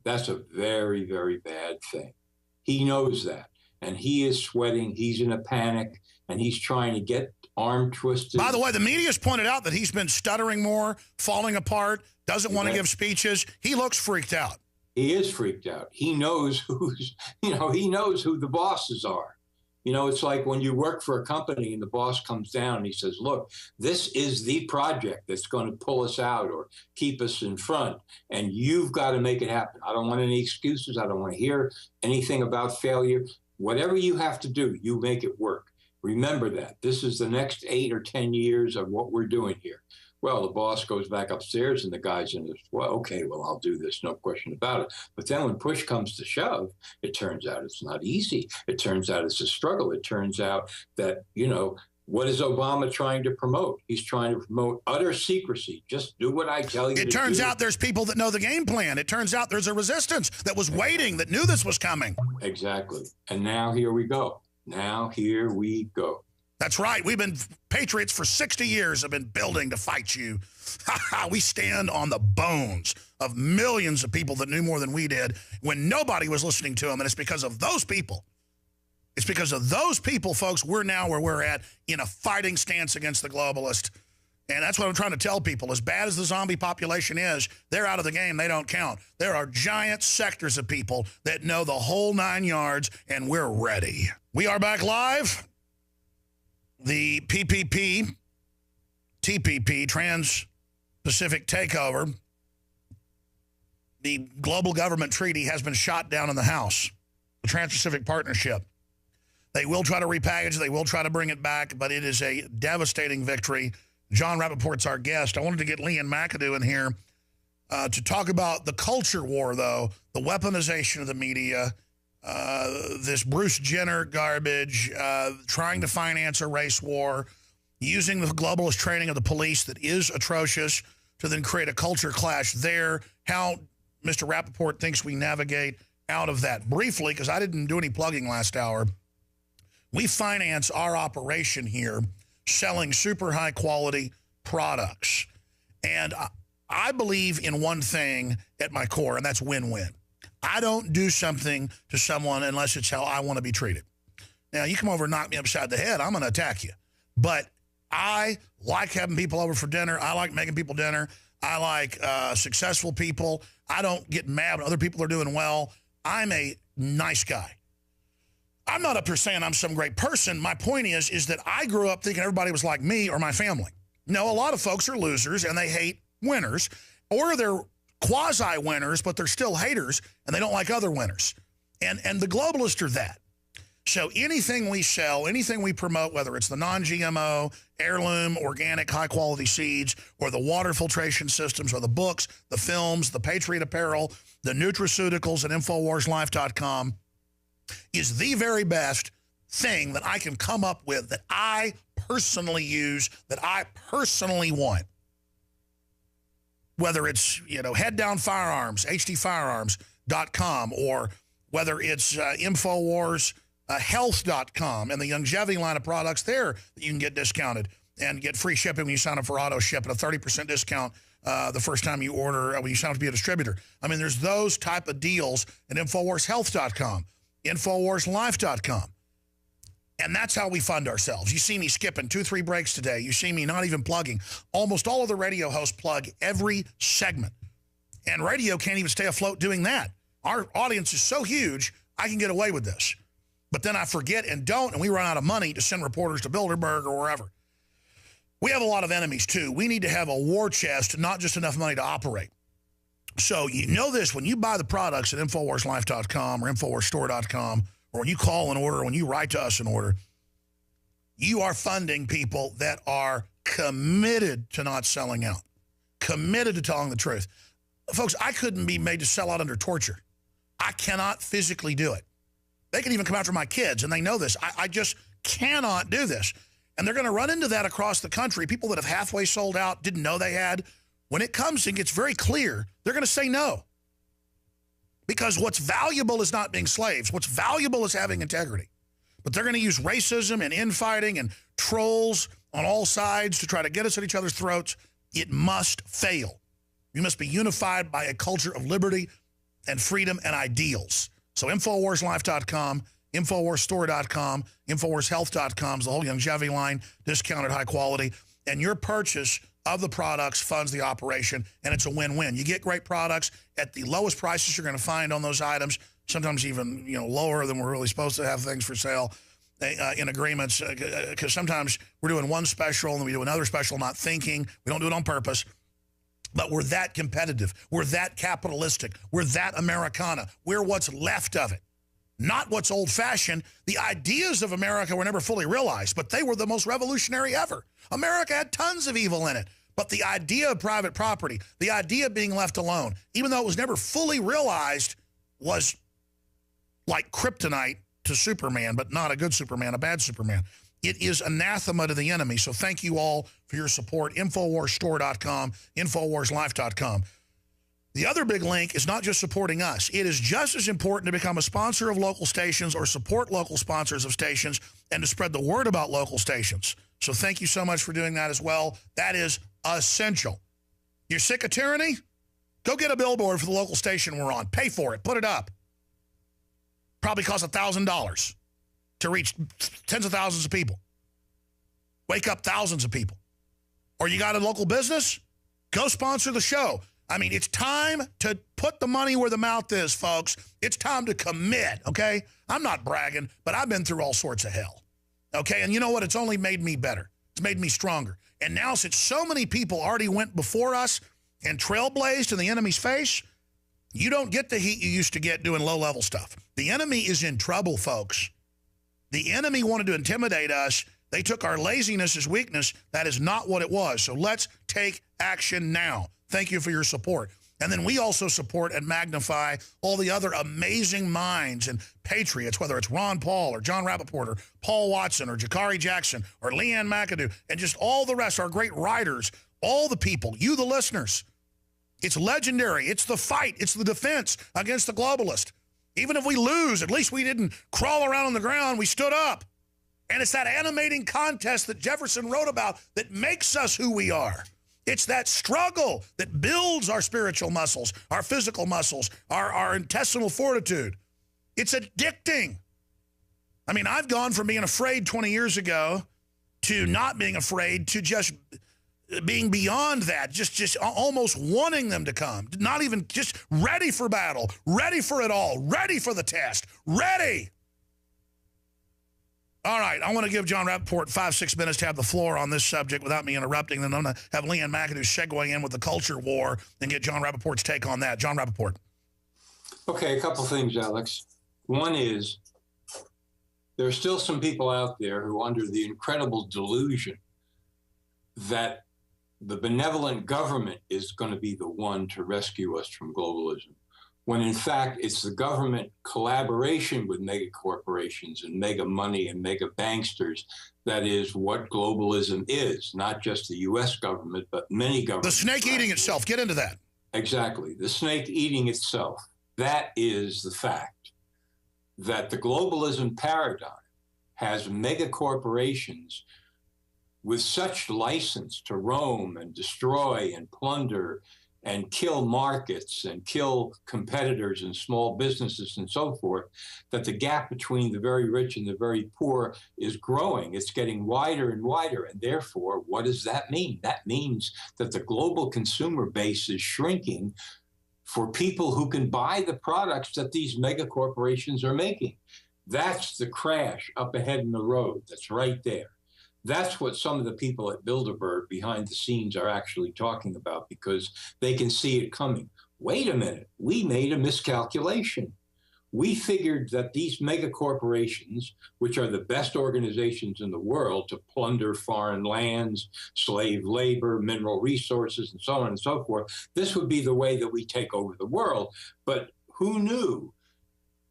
Speaker 21: that's a very, very bad thing. He knows that, and he is sweating. He's in a panic, and he's trying to get arm twisted.
Speaker 1: By the way, the media's pointed out that he's been stuttering more, falling apart, doesn't want to give speeches. He looks freaked out.
Speaker 21: He is freaked out. He knows he knows who the bosses are. You know, it's like when you work for a company and the boss comes down and he says, look, this is the project that's going to pull us out or keep us in front, and you've got to make it happen. I don't want any excuses. I don't want to hear anything about failure. Whatever you have to do, you make it work. Remember that. This is the next 8 or 10 years of what we're doing here. Well, the boss goes back upstairs and the guy's in this, well, okay, well, I'll do this, no question about it. But then when push comes to shove, it turns out it's not easy. It turns out it's a struggle. It turns out that, you know, What is Obama trying to promote? He's trying to promote utter secrecy. Just do what I tell you to do.
Speaker 1: It turns out there's people that know the game plan. It turns out there's a resistance that was waiting, that knew this was coming.
Speaker 21: Exactly. And now here we go. Now here we go.
Speaker 1: That's right. We've been patriots for 60 years, have been building to fight you. We stand on the bones of millions of people that knew more than we did when nobody was listening to them. And it's because of those people. It's because of those people, folks, we're now where we're at in a fighting stance against the globalist. And that's what I'm trying to tell people. As bad as the zombie population is, they're out of the game. They don't count. There are giant sectors of people that know the whole 9 yards, and we're ready. We are back live. The PPP, TPP, Trans-Pacific Takeover, the global government treaty has been shot down in the House, the Trans-Pacific Partnership. They will try to repackage, they will try to bring it back, but it is a devastating victory. John Rappaport's our guest. I wanted to get Leanne McAdoo in here to talk about the culture war, though, the weaponization of the media, this Bruce Jenner garbage, trying to finance a race war, using the globalist training of the police that is atrocious to then create a culture clash there, how Mr. Rappaport thinks we navigate out of that. Briefly, because I didn't do any plugging last hour, we finance our operation here selling super high quality products. And I believe in one thing at my core, and that's win-win. I don't do something to someone unless it's how I want to be treated. Now, you come over and knock me upside the head, I'm going to attack you. But I like having people over for dinner. I like making people dinner. I like successful people. I don't get mad when other people are doing well. I'm a nice guy. I'm not up here saying I'm some great person. My point is that I grew up thinking everybody was like me or my family. No, a lot of folks are losers and they hate winners, or they're quasi-winners, but they're still haters and they don't like other winners. And the globalists are that. So anything we sell, anything we promote, whether it's the non-GMO, heirloom, organic, high-quality seeds, or the water filtration systems, or the books, the films, the Patriot apparel, the nutraceuticals at InfoWarsLife.com, is the very best thing that I can come up with that I personally use, that I personally want. Whether it's, Head Down Firearms, hdfirearms.com, or whether it's Infowars, health.com, and the longevity line of products there that you can get discounted and get free shipping when you sign up for auto ship and a 30% discount the first time you order when you sign up to be a distributor. I mean, there's those type of deals at InfoWarsHealth.com, InfoWarsLife.com. And that's how we fund ourselves. You see me skipping 2-3 breaks today. You see me not even plugging. Almost all of the radio hosts plug every segment. And radio can't even stay afloat doing that. Our audience is so huge, I can get away with this. But then I forget and don't, and we run out of money to send reporters to Bilderberg or wherever. We have a lot of enemies, too. We need to have a war chest, not just enough money to operate. So you know this, when you buy the products at InfoWarsLife.com or InfoWarsStore.com, or when you call an order, or when you write to us an order, you are funding people that are committed to not selling out, committed to telling the truth. Folks, I couldn't be made to sell out under torture. I cannot physically do it. They can even come after my kids, and they know this. I just cannot do this. And they're going to run into that across the country. People that have halfway sold out, didn't know they had. When it comes and gets very clear, they're going to say no. Because what's valuable is not being slaves. What's valuable is having integrity. But they're going to use racism and infighting and trolls on all sides to try to get us at each other's throats. It must fail. You must be unified by a culture of liberty and freedom and ideals. So InfoWarsLife.com, InfoWarsStore.com, InfoWarsHealth.com is the whole longevity line, discounted high quality. And your purchase of the products funds the operation, and it's a win-win. You get great products at the lowest prices you're going to find on those items, sometimes even lower than we're really supposed to have things for sale in agreements, because sometimes we're doing one special and then we do another special not thinking. We don't do it on purpose. But we're that competitive. We're that capitalistic. We're that Americana. We're what's left of it, not what's old-fashioned. The ideas of America were never fully realized, but they were the most revolutionary ever. America had tons of evil in it, but the idea of private property, the idea of being left alone, even though it was never fully realized, was like kryptonite to Superman, but not a good Superman, a bad Superman. It is anathema to the enemy. So thank you all for your support. InfoWarsStore.com, InfoWarsLife.com. The other big link is not just supporting us. It is just as important to become a sponsor of local stations or support local sponsors of stations and to spread the word about local stations. So thank you so much for doing that as well. That is essential. You're sick of tyranny? Go get a billboard for the local station we're on. Pay for it. Put it up. Probably costs $1,000 to reach tens of thousands of people. Wake up thousands of people. Or you got a local business? Go sponsor the show. I mean, it's time to put the money where the mouth is, folks. It's time to commit, okay? I'm not bragging, but I've been through all sorts of hell, okay? And you know what? It's only made me better. It's made me stronger. And now, since so many people already went before us and trailblazed in the enemy's face, you don't get the heat you used to get doing low-level stuff. The enemy is in trouble, folks. The enemy wanted to intimidate us. They took our laziness as weakness. That is not what it was. So let's take action now. Thank you for your support. And then we also support and magnify all the other amazing minds and patriots, whether it's Ron Paul or John Rappaport or Paul Watson or Jakari Jackson or Leanne McAdoo and just all the rest, our great writers, all the people, you the listeners. It's legendary. It's the fight. It's the defense against the globalist. Even if we lose, at least we didn't crawl around on the ground. We stood up. And it's that animating contest that Jefferson wrote about that makes us who we are. It's that struggle that builds our spiritual muscles, our physical muscles, our intestinal fortitude. It's addicting. I mean, I've gone from being afraid 20 years ago to not being afraid to just being beyond that, just almost wanting them to come, not even just ready for battle, ready for it all, ready for the test, ready. All right, I want to give John Rappaport 5-6 minutes to have the floor on this subject without me interrupting. Then I'm going to have Leanne McAdoo segue in with the culture war and get John Rappaport's take on that. John Rappaport.
Speaker 21: Okay, a couple things, Alex. One is there are still some people out there who are under the incredible delusion that the benevolent government is going to be the one to rescue us from globalism, when in fact it's the government collaboration with mega corporations and mega money and mega banksters that is what globalism is, not just the U.S. government, but many governments.
Speaker 1: The snake eating itself. Get into that.
Speaker 21: Exactly. The snake eating itself. That is the fact that the globalism paradigm has mega corporations with such license to roam and destroy and plunder and kill markets and kill competitors and small businesses and so forth, that the gap between the very rich and the very poor is growing. It's getting wider and wider. And therefore, what does that mean? That means that the global consumer base is shrinking for people who can buy the products that these mega corporations are making. That's the crash up ahead in the road. That's right there. That's what some of the people at Bilderberg behind the scenes are actually talking about, because they can see it coming. Wait a minute, we made a miscalculation. We figured that these mega corporations, which are the best organizations in the world to plunder foreign lands, slave labor, mineral resources, and so on and so forth, this would be the way that we take over the world. But who knew?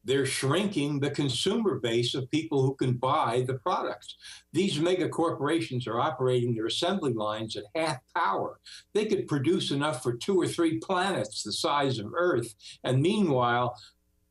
Speaker 21: They're shrinking the consumer base of people who can buy the products. These mega corporations are operating their assembly lines at half power. They could produce enough for 2 or 3 planets the size of Earth. And meanwhile,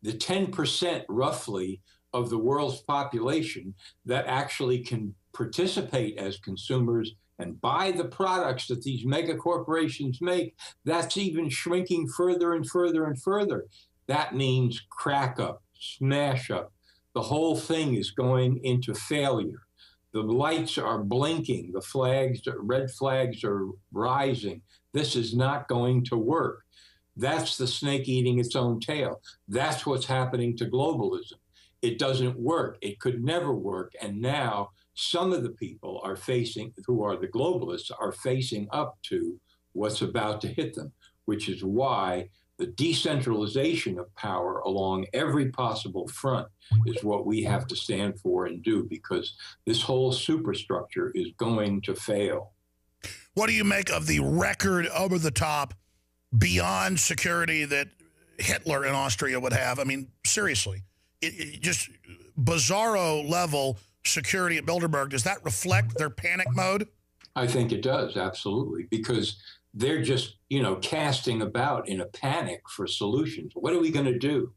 Speaker 21: the 10% roughly of the world's population that actually can participate as consumers and buy the products that these mega corporations make, that's even shrinking further and further and further. That means crack up, smash up. The whole thing is going into failure. The lights are blinking. The flags, red flags are rising. This is not going to work. That's the snake eating its own tail. That's what's happening to globalism. It doesn't work. It could never work. And now some of the people are facing, who are the globalists, are facing up to what's about to hit them, which is why the decentralization of power along every possible front is what we have to stand for and do, because this whole superstructure is going to fail.
Speaker 1: What do you make of the record over-the-top, beyond security that Hitler in Austria would have? I mean, seriously, it just bizarro level security at Bilderberg, does that reflect their panic mode?
Speaker 21: I think it does, absolutely, because they're just, casting about in a panic for solutions. What are we going to do?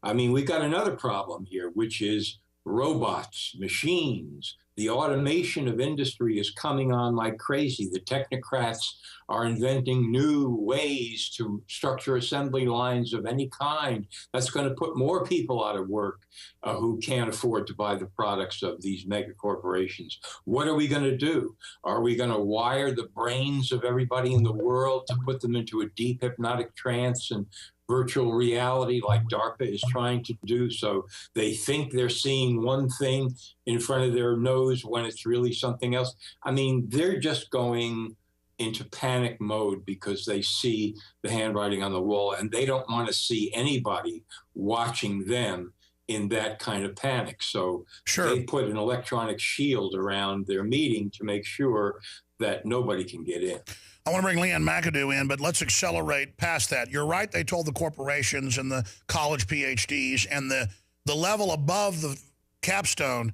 Speaker 21: I mean, we've got another problem here, which is robots, machines. The automation of industry is coming on like crazy. The technocrats are inventing new ways to structure assembly lines of any kind. That's going to put more people out of work who can't afford to buy the products of these mega corporations. What are we going to do? Are we going to wire the brains of everybody in the world to put them into a deep hypnotic trance and virtual reality like DARPA is trying to do, so they think they're seeing one thing in front of their nose when it's really something else? I mean, they're just going into panic mode because they see the handwriting on the wall, and they don't want to see anybody watching them in that kind of panic. So they put an electronic shield around their meeting to make sure that nobody can get in.
Speaker 1: I want to bring Leanne McAdoo in, but let's accelerate past that. You're right, they told the corporations and the college PhDs and the level above the capstone,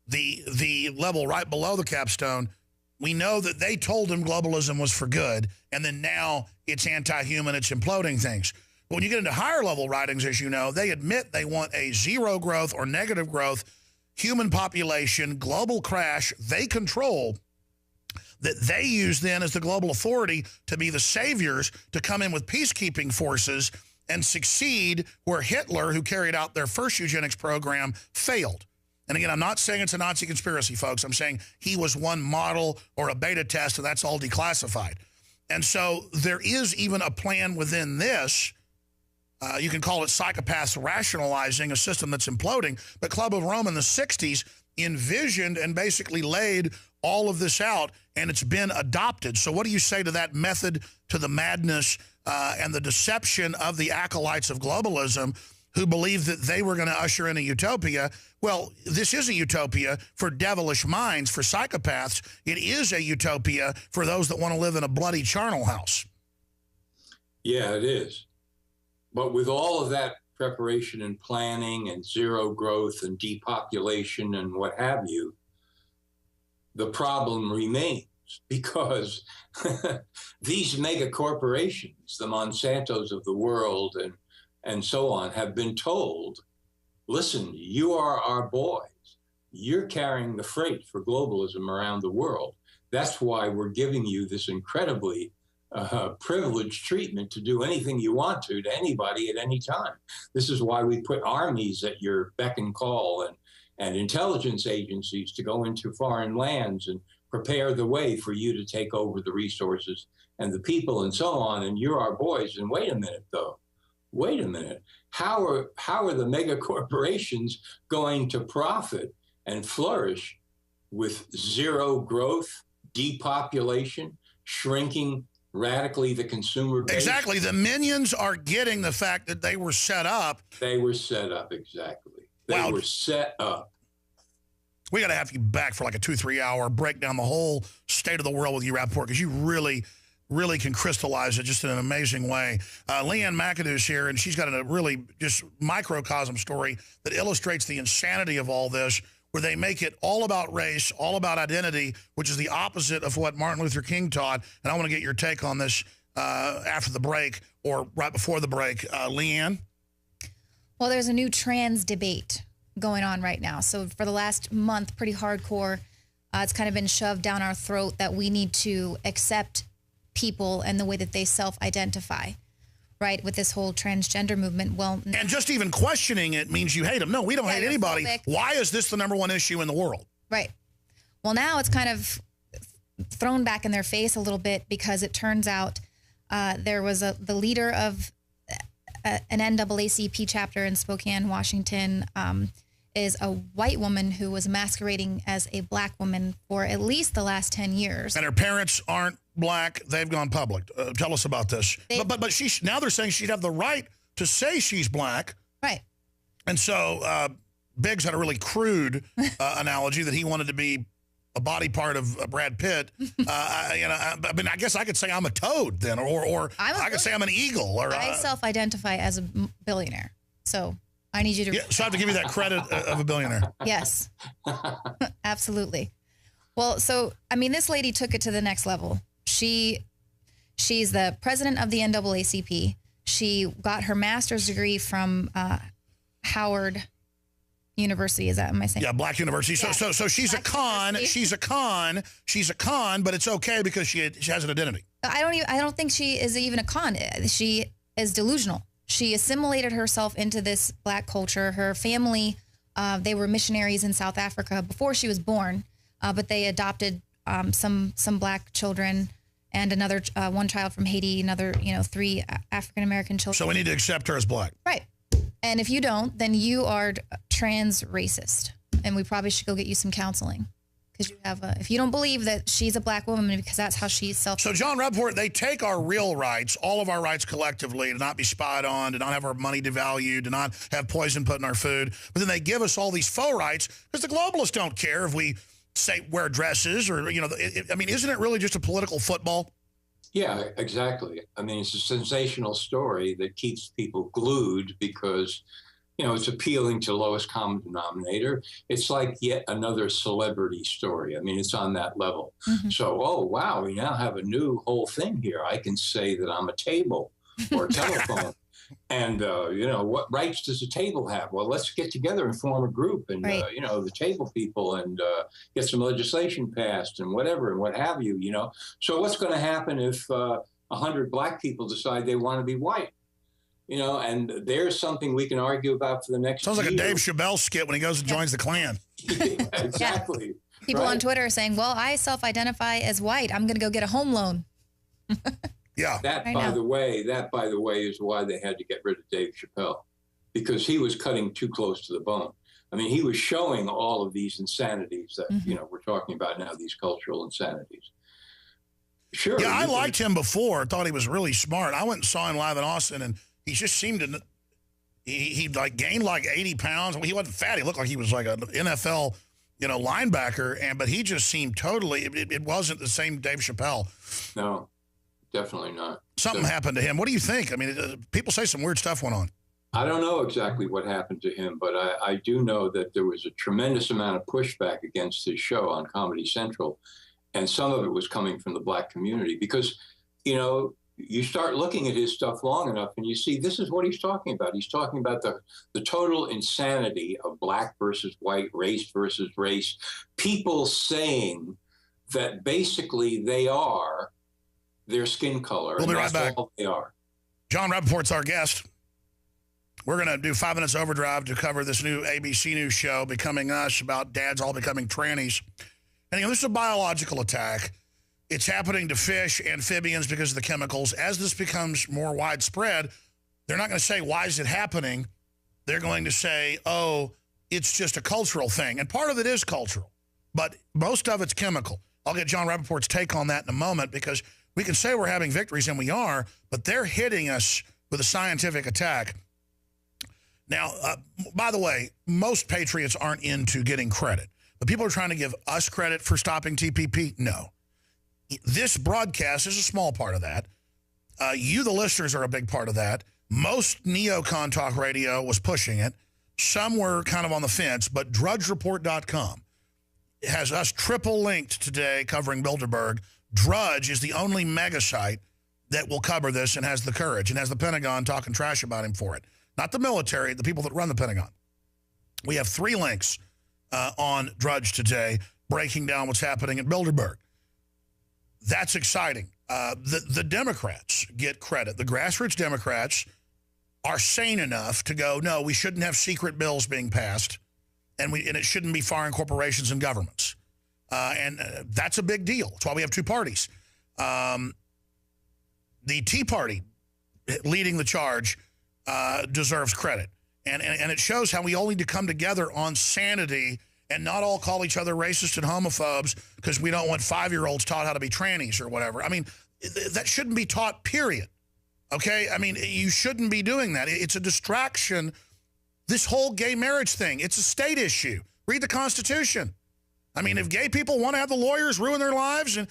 Speaker 1: the level right below the capstone, we know that they told them globalism was for good, and then now it's anti-human, it's imploding things. But when you get into higher level writings, as you know, they admit they want a zero growth or negative growth, human population, global crash, they control, that they use then as the global authority to be the saviors, to come in with peacekeeping forces and succeed where Hitler, who carried out their first eugenics program, failed. And again, I'm not saying it's a Nazi conspiracy, folks. I'm saying he was one model or a beta test, and that's all declassified. And so there is even a plan within this. You can call it psychopaths rationalizing a system that's imploding. But Club of Rome in the 60s envisioned and basically laid all of this out, and it's been adopted. So what do you say to that method, to the madness and the deception of the acolytes of globalism who believed that they were going to usher in a utopia? Well, this is a utopia for devilish minds, for psychopaths. It is a utopia for those that want to live in a bloody charnel house.
Speaker 21: Yeah, it is. But with all of that preparation and planning and zero growth and depopulation and what have you, the problem remains, because these mega corporations, the Monsantos of the world and so on, have been told, listen, you are our boys. You're carrying the freight for globalism around the world. That's why we're giving you this incredibly privileged treatment to do anything you want to anybody at any time. This is why we put armies at your beck and call and intelligence agencies to go into foreign lands and prepare the way for you to take over the resources and the people and so on. And you're our boys. And wait a minute, though. Wait a minute. How are the mega corporations going to profit and flourish with zero growth, depopulation, shrinking radically the consumer base?
Speaker 1: Exactly. The minions are getting the fact that they were set up.
Speaker 21: They were set up, exactly. They were set up.
Speaker 1: We got to have you back for like a 2-3 hour break down the whole state of the world with you, Rappaport, because you really can crystallize it just in an amazing way. Leanne McAdoo's here, and she's got a really just microcosm story that illustrates the insanity of all this, where they make it all about race, all about identity, which is the opposite of what Martin Luther King taught. And I want to get your take on this after the break or right before the break. Leanne?
Speaker 2: Well, there's a new trans debate going on right now. So for the last month, pretty hardcore, it's kind of been shoved down our throat that we need to accept people and the way that they self-identify, right, with this whole transgender movement. Well,
Speaker 1: and just even questioning it means you hate them. No, we don't hate anybody. Why is this the #1 issue in the world?
Speaker 2: Right. Well, now it's kind of thrown back in their face a little bit, because it turns out there was the leader of an NAACP chapter in Spokane, Washington, is a white woman who was masquerading as a black woman for at least the last 10 years.
Speaker 1: And her parents aren't black. They've gone public. Tell us about this. But now they're saying she'd have the right to say she's black.
Speaker 2: Right.
Speaker 1: And so Biggs had a really crude analogy that he wanted to be a body part of Brad Pitt. I mean, I guess I could say I'm a toad then, or I could say I'm an eagle. Or
Speaker 2: I self-identify as a billionaire. So I need you to.
Speaker 1: Yeah, so I have to give you that credit of a billionaire.
Speaker 2: Yes, absolutely. Well, so, I mean, this lady took it to the next level. She's the president of the NAACP. She got her master's degree from Howard University. Is that, am I saying?
Speaker 1: Yeah, black university.
Speaker 2: Yeah.
Speaker 1: So she's a con. She's a con. She's a con, but it's okay because she has an identity.
Speaker 2: I don't think she is even a con. She is delusional. She assimilated herself into this black culture. Her family, they were missionaries in South Africa before she was born, but they adopted some black children and another one child from Haiti, another 3 African American children.
Speaker 1: So we need to accept her as black.
Speaker 2: Right. And if you don't, then you are trans racist, and we probably should go get you some counseling. Because you have if you don't believe that she's a black woman because that's how she's
Speaker 1: So John Rappaport, they take our real rights, all of our rights collectively, to not be spied on, to not have our money devalued, to not have poison put in our food. But then they give us all these faux rights because the globalists don't care if we say wear dresses or, I mean, isn't it really just a political football?
Speaker 21: Yeah, exactly. I mean, it's a sensational story that keeps people glued because, it's appealing to lowest common denominator. It's like yet another celebrity story. I mean, it's on that level.
Speaker 2: Mm-hmm.
Speaker 21: So, oh, wow, we now have a new whole thing here. I can say that I'm a table or a telephone. And, what rights does a table have? Well, let's get together and form a group and,
Speaker 2: right.
Speaker 21: The table people and get some legislation passed and whatever and what have you, So what's going to happen if 100 black people decide they want to be white? And there's something we can argue about for the next
Speaker 1: Sounds like
Speaker 21: year.
Speaker 1: a Dave Chappelle skit when he goes and joins the Klan.
Speaker 21: Yeah, exactly.
Speaker 2: Yeah. People on Twitter are saying, well, I self-identify as white. I'm going to go get a home loan.
Speaker 1: Yeah.
Speaker 21: That, by the way, is why they had to get rid of Dave Chappelle, because he was cutting too close to the bone. I mean, he was showing all of these insanities that, we're talking about now, these cultural insanities. Sure.
Speaker 1: Yeah, I liked him before. Thought he was really smart. I went and saw him live in Austin, and he just seemed to, he gained like 80 pounds. He wasn't fat. He looked like he was like an NFL, linebacker. But he just seemed totally, it wasn't the same Dave Chappelle.
Speaker 21: No, definitely not.
Speaker 1: Something happened to him. What do you think? I mean, people say some weird stuff went on.
Speaker 21: I don't know exactly what happened to him, but I do know that there was a tremendous amount of pushback against his show on Comedy Central. And some of it was coming from the black community because, you start looking at his stuff long enough and you see this is what he's talking about. He's talking about the total insanity of black versus white, race versus race. People saying that basically they are their skin color.
Speaker 1: We'll be right back.
Speaker 21: All they are.
Speaker 1: John Rappaport's our guest. We're going to do 5 minutes overdrive to cover this new ABC News show, Becoming Us, about dads all becoming trannies. And this is a biological attack. It's happening to fish, amphibians because of the chemicals. As this becomes more widespread, they're not going to say, why is it happening? They're going to say, oh, it's just a cultural thing. And part of it is cultural, but most of it's chemical. I'll get John Rappaport's take on that in a moment because we can say we're having victories, and we are, but they're hitting us with a scientific attack. Now, by the way, most patriots aren't into getting credit. But people are trying to give us credit for stopping TPP? No. This broadcast is a small part of that. You, the listeners, are a big part of that. Most neocon talk radio was pushing it. Some were kind of on the fence, but DrudgeReport.com has us triple linked today covering Bilderberg. Drudge is the only mega site that will cover this and has the courage and has the Pentagon talking trash about him for it. Not the military, the people that run the Pentagon. We have 3 links on Drudge today breaking down what's happening at Bilderberg. That's exciting. The Democrats get credit. The grassroots Democrats are sane enough to go, no, we shouldn't have secret bills being passed, and it shouldn't be foreign corporations and governments. And that's a big deal. That's why we have 2 parties. The Tea Party leading the charge deserves credit. And it shows how we all need to come together on sanity and not all call each other racist and homophobes because we don't want 5-year-olds taught how to be trannies or whatever. I mean, that shouldn't be taught, period. Okay? I mean, you shouldn't be doing that. It's a distraction. This whole gay marriage thing, it's a state issue. Read the Constitution. I mean, if gay people want to have the lawyers ruin their lives and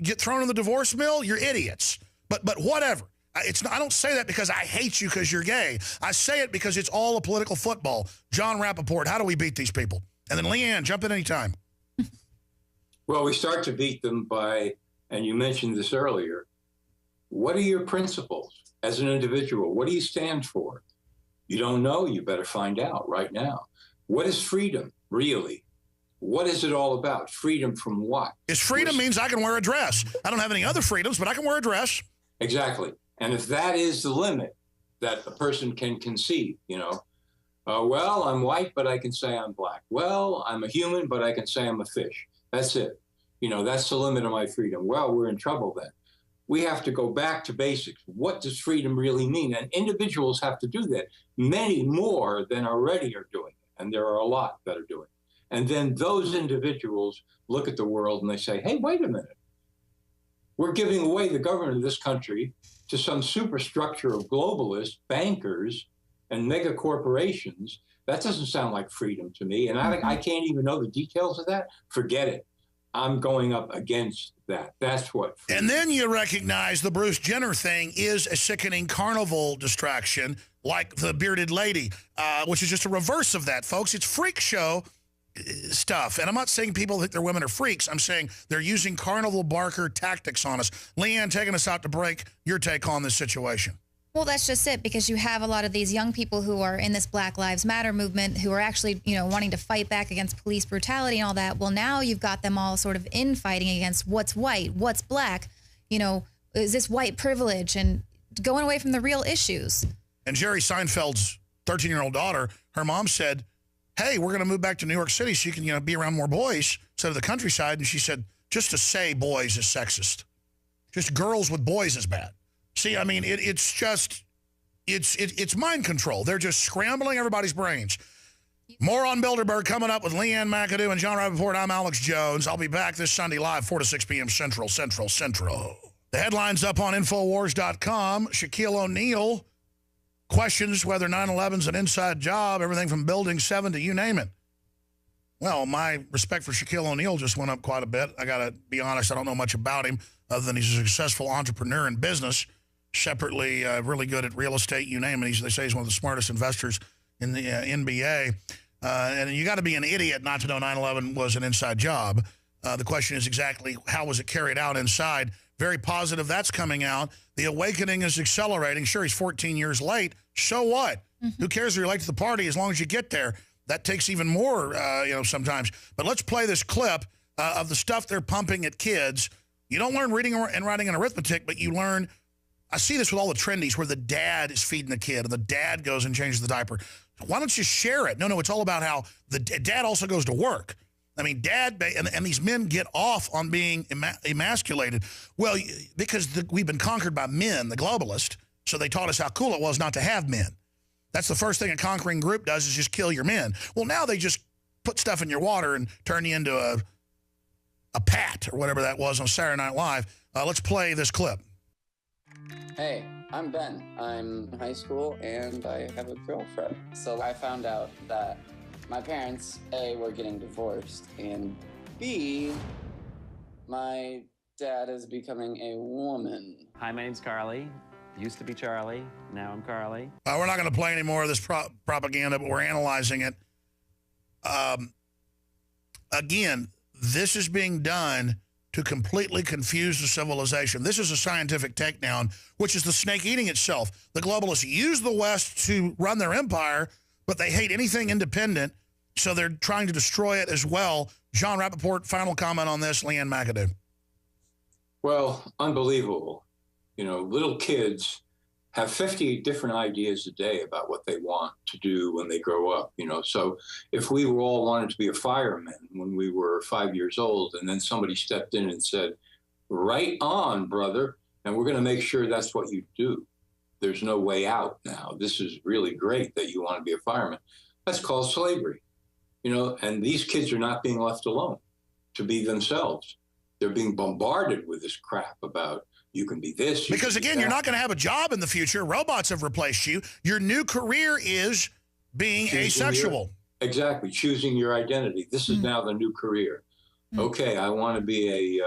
Speaker 1: get thrown in the divorce mill, you're idiots. But whatever. I don't say that because I hate you because you're gay. I say it because it's all a political football. John Rappaport, how do we beat these people? And then Leanne, jump in anytime.
Speaker 21: Well, we start to beat them by, and you mentioned this earlier, what are your principles as an individual? What do you stand for? You don't know, you better find out right now. What is freedom, really? What is it all about? Freedom from what?
Speaker 1: Freedom means I can wear a dress. I don't have any other freedoms, but I can wear a dress.
Speaker 21: Exactly. And if that is the limit that a person can conceive, well, I'm white, but I can say I'm black. Well, I'm a human, but I can say I'm a fish. That's it. That's the limit of my freedom. Well, we're in trouble then. We have to go back to basics. What does freedom really mean? And individuals have to do that. Many more than already are doing it. And there are a lot that are doing it. And then those individuals look at the world and they say, hey, wait a minute. We're giving away the government of this country to some superstructure of globalists, bankers, and mega corporations. That doesn't sound like freedom to me. And I can't even know the details of that. Forget it. I'm going up against that. That's what.
Speaker 1: And then you recognize the Bruce Jenner thing is a sickening carnival distraction, like the bearded lady, which is just a reverse of that, folks. It's freak show stuff. And I'm not saying people think their women are freaks. I'm saying they're using carnival barker tactics on us. Leanne, taking us out to break, your take on this situation.
Speaker 2: Well, that's just it, because you have a lot of these young people who are in this Black Lives Matter movement who are actually, wanting to fight back against police brutality and all that. Well, now you've got them all sort of infighting against what's white, what's black, is this white privilege, and going away from the real issues.
Speaker 1: And Jerry Seinfeld's 13-year-old daughter, her mom said, hey, we're going to move back to New York City so you can, be around more boys instead of the countryside. And she said, just to say boys is sexist. Just girls with boys is bad. See, I mean, it's mind control. They're just scrambling everybody's brains. More on Bilderberg coming up with Leanne McAdoo and John Rappaport. I'm Alex Jones. I'll be back this Sunday live, 4 to 6 p.m. Central. The headline's up on Infowars.com. Shaquille O'Neal questions whether 9/11's an inside job, everything from Building 7 to you name it. Well, my respect for Shaquille O'Neal just went up quite a bit. I got to be honest, I don't know much about him other than he's a successful entrepreneur in business. Separately, really good at real estate, you name it. They say he's one of the smartest investors in the NBA. And you got to be an idiot not to know 9/11 was an inside job. The question is exactly how was it carried out inside? Very positive that's coming out. The awakening is accelerating. Sure, he's 14 years late. So what? Who cares if you're late to the party as long as you get there? That takes even more, sometimes. But let's play this clip of the stuff they're pumping at kids. You don't learn reading and writing and arithmetic, but you learn. I see this with all the trendies where the dad is feeding the kid and the dad goes and changes the diaper. Why don't you share it? No, it's all about how the dad also goes to work. I mean, dad and these men get off on being emasculated. Well, because we've been conquered by men, the globalists, so they taught us how cool it was not to have men. That's the first thing a conquering group does is just kill your men. Well, now they just put stuff in your water and turn you into a Pat or whatever that was on Saturday Night Live. Let's play this clip.
Speaker 4: Hey, I'm Ben. I'm in high school and I have a girlfriend. So I found out that my parents, A, were getting divorced, and B, my dad is becoming a woman.
Speaker 22: Hi, my name's Carly. Used to be Charlie. Now I'm Carly.
Speaker 1: We're not going to play any more of this propaganda, but we're analyzing it. Again, this is being done to completely confuse the civilization. This is a scientific takedown, which is the snake eating itself. The globalists use the West to run their empire, but they hate anything independent, so they're trying to destroy it as well. John Rappaport, final comment on this. Leanne McAdoo.
Speaker 21: Well, unbelievable. Little kids have 50 different ideas a day about what they want to do when they grow up, So if we were all wanted to be a fireman when we were 5 years old, and then somebody stepped in and said, right on, brother, and we're going to make sure that's what you do. There's no way out now. This is really great that you want to be a fireman. That's called slavery, and these kids are not being left alone to be themselves. They're being bombarded with this crap about you can be this.
Speaker 1: Because again, you're not going to have a job in the future. Robots have replaced you. Your new career is being asexual.
Speaker 21: Exactly. Choosing your identity. This is now the new career. Okay, I want to be a,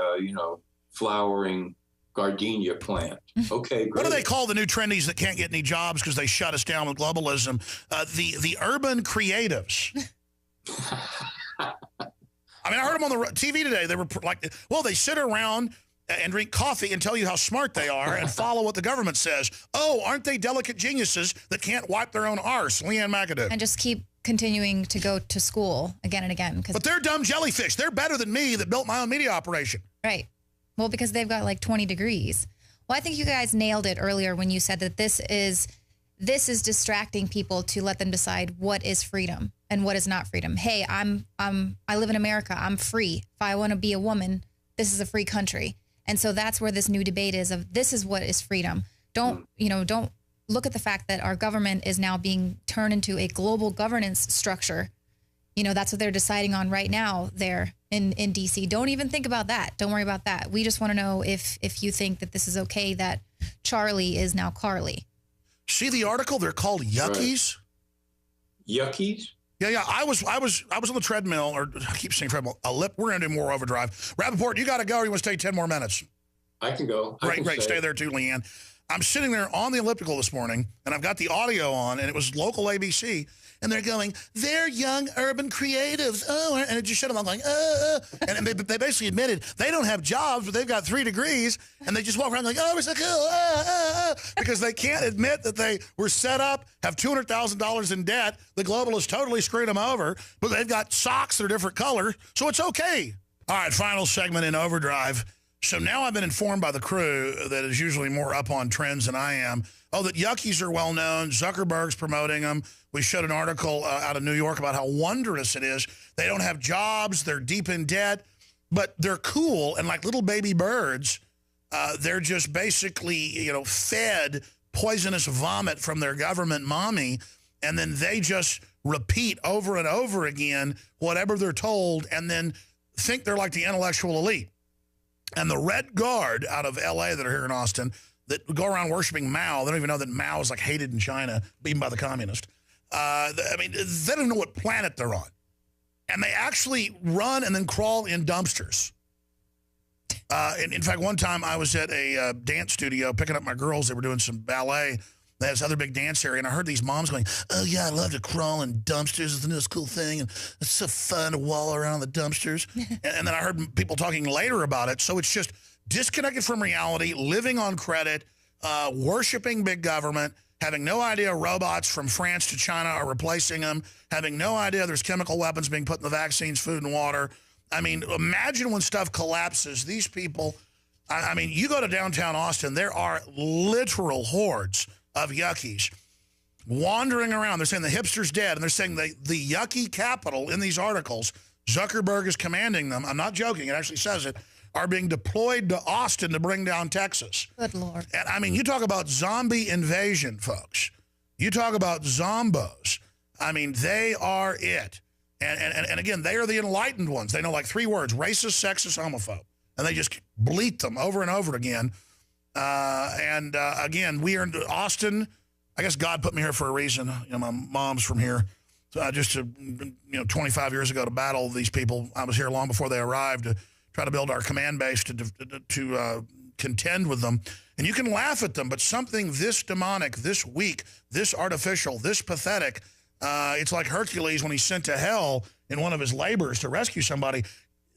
Speaker 21: flowering gardenia plant. Okay, great.
Speaker 1: What do they call the new trendies that can't get any jobs because they shut us down with globalism? The urban creatives. I mean, I heard them on the TV today. They were like, well, they sit around and drink coffee and tell you how smart they are and follow what the government says. Oh, aren't they delicate geniuses that can't wipe their own arse? Leanne McAdoo.
Speaker 2: And just keep continuing to go to school again and again.
Speaker 1: But they're dumb jellyfish. They're better than me that built my own media operation.
Speaker 2: Right. Well, because they've got like 20 degrees. Well, I think you guys nailed it earlier when you said that this is distracting people to let them decide what is freedom and what is not freedom. Hey, I live in America. I'm free. If I want to be a woman, this is a free country. And so that's where this new debate is of this is what is freedom. Don't look at the fact that our government is now being turned into a global governance structure. You know, that's what they're deciding on right now there in DC. Don't even think about that. Don't worry about that. We just want to know if you think that this is okay that Charlie is now Carly.
Speaker 1: See the article? They're called yuckies.
Speaker 21: Right. Yuckies?
Speaker 1: Yeah. I was on the treadmill, or I keep saying treadmill. We're going to do more overdrive. Rappaport, you got to go, or you want to stay 10 more minutes?
Speaker 21: I can go.
Speaker 1: Great. Stay there too, Leanne. I'm sitting there on the elliptical this morning, and I've got the audio on, and it was local ABC, and they're going, they're young urban creatives. Oh, and it just shut them. I'm going, and they basically admitted they don't have jobs, but they've got 3 degrees, and they just walk around like, oh, we're so cool, because they can't admit that they were set up, have $200,000 in debt. The globalists totally screwed them over, but they've got socks that are different color, so it's okay. All right, final segment in Overdrive. So now I've been informed by the crew that is usually more up on trends than I am. Oh, that yuckies are well known. Zuckerberg's promoting them. We showed an article out of New York about how wondrous it is. They don't have jobs. They're deep in debt, but they're cool. And like little baby birds, they're just basically, fed poisonous vomit from their government mommy. And then they just repeat over and over again whatever they're told and then think they're like the intellectual elite. And the Red Guard out of L.A. that are here in Austin that go around worshiping Mao, they don't even know that Mao is like hated in China, beaten by the communists. They don't even know what planet they're on. And they actually run and then crawl in dumpsters. In fact, one time I was at a dance studio picking up my girls. They were doing some ballet. They had this other big dance area, and I heard these moms going, oh, yeah, I love to crawl in dumpsters. It's the newest cool thing, and it's so fun to wallow around the dumpsters. and then I heard people talking later about it. So it's just disconnected from reality, living on credit, worshiping big government, having no idea robots from France to China are replacing them, having no idea there's chemical weapons being put in the vaccines, food, and water. I mean, imagine when stuff collapses. These people, you go to downtown Austin, there are literal hordes of yuckies wandering around. They're saying the hipster's dead, and they're saying the yucky capital in these articles, Zuckerberg is commanding them, I'm not joking, it actually says it, are being deployed to Austin to bring down Texas.
Speaker 2: Good Lord.
Speaker 1: And you talk about zombie invasion, folks. You talk about zombos. They are it. And again, they are the enlightened ones. They know like 3 words, racist, sexist, homophobe. And they just bleat them over and over again. Again, we are in Austin. I guess God put me here for a reason. My mom's from here. So 25 years ago to battle these people. I was here long before they arrived to try to build our command base to contend with them. And you can laugh at them, but something this demonic, this weak, this artificial, this pathetic, it's like Hercules when he's sent to hell in one of his labors to rescue somebody.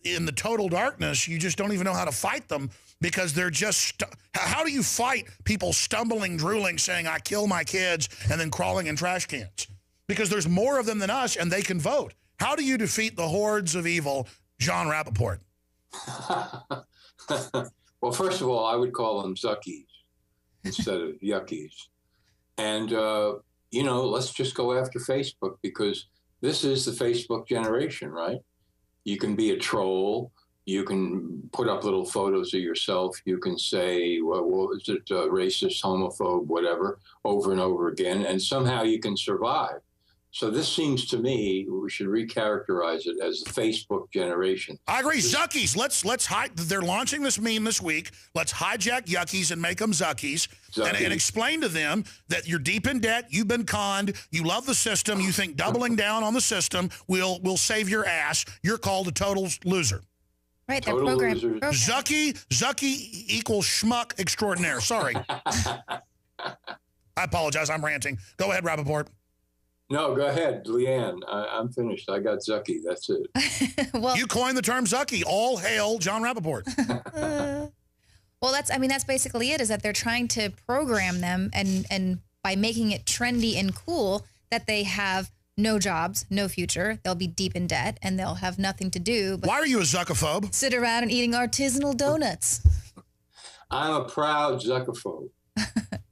Speaker 1: In the total darkness, you just don't even know how to fight them because they're just, how do you fight people stumbling, drooling, saying, I kill my kids, and then crawling in trash cans? Because there's more of them than us, and they can vote. How do you defeat the hordes of evil, John Rappaport?
Speaker 21: Well, first of all, I would call them Zuckies instead of yuckies. And, let's just go after Facebook because this is the Facebook generation, right? You can be a troll. You can put up little photos of yourself. You can say, well, is it racist, homophobe, whatever, over and over again. And somehow you can survive. So this seems to me, we should recharacterize it as the Facebook generation.
Speaker 1: I agree. Zuckies. Let's hide. They're launching this meme this week. Let's hijack yuckies and make them Zuckies. And explain to them that you're deep in debt. You've been conned. You love the system. You think doubling down on the system will save your ass. You're called a total loser.
Speaker 2: Right, they're
Speaker 21: Total
Speaker 2: programmed.
Speaker 21: losers.
Speaker 1: Zucky equals schmuck extraordinaire. Sorry. I apologize. I'm ranting. Go ahead, Rappaport.
Speaker 21: No, go ahead, Leanne. I'm finished. I got Zucky. That's it.
Speaker 2: Well,
Speaker 1: you coined the term Zucky. All hail John Rappaport.
Speaker 2: Well, that's basically it, is that they're trying to program them and by making it trendy and cool that they have no jobs, no future. They'll be deep in debt and they'll have nothing to do. But
Speaker 1: why are you a Zuckophobe?
Speaker 2: Sit around and eating artisanal donuts.
Speaker 21: I'm a proud Zuckophobe.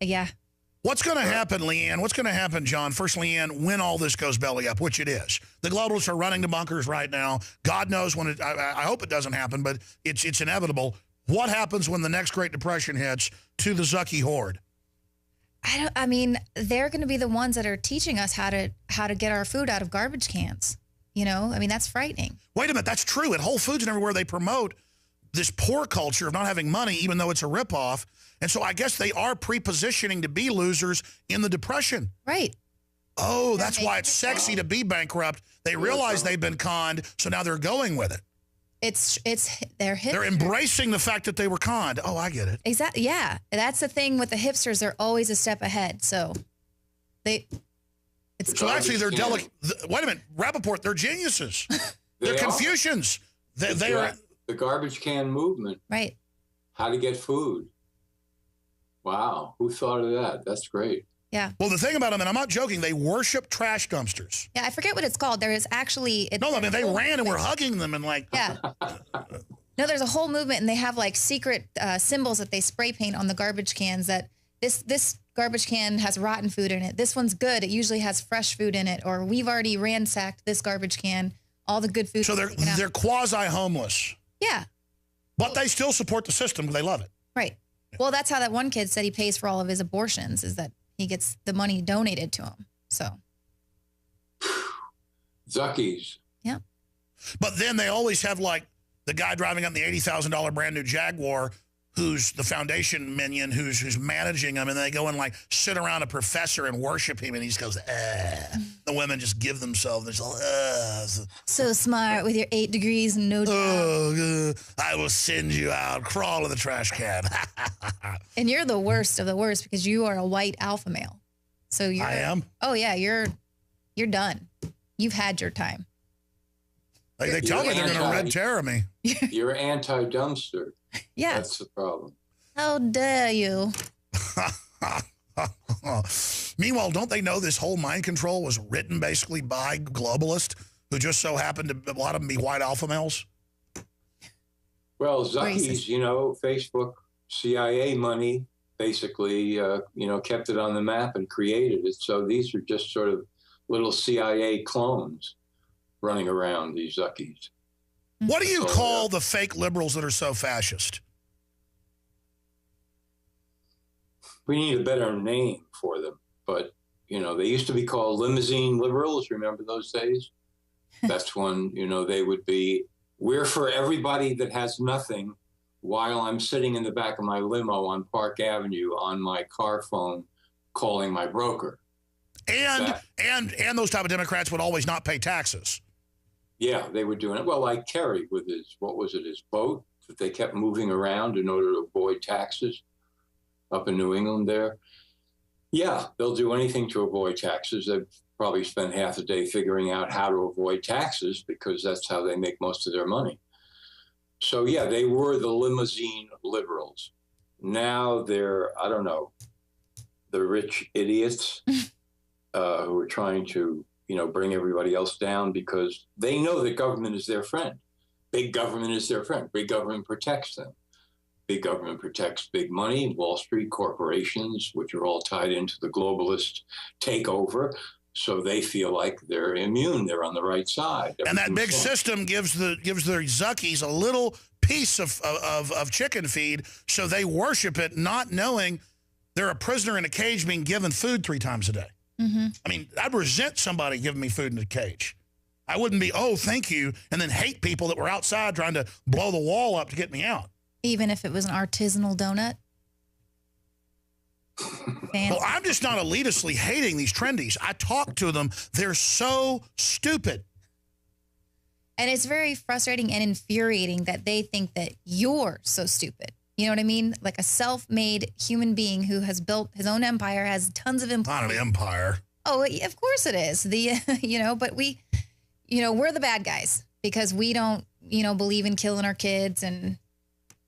Speaker 2: Yeah.
Speaker 1: What's going to happen, Leanne? What's going to happen, John? First, Leanne, when all this goes belly up, which it is. The globalists are running to bunkers right now. God knows when I hope it doesn't happen, but it's inevitable. What happens when the next Great Depression hits to the Zucky horde?
Speaker 2: I mean, they're going to be the ones that are teaching us how to get our food out of garbage cans. You know, I mean, that's frightening.
Speaker 1: Wait a minute, that's true. At Whole Foods and everywhere, they promote this poor culture of not having money, even though it's a ripoff. And so I guess they are pre-positioning to be losers in the Depression.
Speaker 2: Right.
Speaker 1: Oh, that's why it's sexy to be bankrupt. They realize they've been conned, so now they're going with it.
Speaker 2: They're hipsters.
Speaker 1: They're embracing the fact that they were conned. Oh, I get it.
Speaker 2: Exactly. Yeah, that's the thing with the hipsters. They're always a step ahead. So
Speaker 1: actually they're delicate. Wait a minute, Rappaport. They're geniuses. They're Confucians. They are
Speaker 21: the garbage can movement.
Speaker 2: Right.
Speaker 21: How to get food. Wow, who thought of that? That's great.
Speaker 2: Yeah.
Speaker 1: Well, the thing about them, and I'm not joking, they worship trash dumpsters.
Speaker 2: Yeah, I forget what it's called. There is actually...
Speaker 1: No, I mean, they ran and were hugging them and like...
Speaker 2: Yeah. No, there's a whole movement, and they have like secret symbols that they spray paint on the garbage cans that this garbage can has rotten food in it. This one's good. It usually has fresh food in it. Or we've already ransacked this garbage can. All the good food.
Speaker 1: So they're quasi-homeless.
Speaker 2: Yeah.
Speaker 1: But they still support the system. They love it.
Speaker 2: Right. Well, that's how that one kid said he pays for all of his abortions, is that he gets the money donated to him. So.
Speaker 21: Zuckies.
Speaker 2: Yeah.
Speaker 1: But then they always have like the guy driving up in the $80,000 brand new Jaguar, who's the foundation minion, who's managing them, and they go and like sit around a professor and worship him, and he just goes, The women just give themselves. They're just like,
Speaker 2: So smart with your 8 degrees and no job.
Speaker 1: I will send you out. Crawl in the trash can.
Speaker 2: And you're the worst of the worst because you are a white alpha male. So I
Speaker 1: am?
Speaker 2: Oh, yeah, you're done. You've had your time.
Speaker 1: They tell me they're going to red terror me.
Speaker 21: You're anti-dumpster.
Speaker 2: Yeah.
Speaker 21: That's the problem.
Speaker 2: How dare you?
Speaker 1: Meanwhile, don't they know this whole mind control was written basically by globalists who just so happened to, a lot of them, be white alpha males?
Speaker 21: Well, Zuckies, Facebook, CIA money, basically, kept it on the map and created it. So these are just sort of little CIA clones running around, these Zuckies.
Speaker 1: What do you call the fake liberals that are so fascist?
Speaker 21: We need a better name for them. But, they used to be called limousine liberals. Remember those days? That's when, they would be, we're for everybody that has nothing while I'm sitting in the back of my limo on Park Avenue on my car phone calling my broker.
Speaker 1: And those type of Democrats would always not pay taxes.
Speaker 21: Yeah, they were doing it. Well, like Kerry with his boat that they kept moving around in order to avoid taxes up in New England there. Yeah, they'll do anything to avoid taxes. They've probably spent half the day figuring out how to avoid taxes because that's how they make most of their money. So, yeah, they were the limousine liberals. Now they're, I don't know, the rich idiots who are trying to, bring everybody else down because they know that government is their friend. Big government is their friend. Big government protects them. Big government protects big money, Wall Street corporations, which are all tied into the globalist takeover. So they feel like they're immune. They're on the right side.
Speaker 1: And that big system gives their Zuckies a little piece of chicken feed, so they worship it, not knowing they're a prisoner in a cage being given food 3 times a day.
Speaker 2: Mm-hmm.
Speaker 1: I mean, I'd resent somebody giving me food in a cage. I wouldn't be, oh, thank you, and then hate people that were outside trying to blow the wall up to get me out.
Speaker 2: Even if it was an artisanal donut?
Speaker 1: Well, I'm just not elitistly hating these trendies. I talk to them. They're so stupid.
Speaker 2: And it's very frustrating and infuriating that they think that you're so stupid. You know what I mean? Like a self-made human being who has built his own empire, has tons of employees.
Speaker 1: Not an empire.
Speaker 2: Oh, of course it is. But we're the bad guys because we don't, believe in killing our kids and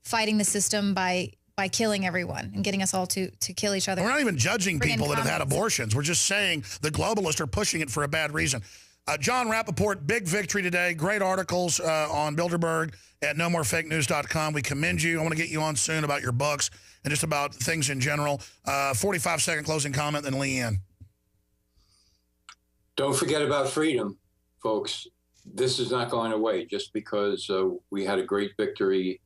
Speaker 2: fighting the system by killing everyone and getting us all to kill each other.
Speaker 1: We're not even judging people that have had abortions. We're just saying the globalists are pushing it for a bad reason. John Rappaport, big victory today. Great articles on Bilderberg at nomorefakenews.com. We commend you. I want to get you on soon about your books and just about things in general. 45-second closing comment, then Leanne.
Speaker 21: Don't forget about freedom, folks. This is not going away just because we had a great victory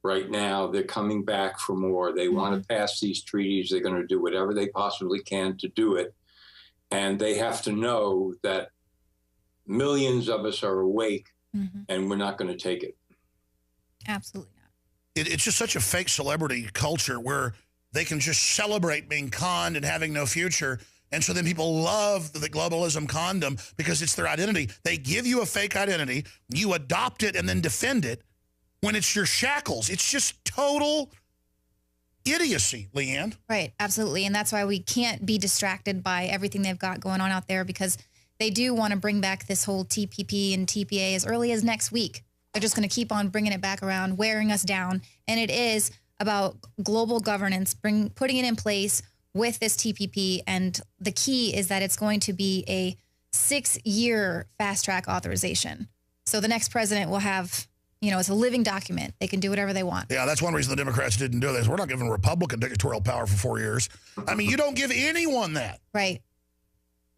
Speaker 21: right now. They're coming back for more. They want to pass these treaties. They're going to do whatever they possibly can to do it. And they have to know that millions of us are awake, and we're not going to take it.
Speaker 2: Absolutely not.
Speaker 1: It's just such a fake celebrity culture where they can just celebrate being conned and having no future. And so then people love the globalism condom because it's their identity. They give you a fake identity, you adopt it and then defend it when it's your shackles. It's just total idiocy, Leanne.
Speaker 2: Right, absolutely. And that's why we can't be distracted by everything they've got going on out there, because they do want to bring back this whole TPP and TPA as early as next week. They're just going to keep on bringing it back around, wearing us down. And it is about global governance, putting it in place with this TPP. And the key is that it's going to be a 6-year fast track authorization. So the next president will have, it's a living document. They can do whatever they want.
Speaker 1: Yeah, that's one reason the Democrats didn't do this. We're not giving Republican dictatorial power for 4 years. I mean, you don't give anyone that.
Speaker 2: Right.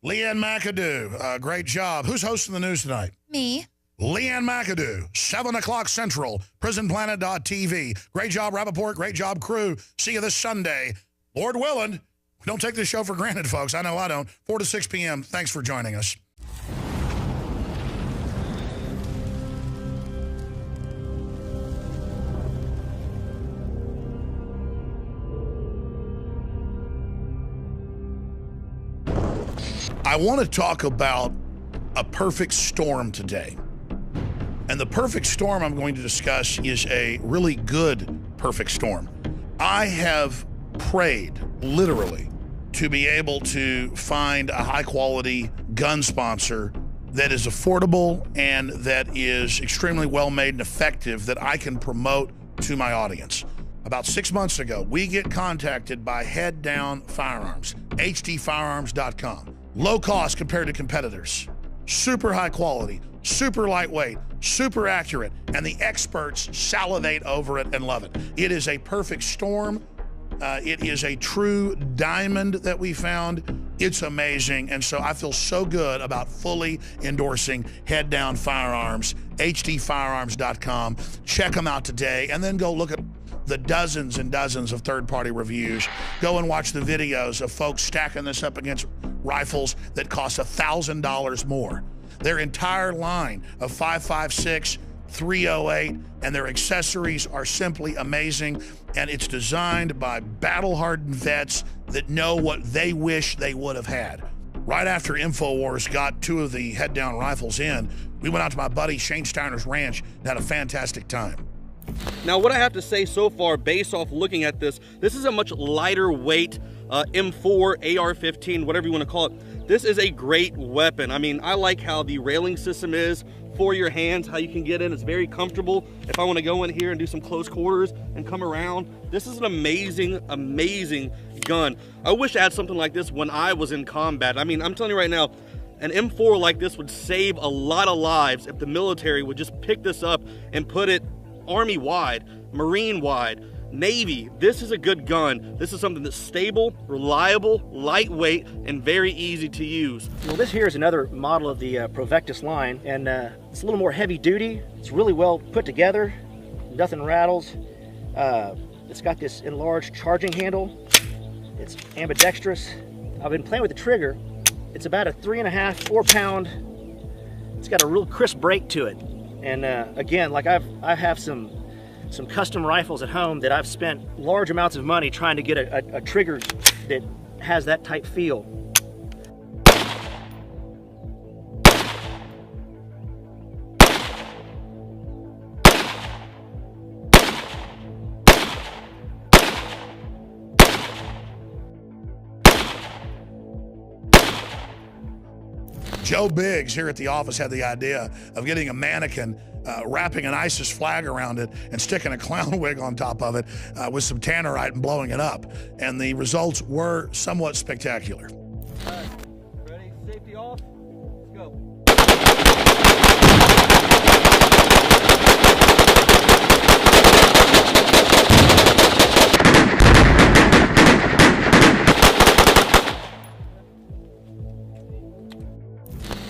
Speaker 1: Leanne McAdoo, great job. Who's hosting the news tonight?
Speaker 2: Me.
Speaker 1: Leanne McAdoo, 7 o'clock Central, prisonplanet.tv. Great job, Rappaport. Great job, crew. See you this Sunday. Lord willing. Don't take this show for granted, folks. I know I don't. 4 to 6 p.m. Thanks for joining us. I want to talk about a perfect storm today. And the perfect storm I'm going to discuss is a really good perfect storm. I have prayed, literally, to be able to find a high-quality gun sponsor that is affordable and that is extremely well-made and effective that I can promote to my audience. About 6 months ago, we get contacted by Head Down Firearms, hdfirearms.com. Low cost compared to competitors, super high quality, super lightweight, super accurate, and the experts salivate over it and love it. It is a perfect storm. It is a true diamond that we found. It's amazing. And so I feel so good about fully endorsing Head Down Firearms, hdfirearms.com. Check them out today, and then go look at the dozens and dozens of third-party reviews. Go and watch the videos of folks stacking this up against rifles that cost $1,000 more. Their entire line of 5.56, 308, and their accessories are simply amazing. And it's designed by battle-hardened vets that know what they wish they would have had. Right after Infowars got 2 of the Head Down rifles in, we went out to my buddy Shane Steiner's ranch and had a fantastic time.
Speaker 5: Now, what I have to say so far, based off looking at this is a much lighter weight M4, AR-15, whatever you want to call it. This is a great weapon. I mean, I like how the railing system is for your hands, how you can get in. It's very comfortable. If I want to go in here and do some close quarters and come around, this is an amazing, amazing gun. I wish I had something like this when I was in combat. I mean, I'm telling you right now, an M4 like this would save a lot of lives if the military would just pick this up and put it Army-wide, Marine-wide, Navy. This is a good gun. This is something that's stable, reliable, lightweight, and very easy to use.
Speaker 6: Well, this here is another model of the Provectus line, and it's a little more heavy duty. It's really well put together. Nothing rattles. It's got this enlarged charging handle. It's ambidextrous. I've been playing with the trigger. It's about a 3.5, 4 pound. It's got a real crisp break to it. And again, like I have some custom rifles at home that I've spent large amounts of money trying to get a trigger that has that type feel.
Speaker 1: Joe Biggs here at the office had the idea of getting a mannequin, wrapping an ISIS flag around it and sticking a clown wig on top of it with some tannerite and blowing it up. And the results were somewhat spectacular.
Speaker 5: All right, ready? Safety off. Let's go.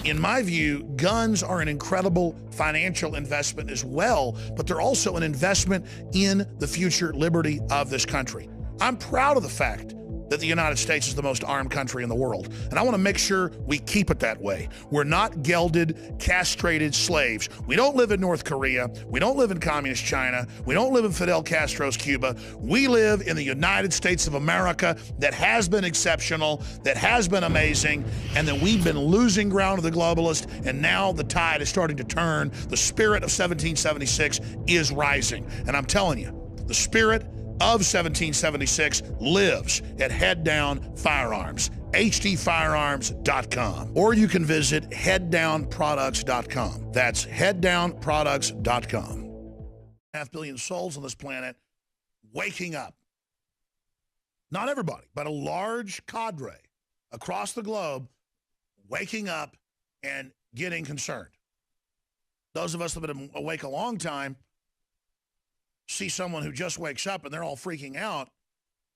Speaker 1: In my view, guns are an incredible financial investment as well, but they're also an investment in the future liberty of this country. I'm proud of the fact that the United States is the most armed country in the world, and I want to make sure we keep it that way. We're not gelded, castrated slaves. We don't live in North Korea. We don't live in communist China. We don't live in Fidel Castro's Cuba. We live in the United States of America that has been exceptional, that has been amazing, and that we've been losing ground to the globalists, and now the tide is starting to turn. The spirit of 1776 is rising, and I'm telling you, the spirit of 1776 lives at Head Down Firearms, hdfirearms.com. Or you can visit headdownproducts.com. That's headdownproducts.com. 500 million souls on this planet waking up. Not everybody, but a large cadre across the globe waking up and getting concerned. Those of us that have been awake a long time see someone who just wakes up and they're all freaking out,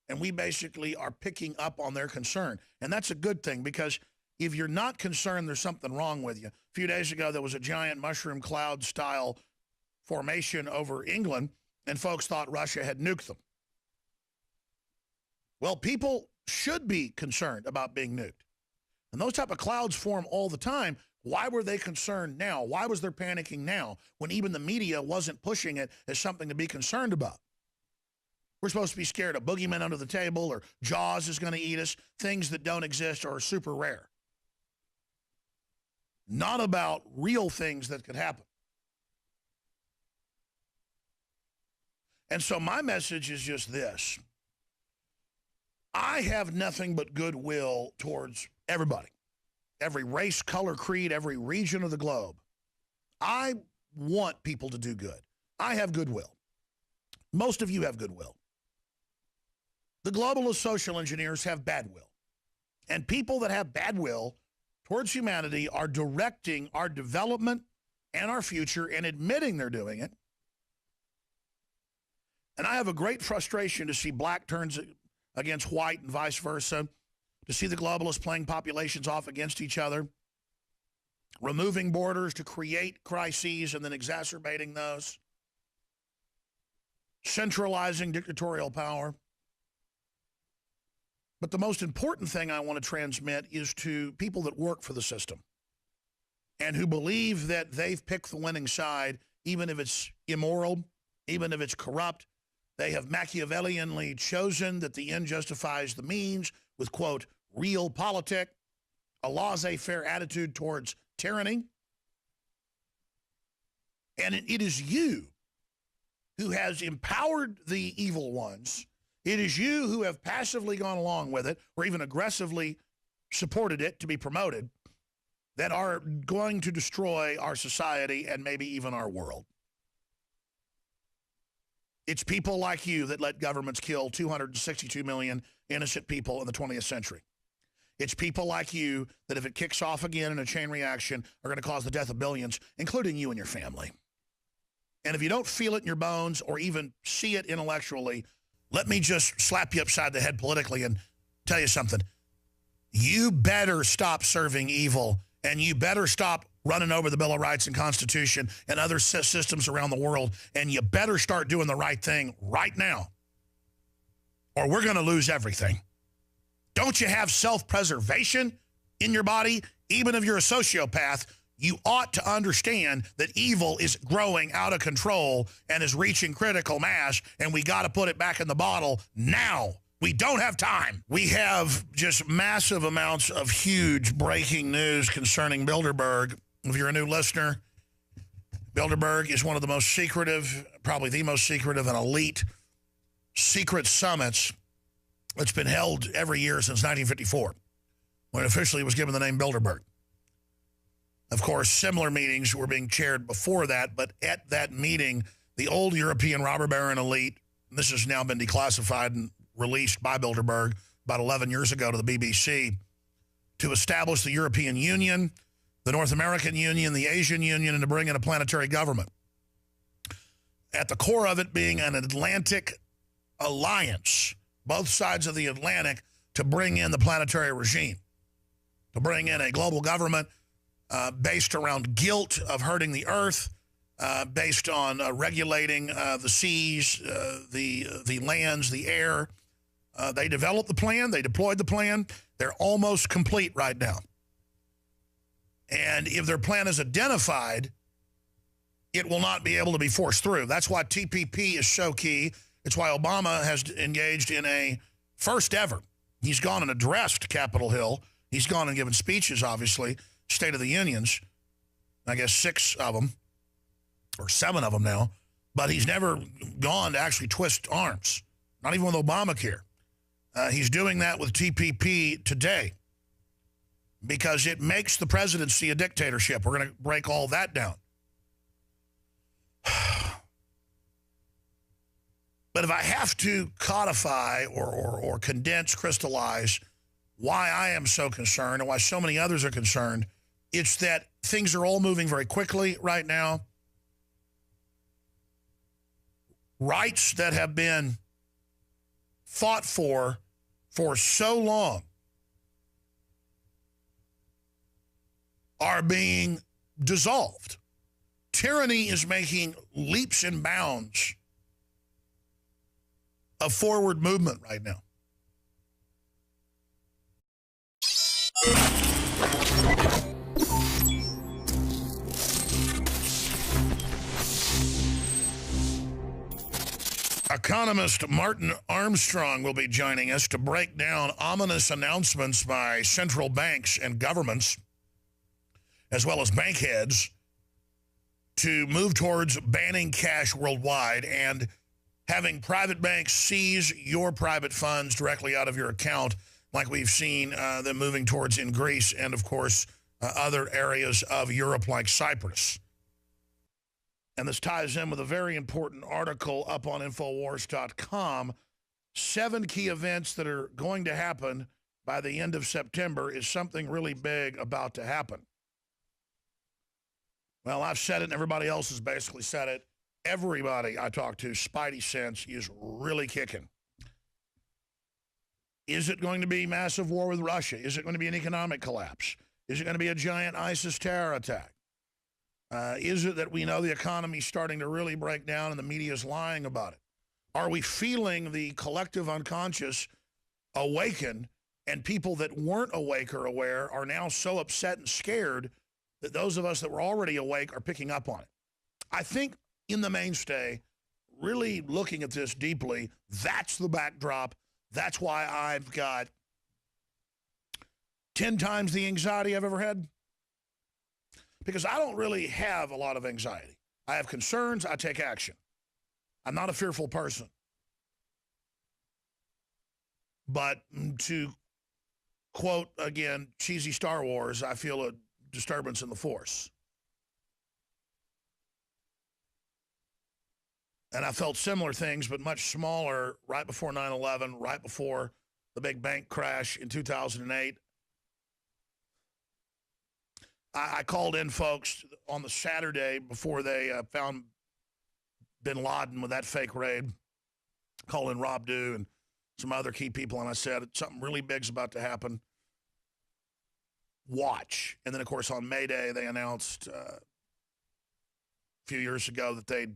Speaker 1: and we basically are picking up on their concern. And that's a good thing, because if you're not concerned, there's something wrong with you. A few days ago, there was a giant mushroom cloud style formation over England, and folks thought Russia had nuked them. Well, people should be concerned about being nuked. And those type of clouds form all the time. Why were they concerned now? Why was there panicking now when even the media wasn't pushing it as something to be concerned about? We're supposed to be scared of boogeymen under the table, or Jaws is going to eat us, things that don't exist or are super rare. Not about real things that could happen. And so my message is just this. I have nothing but goodwill towards everybody. Every race, color, creed, every region of the globe. I want people to do good. I have goodwill. Most of you have goodwill. The globalist social engineers have bad will. And people that have bad will towards humanity are directing our development and our future and admitting they're doing it. And I have a great frustration to see black turns against white and vice versa, to see the globalists playing populations off against each other, removing borders to create crises and then exacerbating those, centralizing dictatorial power. But the most important thing I want to transmit is to people that work for the system and who believe that they've picked the winning side, even if it's immoral, even if it's corrupt. They have Machiavellianly chosen that the end justifies the means with, quote, realpolitik, a laissez-faire attitude towards tyranny. And it is you who has empowered the evil ones. It is you who have passively gone along with it, or even aggressively supported it to be promoted, that are going to destroy our society and maybe even our world. It's people like you that let governments kill 262 million innocent people in the 20th century. It's people like you that, if it kicks off again in a chain reaction, are going to cause the death of billions, including you and your family. And if you don't feel it in your bones or even see it intellectually, let me just slap you upside the head politically and tell you something. You better stop serving evil, and you better stop running over the Bill of Rights and Constitution and other systems around the world, and you better start doing the right thing right now, or we're going to lose everything. Don't you have self-preservation in your body? Even if you're a sociopath, you ought to understand that evil is growing out of control and is reaching critical mass, and we got to put it back in the bottle now. We don't have time. We have just massive amounts of huge breaking news concerning Bilderberg. If you're a new listener, Bilderberg is one of the most secretive, probably the most secretive and elite secret summits that's been held every year since 1954, when officially it was given the name Bilderberg. Of course, similar meetings were being chaired before that, but at that meeting, the old European robber baron elite, this has now been declassified and released by Bilderberg about 11 years ago to the BBC, to establish the European Union, the North American Union, the Asian Union, and to bring in a planetary government. At the core of it being an Atlantic alliance, both sides of the Atlantic, to bring in the planetary regime, to bring in a global government based around guilt of hurting the earth, based on regulating the seas, the lands, the air. They developed the plan. They deployed the plan. They're almost complete right now. And if their plan is identified, it will not be able to be forced through. That's why TPP is so key. It's why Obama has engaged in a first ever. He's gone and addressed Capitol Hill. He's gone and given speeches, obviously, State of the Unions. I guess 6 of them, or 7 of them now. But he's never gone to actually twist arms, not even with Obamacare. He's doing that with TPP today because it makes the presidency a dictatorship. We're going to break all that down. But if I have to codify or condense, crystallize why I am so concerned and why so many others are concerned, it's that things are all moving very quickly right now. Rights that have been fought for so long are being dissolved. Tyranny is making leaps and bounds of forward movement right now. Economist Martin Armstrong will be joining us to break down ominous announcements by central banks and governments, as well as bank heads, to move towards banning cash worldwide and having private banks seize your private funds directly out of your account, like we've seen them moving towards in Greece and, of course, other areas of Europe like Cyprus. And this ties in with a very important article up on Infowars.com. 7 key events that are going to happen by the end of September. Is something really big about to happen? Well, I've said it and everybody else has basically said it. Everybody I talk to, spidey sense is really kicking. Is it going to be massive war with Russia? Is it going to be an economic collapse? Is it going to be a giant ISIS terror attack? Is it that we know the economy is starting to really break down and the media is lying about it? Are we feeling the collective unconscious awaken, and people that weren't awake or aware are now so upset and scared that those of us that were already awake are picking up on it? I think in the mainstay, really looking at this deeply, that's the backdrop. That's why I've got 10 times the anxiety I've ever had. Because I don't really have a lot of anxiety. I have concerns, I take action. I'm not a fearful person. But to quote, again, cheesy Star Wars, I feel a disturbance in the force. And I felt similar things, but much smaller, right before 9/11, right before the big bank crash in 2008. I called in folks on the Saturday before they found bin Laden with that fake raid. Called in Rob Dew and some other key people, and I said, something really big's about to happen. Watch. And then, of course, on May Day, they announced a few years ago that they'd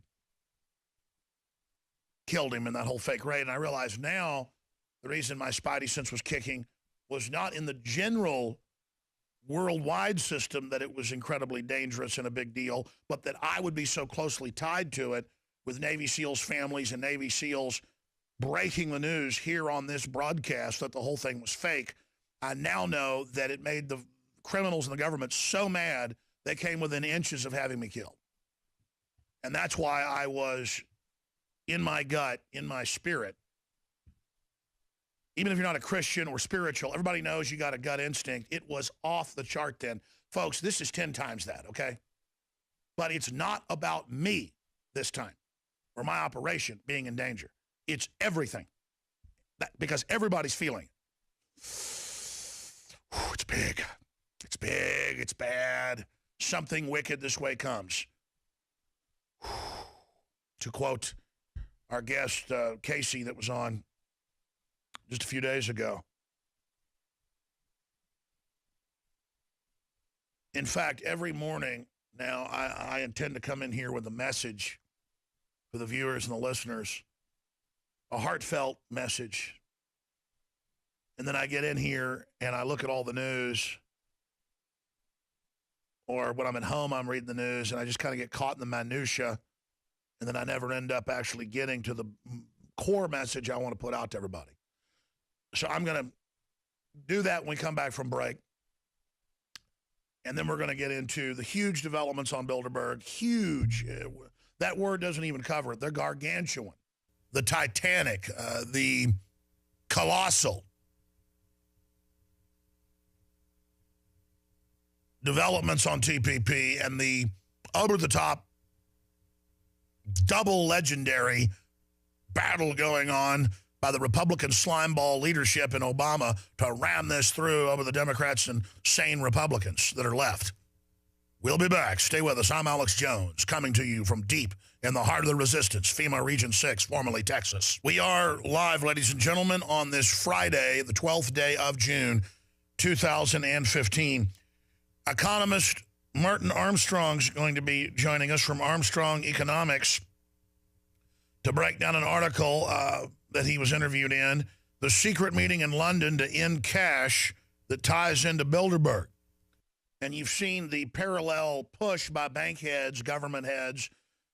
Speaker 1: killed him in that whole fake raid. And I realized now the reason my spidey sense was kicking was not in the general worldwide system that it was incredibly dangerous and a big deal, but that I would be so closely tied to it with Navy SEALs families and Navy SEALs breaking the news here on this broadcast that the whole thing was fake. I now know that it made the criminals in the government so mad they came within inches of having me killed. And that's why I was in my gut, in my spirit. Even if you're not a Christian or spiritual, everybody knows you got a gut instinct. It was off the chart then. Folks, this is 10 times that, okay? But it's not about me this time or my operation being in danger. It's everything because everybody's feeling it. It's big. It's big. It's bad. Something wicked this way comes. To quote our guest, Casey, that was on just a few days ago. In fact, every morning now, I intend to come in here with a message for the viewers and the listeners, a heartfelt message. And then I get in here and I look at all the news, or when I'm at home, I'm reading the news, and I just kind of get caught in the minutia, and then I never end up actually getting to the core message I want to put out to everybody. So I'm going to do that when we come back from break. And then we're going to get into the huge developments on Bilderberg. Huge. That word doesn't even cover it. They're gargantuan. The titanic, the colossal developments on TPP, and the over-the-top double legendary battle going on by the Republican slimeball leadership in Obama to ram this through over the Democrats and sane Republicans that are left. We'll be back. Stay with us. I'm Alex Jones, coming to you from deep in the heart of the resistance, FEMA Region 6, formerly Texas. We are live, ladies and gentlemen, on this Friday, the 12th day of June, 2015. Economist Martin Armstrong's going to be joining us from Armstrong Economics to break down an article that he was interviewed in, the secret meeting in London to end cash that ties into Bilderberg. And you've seen the parallel push by bank heads, government heads,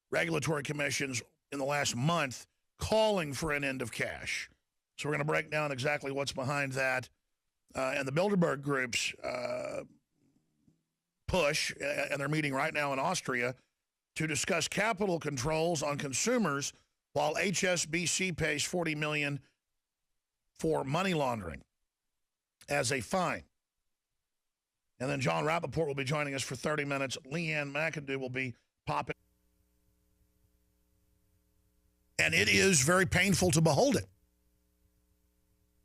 Speaker 1: regulatory commissions in the last month calling for an end of cash. So we're going to break down exactly what's behind that. And the Bilderberg group's push, and they're meeting right now in Austria to discuss capital controls on consumers while HSBC pays $40 million for money laundering as a fine. And then John Rappaport will be joining us for 30 minutes. Leanne McAdoo will be popping. And it is very painful to behold it.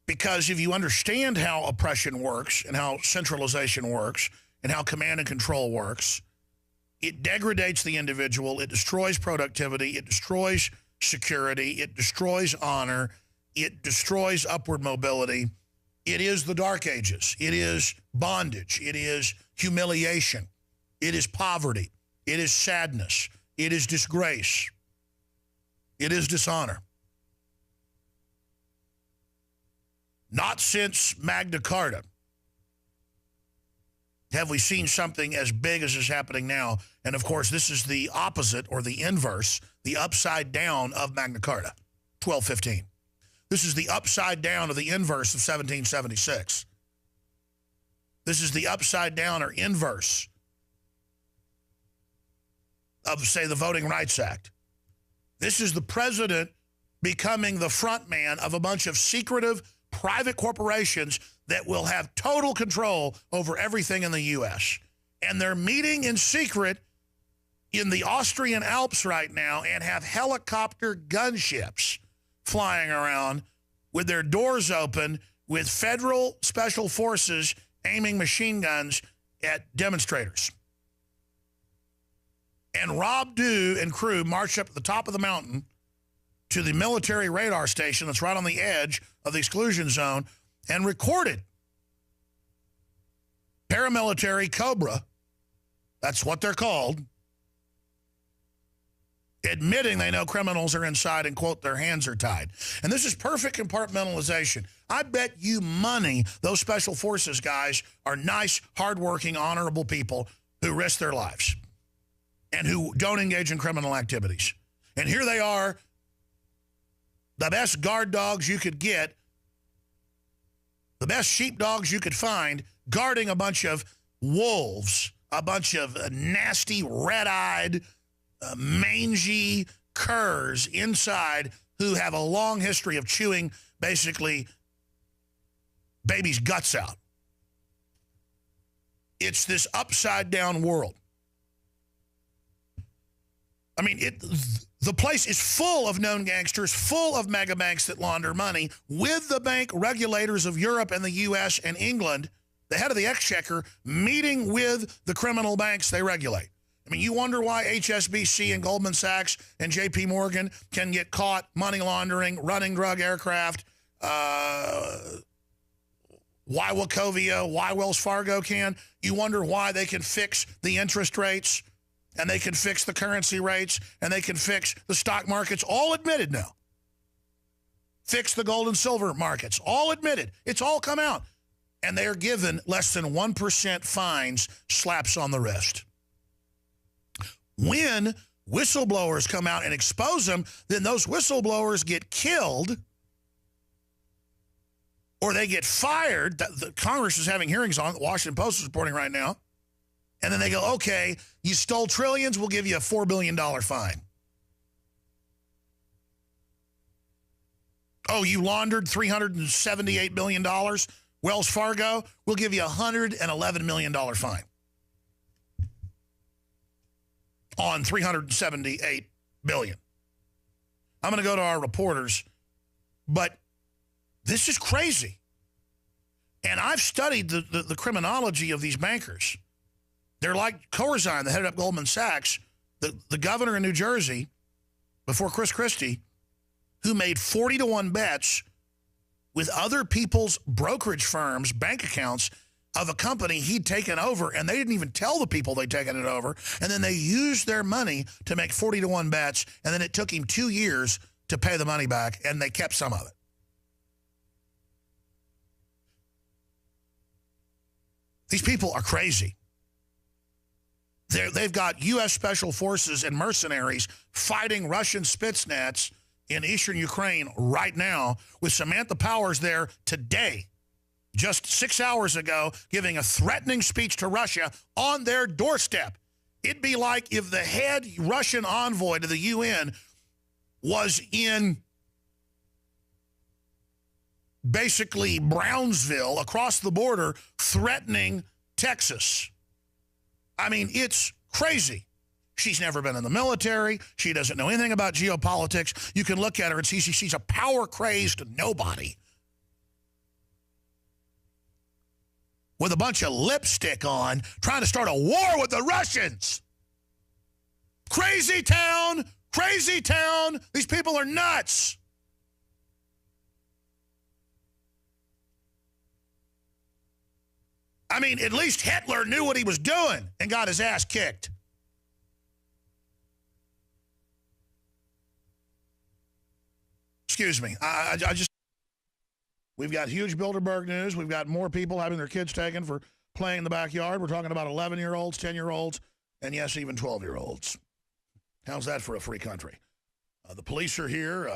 Speaker 1: Because if you understand how oppression works and how centralization works and how command and control works, it degrades the individual, it destroys productivity, it destroys security, it destroys honor, it destroys upward mobility. It is the dark ages. It is bondage. It is humiliation. It is poverty. It is sadness. It is disgrace. It is dishonor. Not since Magna Carta have we seen something as big as is happening now. And, of course, this is the opposite or the inverse, the upside down of Magna Carta, 1215. This is the upside down of the inverse of 1776. This is the upside down or inverse of, say, the Voting Rights Act. This is the president becoming the front man of a bunch of secretive private corporations that will have total control over everything in the U.S. And they're meeting in secret in the Austrian Alps right now and have helicopter gunships flying around with their doors open with federal special forces aiming machine guns at demonstrators. And Rob Dew and crew marched up to the top of the mountain to the military radar station that's right on the edge of the exclusion zone and recorded paramilitary COBRA, that's what they're called, admitting they know criminals are inside and, quote, their hands are tied. And this is perfect compartmentalization. I bet you money those special forces guys are nice, hardworking, honorable people who risk their lives and who don't engage in criminal activities. And here they are, the best guard dogs you could get, the best sheepdogs you could find, guarding a bunch of wolves, a bunch of nasty, red-eyed, mangy curs inside who have a long history of chewing, basically, babies' guts out. It's this upside down world. I mean, the place is full of known gangsters, full of mega banks that launder money, with the bank regulators of Europe and the U.S. and England, the head of the exchequer, meeting with the criminal banks they regulate. I mean, you wonder why HSBC and Goldman Sachs and JP Morgan can get caught money laundering, running drug aircraft, why Wachovia, why Wells Fargo can. You wonder why they can fix the interest rates, and they can fix the currency rates, and they can fix the stock markets, all admitted now. Fix the gold and silver markets, all admitted. It's all come out. And they are given less than 1% fines, slaps on the wrist. When whistleblowers come out and expose them, then those whistleblowers get killed or they get fired. The Congress is having hearings on it. The Washington Post is reporting right now. And then they go, okay, you stole trillions, we'll give you a $4 billion fine. Oh, you laundered $378 billion? Wells Fargo, we'll give you a $111 million fine on $378 billion. I'm going to go to our reporters, but this is crazy. And I've studied the criminology of these bankers. They're like Corzine, the head of Goldman Sachs, the governor in New Jersey, before Chris Christie, who made 40-to-1 bets with other people's brokerage firms' bank accounts of a company he'd taken over, and they didn't even tell the people they'd taken it over, and then they used their money to make 40-to-1 bets, and then it took him 2 years to pay the money back, and they kept some of it. These people are crazy. They've got U.S. Special Forces and mercenaries fighting Russian Spetsnaz in eastern Ukraine right now, with Samantha Powers there today, just 6 hours ago, giving a threatening speech to Russia on their doorstep. It'd be like if the head Russian envoy to the UN was in basically Brownsville across the border threatening Texas. I mean, it's crazy. She's never been in the military. She doesn't know anything about geopolitics. You can look at her and see she's a power-crazed nobody with a bunch of lipstick on, trying to start a war with the Russians. Crazy town, crazy town. These people are nuts. I mean, at least Hitler knew what he was doing and got his ass kicked. Excuse me. I just, we've got huge Bilderberg news. We've got more people having their kids taken for playing in the backyard. We're talking about 11-year-olds, 10-year-olds, and yes, even 12-year-olds. How's that for a free country? The police are here.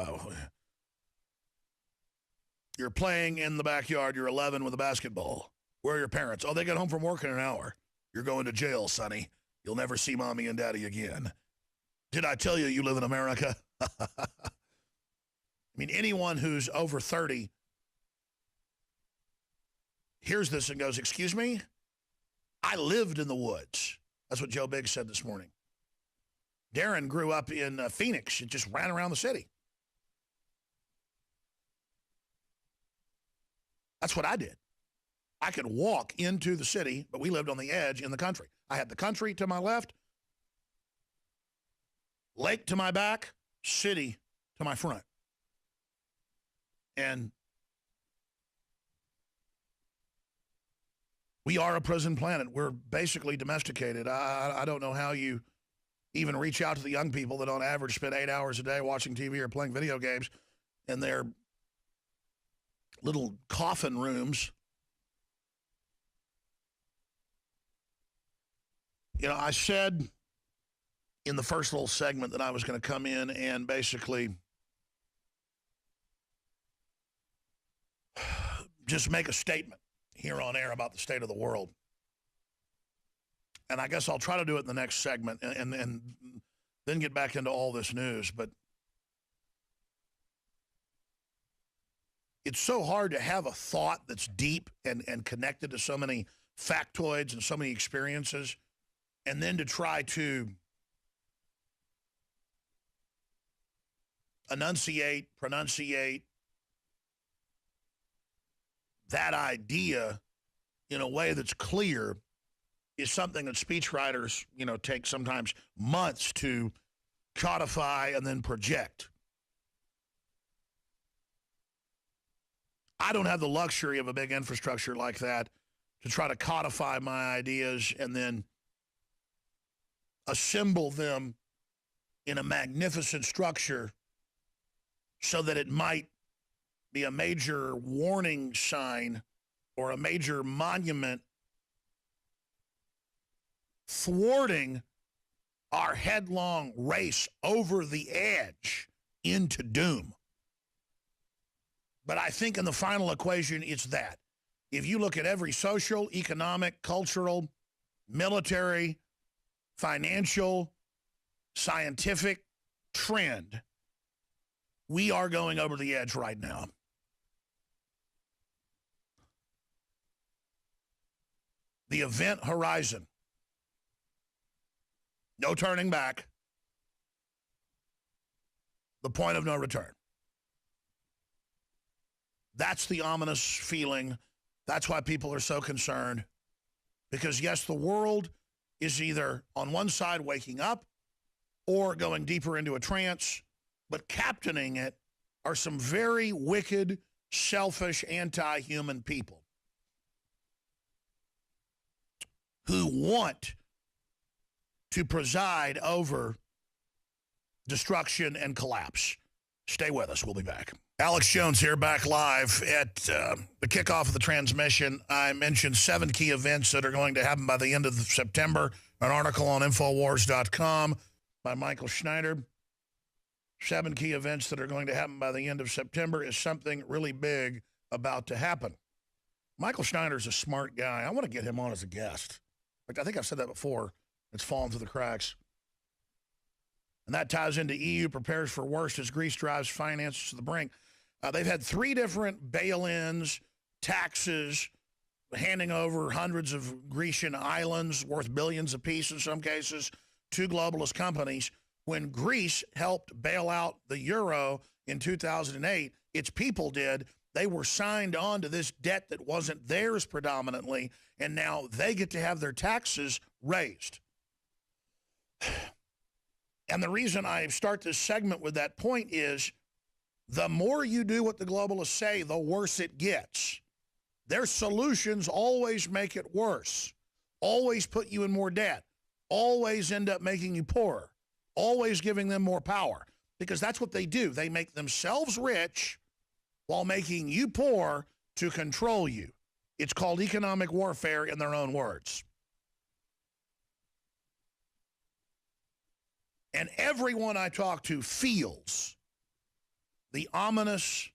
Speaker 1: You're playing in the backyard. You're 11 with a basketball. Where are your parents? Oh, they get home from work in an hour. You're going to jail, sonny. You'll never see mommy and daddy again. Did I tell you live in America? I mean, anyone who's over 30 hears this and goes, excuse me? I lived in the woods. That's what Joe Biggs said this morning. Darren grew up in Phoenix and just ran around the city. That's what I did. I could walk into the city, but we lived on the edge in the country. I had the country to my left, lake to my back, city to my front. And we are a prison planet. We're basically domesticated. I don't know how you even reach out to the young people that on average spend 8 hours a day watching TV or playing video games in their little coffin rooms. You know, I said in the first little segment that I was going to come in and basically just make a statement here on air about the state of the world. And I guess I'll try to do it in the next segment and then get back into all this news. But it's so hard to have a thought that's deep and connected to so many factoids and so many experiences, and then to try to pronunciate that idea in a way that's clear is something that speechwriters, take sometimes months to codify and then project. I don't have the luxury of a big infrastructure like that to try to codify my ideas and then assemble them in a magnificent structure so that it might be a major warning sign or a major monument thwarting our headlong race over the edge into doom. But I think in the final equation, it's that. If you look at every social, economic, cultural, military, financial, scientific trend, we are going over the edge right now. The event horizon. No turning back. The point of no return. That's the ominous feeling. That's why people are so concerned. Because, yes, the world is either on one side waking up or going deeper into a trance, but captaining it are some very wicked, selfish, anti-human people who want to preside over destruction and collapse. Stay with us. We'll be back. Alex Jones here, back live at the kickoff of the transmission. I mentioned 7 key events that are going to happen by the end of September. An article on Infowars.com by Michael Schneider. 7 key events that are going to happen by the end of September is something really big about to happen. Michael Schneider's a smart guy. I want to get him on as a guest. I think I've said that before. It's fallen through the cracks. And that ties into EU prepares for worst as Greece drives finances to the brink. They've had 3 different bail-ins, taxes, handing over hundreds of Grecian islands worth billions apiece in some cases to globalist companies. When Greece helped bail out the euro in 2008, its people did. They were signed on to this debt that wasn't theirs predominantly, and now they get to have their taxes raised. And the reason I start this segment with that point is the more you do what the globalists say, the worse it gets. Their solutions always make it worse, always put you in more debt, always end up making you poorer, always giving them more power, because that's what they do. They make themselves rich while making you poor to control you. It's called economic warfare in their own words. And everyone I talk to feels the ominous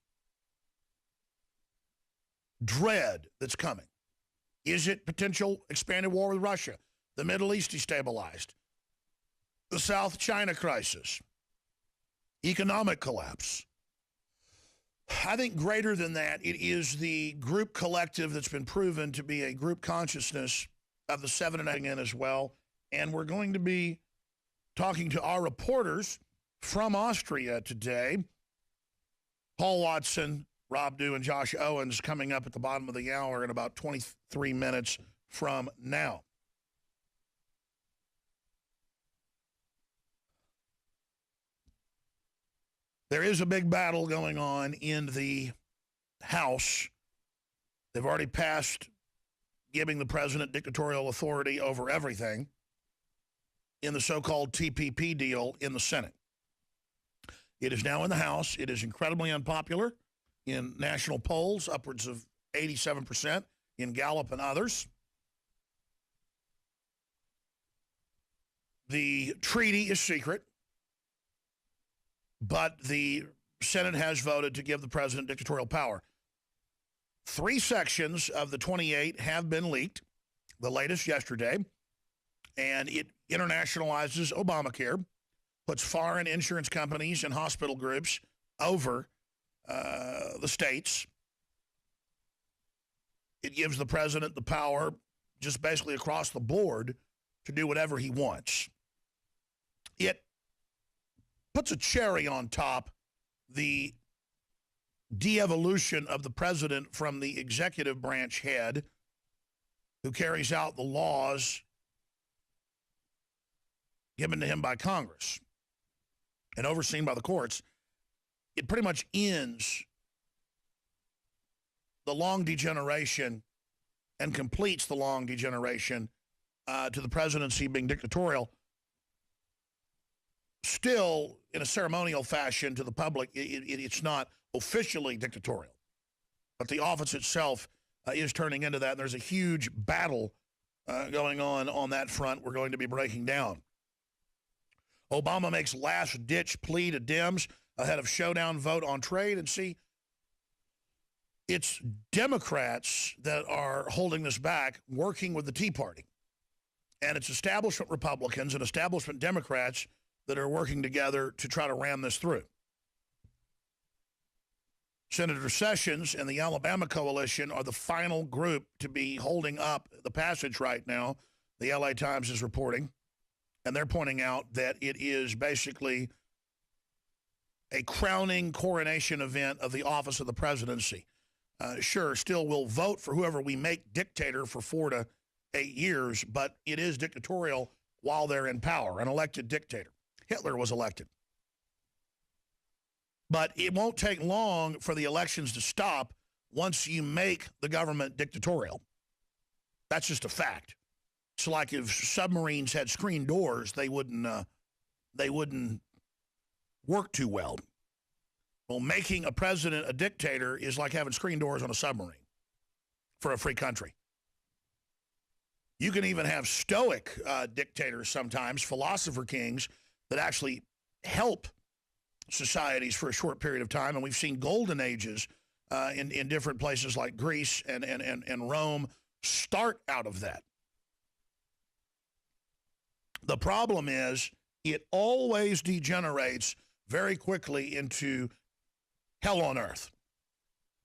Speaker 1: dread that's coming. Is it potential expanded war with Russia? The Middle East destabilized? The South China crisis? Economic collapse? I think greater than that, it is the group collective that's been proven to be a group consciousness of the 7 and 8 in as well. And we're going to be talking to our reporters from Austria today. Paul Watson, Rob Dew, and Josh Owens coming up at the bottom of the hour in about 23 minutes from now. There is a big battle going on in the House. They've already passed giving the president dictatorial authority over everything in the so-called TPP deal in the Senate. It is now in the House. It is incredibly unpopular in national polls, upwards of 87% in Gallup and others. The treaty is secret, but the Senate has voted to give the president dictatorial power. 3 sections of the 28 have been leaked, the latest yesterday, and it internationalizes Obamacare, puts foreign insurance companies and hospital groups over the states. It gives the president the power just basically across the board to do whatever he wants. It puts a cherry on top the de-evolution of the president from the executive branch head who carries out the laws given to him by Congress and overseen by the courts. It pretty much ends the long degeneration and completes the long degeneration to the presidency being dictatorial. Still, in a ceremonial fashion to the public, it's not officially dictatorial. But the office itself is turning into that. And there's a huge battle going on that front we're going to be breaking down. Obama makes last-ditch plea to Dems ahead of showdown vote on trade. And see, it's Democrats that are holding this back, working with the Tea Party. And it's establishment Republicans and establishment Democrats that are working together to try to ram this through. Senator Sessions and the Alabama coalition are the final group to be holding up the passage right now, the LA Times is reporting. And they're pointing out that it is basically a crowning coronation event of the office of the presidency. Sure, still we'll vote for whoever we make dictator for 4 to 8 years, but it is dictatorial while they're in power, an elected dictator. Hitler was elected. But it won't take long for the elections to stop once you make the government dictatorial. That's just a fact. It's like if submarines had screen doors, they wouldn't work too well. Well, making a president a dictator is like having screen doors on a submarine for a free country. You can even have stoic dictators sometimes, philosopher kings, that actually help societies for a short period of time. And we've seen golden ages in different places like Greece and Rome start out of that. The problem is it always degenerates very quickly into hell on earth.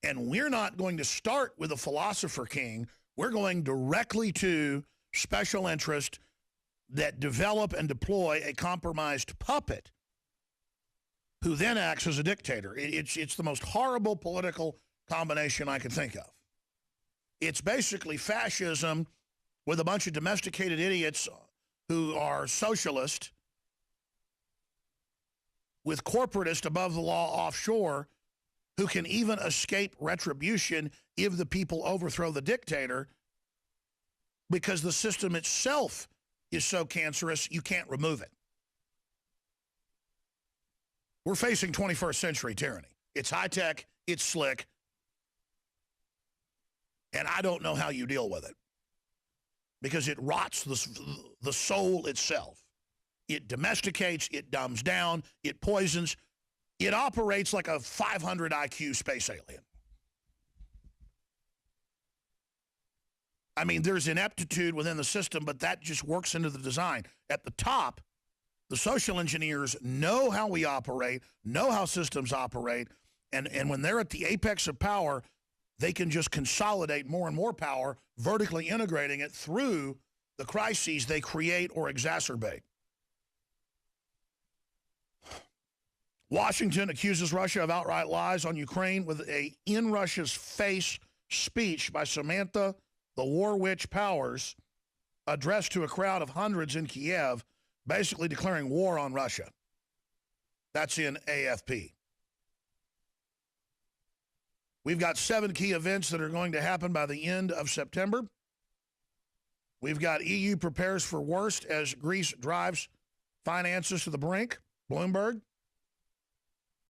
Speaker 1: And we're not going to start with a philosopher king. We're going directly to special interest that develop and deploy a compromised puppet who then acts as a dictator. It's the most horrible political combination I can think of. It's basically fascism with a bunch of domesticated idiots who are socialist with corporatists above the law offshore who can even escape retribution if the people overthrow the dictator because the system itself is so cancerous you can't remove it. We're facing 21st century tyranny. It's high-tech, it's slick, and I don't know how you deal with it because it rots the soul itself. It domesticates, it dumbs down, it poisons. It operates like a 500 IQ space alien. I mean, there's ineptitude within the system, but that just works into the design. At the top, the social engineers know how we operate, know how systems operate, and when they're at the apex of power, they can just consolidate more and more power, vertically integrating it through the crises they create or exacerbate. Washington accuses Russia of outright lies on Ukraine with a in Russia's face speech by Samantha the War Witch Powers addressed to a crowd of hundreds in Kiev, basically declaring war on Russia. That's in AFP. We've got 7 key events that are going to happen by the end of September. We've got EU prepares for worst as Greece drives finances to the brink. Bloomberg.